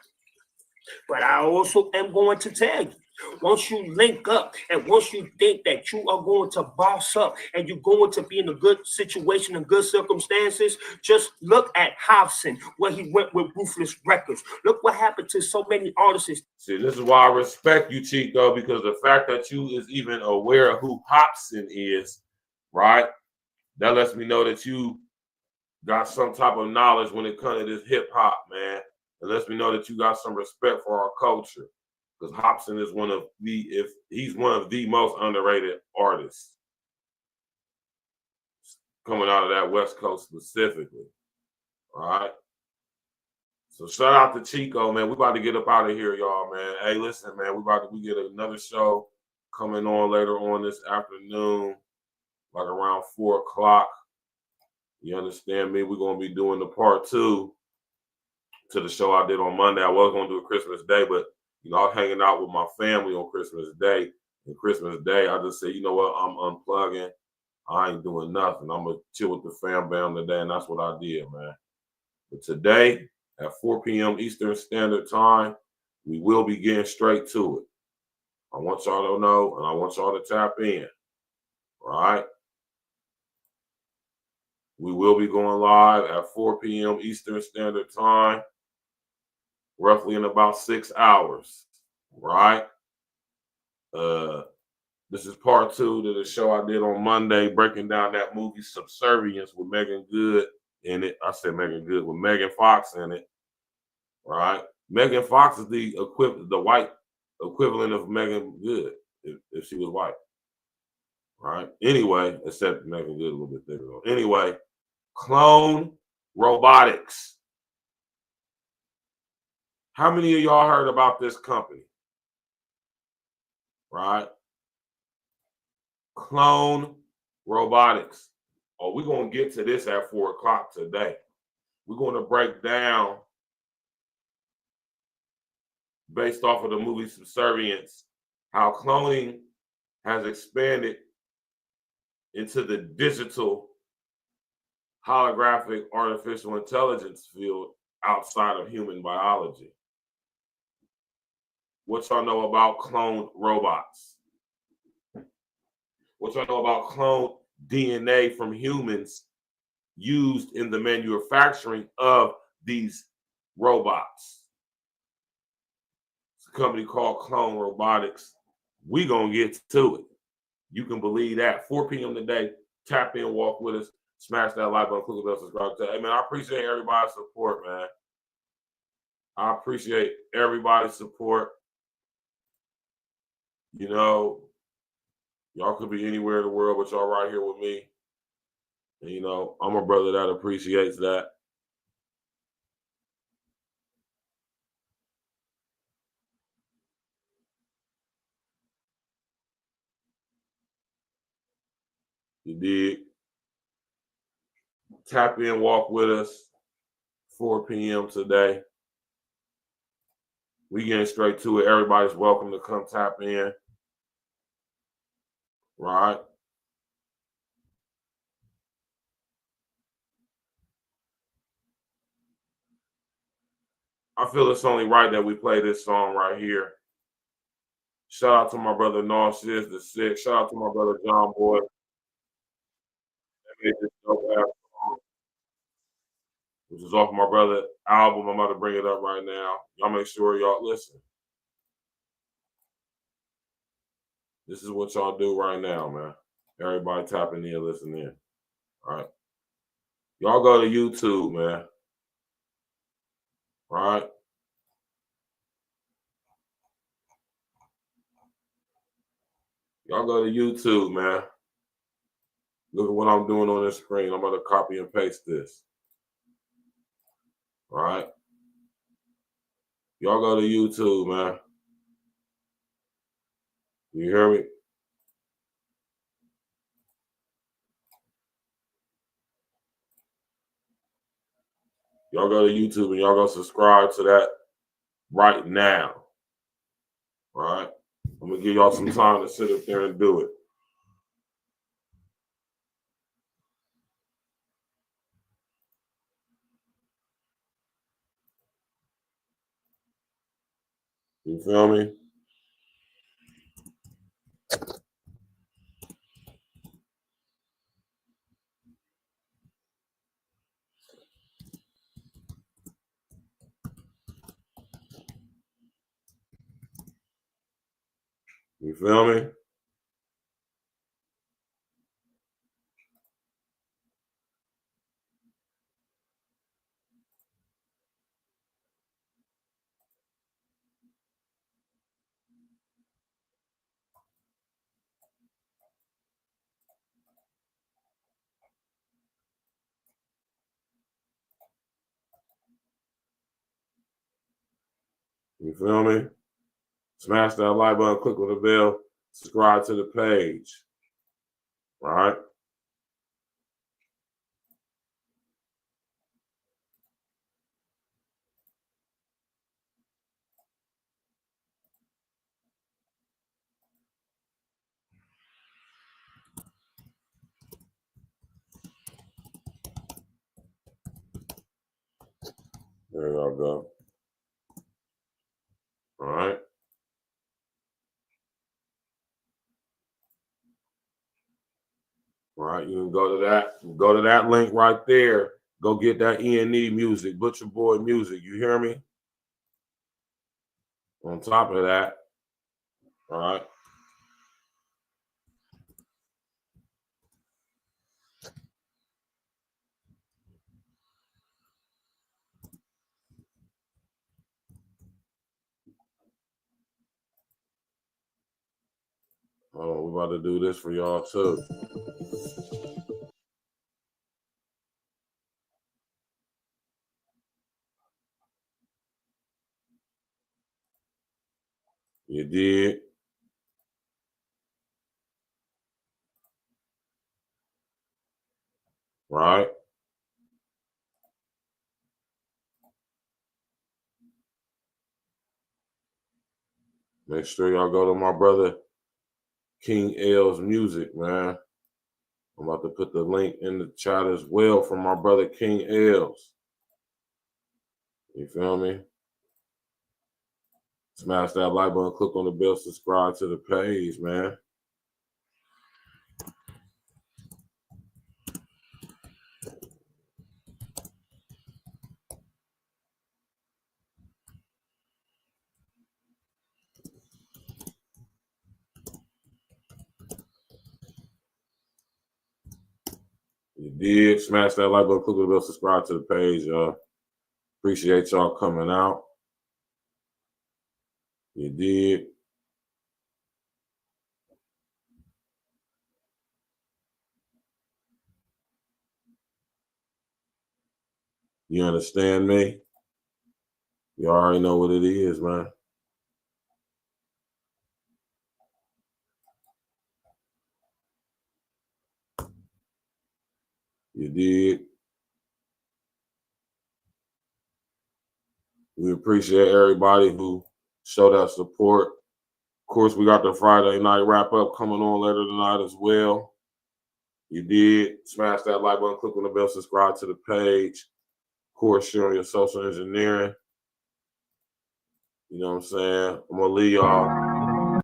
But I also am going to tell you, once you link up and once you think that you are going to boss up and you're going to be in a good situation and good circumstances, just look at Hobson, where he went with Ruthless Records. Look what happened to so many artists. See, this is why I respect you, Chico, because the fact that you is even aware of who Hobson is, right? That lets me know that you got some type of knowledge when it comes to this hip hop, man. It lets me know that you got some respect for our culture. Because Hobson is he's one of the most underrated artists coming out of that West Coast specifically. All right. So shout out to Chico, man. We about to get up out of here, y'all, man. Hey, listen, man, we get another show coming on later on this afternoon, like around 4 o'clock. You understand me? We're gonna be doing the part 2 to the show I did on Monday. I was gonna do a Christmas Day, but you know, I was hanging out with my family on Christmas Day. And Christmas Day, I just said, you know what, I'm unplugging. I ain't doing nothing. I'm gonna chill with the fam bam today, and that's what I did, man. But today, at 4 p.m. Eastern Standard Time, we will be getting straight to it. I want y'all to know, and I want y'all to tap in. All right? We will be going live at 4 p.m. Eastern Standard Time, roughly in about 6 hours, right? This is part 2 to the show I did on Monday, breaking down that movie Subservience with Megan Good in it. I said Megan Good with Megan Fox in it, right? Megan Fox is the white equivalent of Megan Good if she was white, right? Anyway, except Megan Good a little bit thicker though. Anyway, Clone Robotics. How many of y'all heard about this company? Right? Clone Robotics. Oh, we're going to get to this at 4 o'clock today. We're going to break down, based off of the movie Subservience, how cloning has expanded into the digital holographic artificial intelligence field outside of human biology. What y'all know about cloned robots? What y'all know about cloned DNA from humans used in the manufacturing of these robots? It's a company called Clone Robotics. We gonna get to it. You can believe that. 4 p.m. today. Tap in, walk with us, smash that like button, click the bell, subscribe. Hey man, I appreciate everybody's support, man. I appreciate everybody's support. You know, y'all could be anywhere in the world, but y'all right here with me. And, you know, I'm a brother that appreciates that. You dig? Tap in, walk with us. 4 p.m. today. We getting straight to it. Everybody's welcome to come tap in. Right? I feel it's only right that we play this song right here. Shout out to my brother Narcissus the Six. Shout out to my brother John Boy. Which is off my brother album. I'm about to bring it up right now. Y'all make sure y'all listen. This is what y'all do right now, man. Everybody tapping in, listen in. All right. Y'all go to YouTube, man. All right. Y'all go to YouTube, man. Look at what I'm doing on this screen. I'm going to copy and paste this. All right. Y'all go to YouTube, man. You hear me? Y'all go to YouTube and y'all go subscribe to that right now. All right. I'm going to give y'all some time to sit up there and do it. You feel me? You feel me? You feel me? Smash that like button, click on the bell, subscribe to the page. All right? There y'all go. All right. All right, you can go to that link right there. Go get that E&E music, Butcher Boy music. You hear me? On top of that, all right. Oh, we're about to do this for y'all too. You did. Right. Make sure y'all go to my brother King L's music, man. I'm about to put the link in the chat as well from my brother King L's. You feel me? Smash that like button, click on the bell, subscribe to the page, man. You did. Smash that like button, click on the bell, subscribe to the page, y'all. Appreciate y'all coming out. You did. You understand me? You already know what it is, man. You did. We appreciate everybody who showed us support. Of course, we got the Friday night wrap up coming on later tonight as well. You did. Smash that like button, click on the bell, subscribe to the page. Of course, sharing your social engineering. You know what I'm saying? I'm going to leave y'all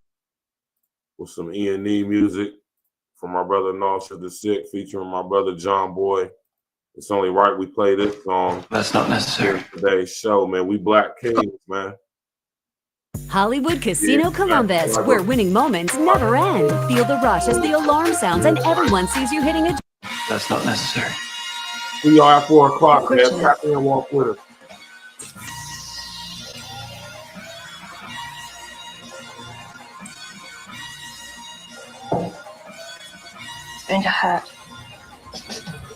with some E&E music from my brother Nasha DISSECT featuring my brother John Boy. It's only right we play this song. That's not necessary. Today's show, man. We Black Kings, man. Hollywood Casino Columbus, where winning moments never end. Feel the rush as the alarm sounds and everyone sees you hitting a... That's not necessary. See y'all at 4 o'clock, man. Tap in and walk with us. And your hat.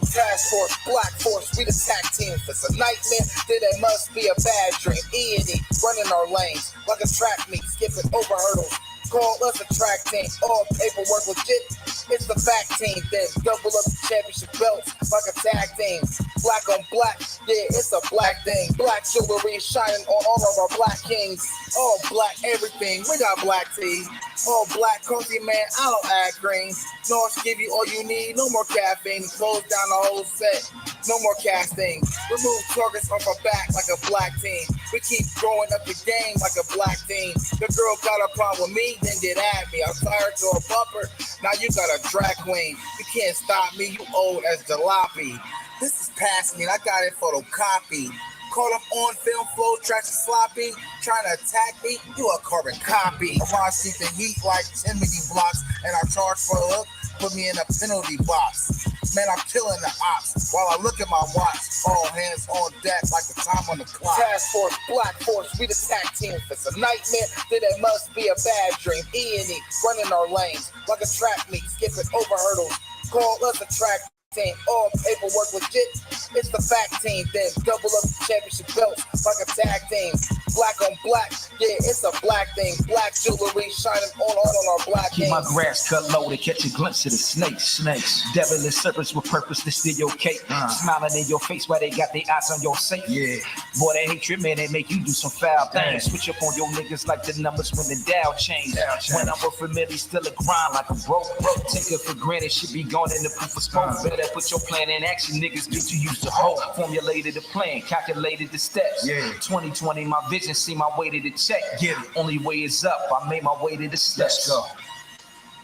Task Force, Black Force, we the tag team. If it's a nightmare, then it must be a bad dream. E&E, running our lanes like a track meet, skipping over hurdles. Call us a track team, all paperwork legit. It's the fact team, then double up the championship belts like a tag team. Black on black, yeah, it's a black thing. Black jewelry shining on all of our black kings. All black everything, we got black tea. All black coffee, man, I don't add green. North give you all you need, no more caffeine. Close down the whole set, no more casting. Remove targets off our back like a black team. We keep growing up the game like a black team. The girl got a problem with me, then get at me. I fired to a bumper, now you got a drag queen. You can't stop me, you old as jalopy. This is past me, and I got it photocopied. Caught up on film, flow, tracks sloppy. Trying to attack me, you a carbon copy. I see the heat like chimney blocks, and I charge for a look, put me in a penalty box. Man, I'm killing the ops while I look at my watch. All hands on deck like the time on the clock. Task Force, Black Force, we the tag team. If it's a nightmare, then it must be a bad dream. E&E, running our lanes like a track meet, skipping over hurdles. Call us a track team. All paperwork legit. It's the fact team. Then double up the championship belts like a tag team. Black on black, yeah, it's a black thing. Black jewelry shining on our black. Keep my grass cut low to catch a glimpse of the snakes. Devilish serpents with purpose to steal your cake. Smiling in your face while they got their eyes on your safe. Yeah, boy, that hatred, man, they make you do some foul things. Switch up on your niggas like the numbers when the Dow change. When I'm with familiar, still a grind like a broke. Take it for granted, should be gone in the proof of smoke. Better put your plan in action, niggas get you used to hope. Formulated the plan, calculated the steps. 2020, my vision, see my way to the check. Get it. Only way is up, I made my way to the steps. Let's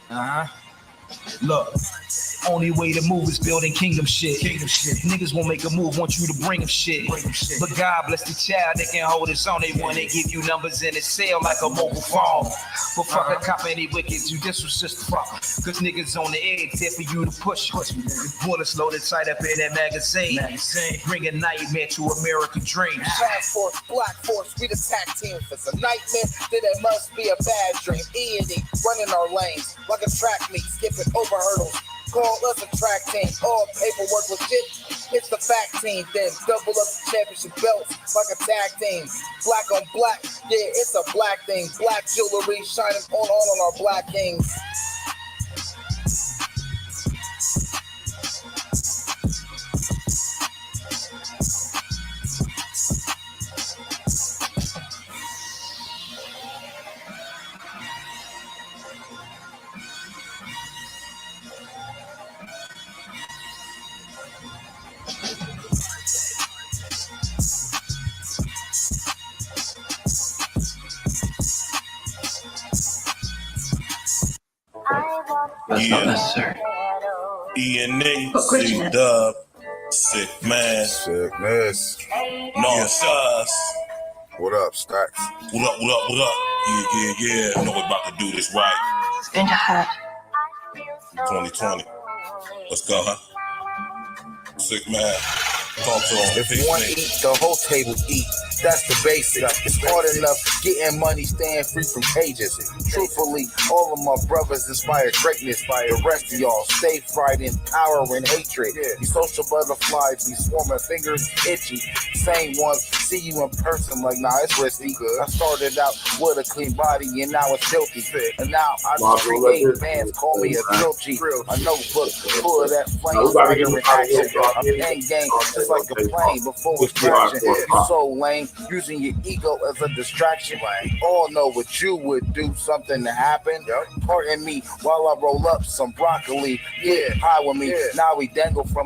go. Look, only way to move is building kingdom shit. Niggas won't make a move, want you to bring them shit. But God bless the child that can hold his own. They want to give you numbers in a cell like a mobile phone. But fuck a cop any wicked judicial system. Cause niggas on the edge there for you to push. Bullets loaded tight up in that magazine. Bring a nightmare to American dreams. Task Force, Black Force, we the tag team. If it's a nightmare, then it must be a bad dream. E&E, running our lanes like a track meet, skipping over hurdles. Call us a track team, all paperwork legit. It's the fact team, then double up the championship belts like a tag team. Black on black, yeah, it's a black thing. Black jewelry shining on our black kings. That's not necessary. E&E, C-Dub, Sick Man. Sickness. No sus. What up, Stacks? What up? Yeah. Know we're about to do this right. It's been hot. 2020. Let's go, huh? Sick Man. Talk to him. If one eats, the whole table eat. That's the basic. It's hard enough getting money, staying free from cages. Truthfully, all of my brothers inspire greatness. The rest of y'all stay fried in power and hatred. These social butterflies be swarming, fingers itchy. Same ones see you in person like, nah, it's risky. I started out with a clean body and now it's filthy. And now I just create fans call me a filthy. A notebook full of that flame fire in action. I'm playing game just like a plane before it's crashing. You so lame. Using your ego as a distraction. All know what you would do, something to happen. Pardon me while I roll up some broccoli. Yeah, high with me. Now we dangle from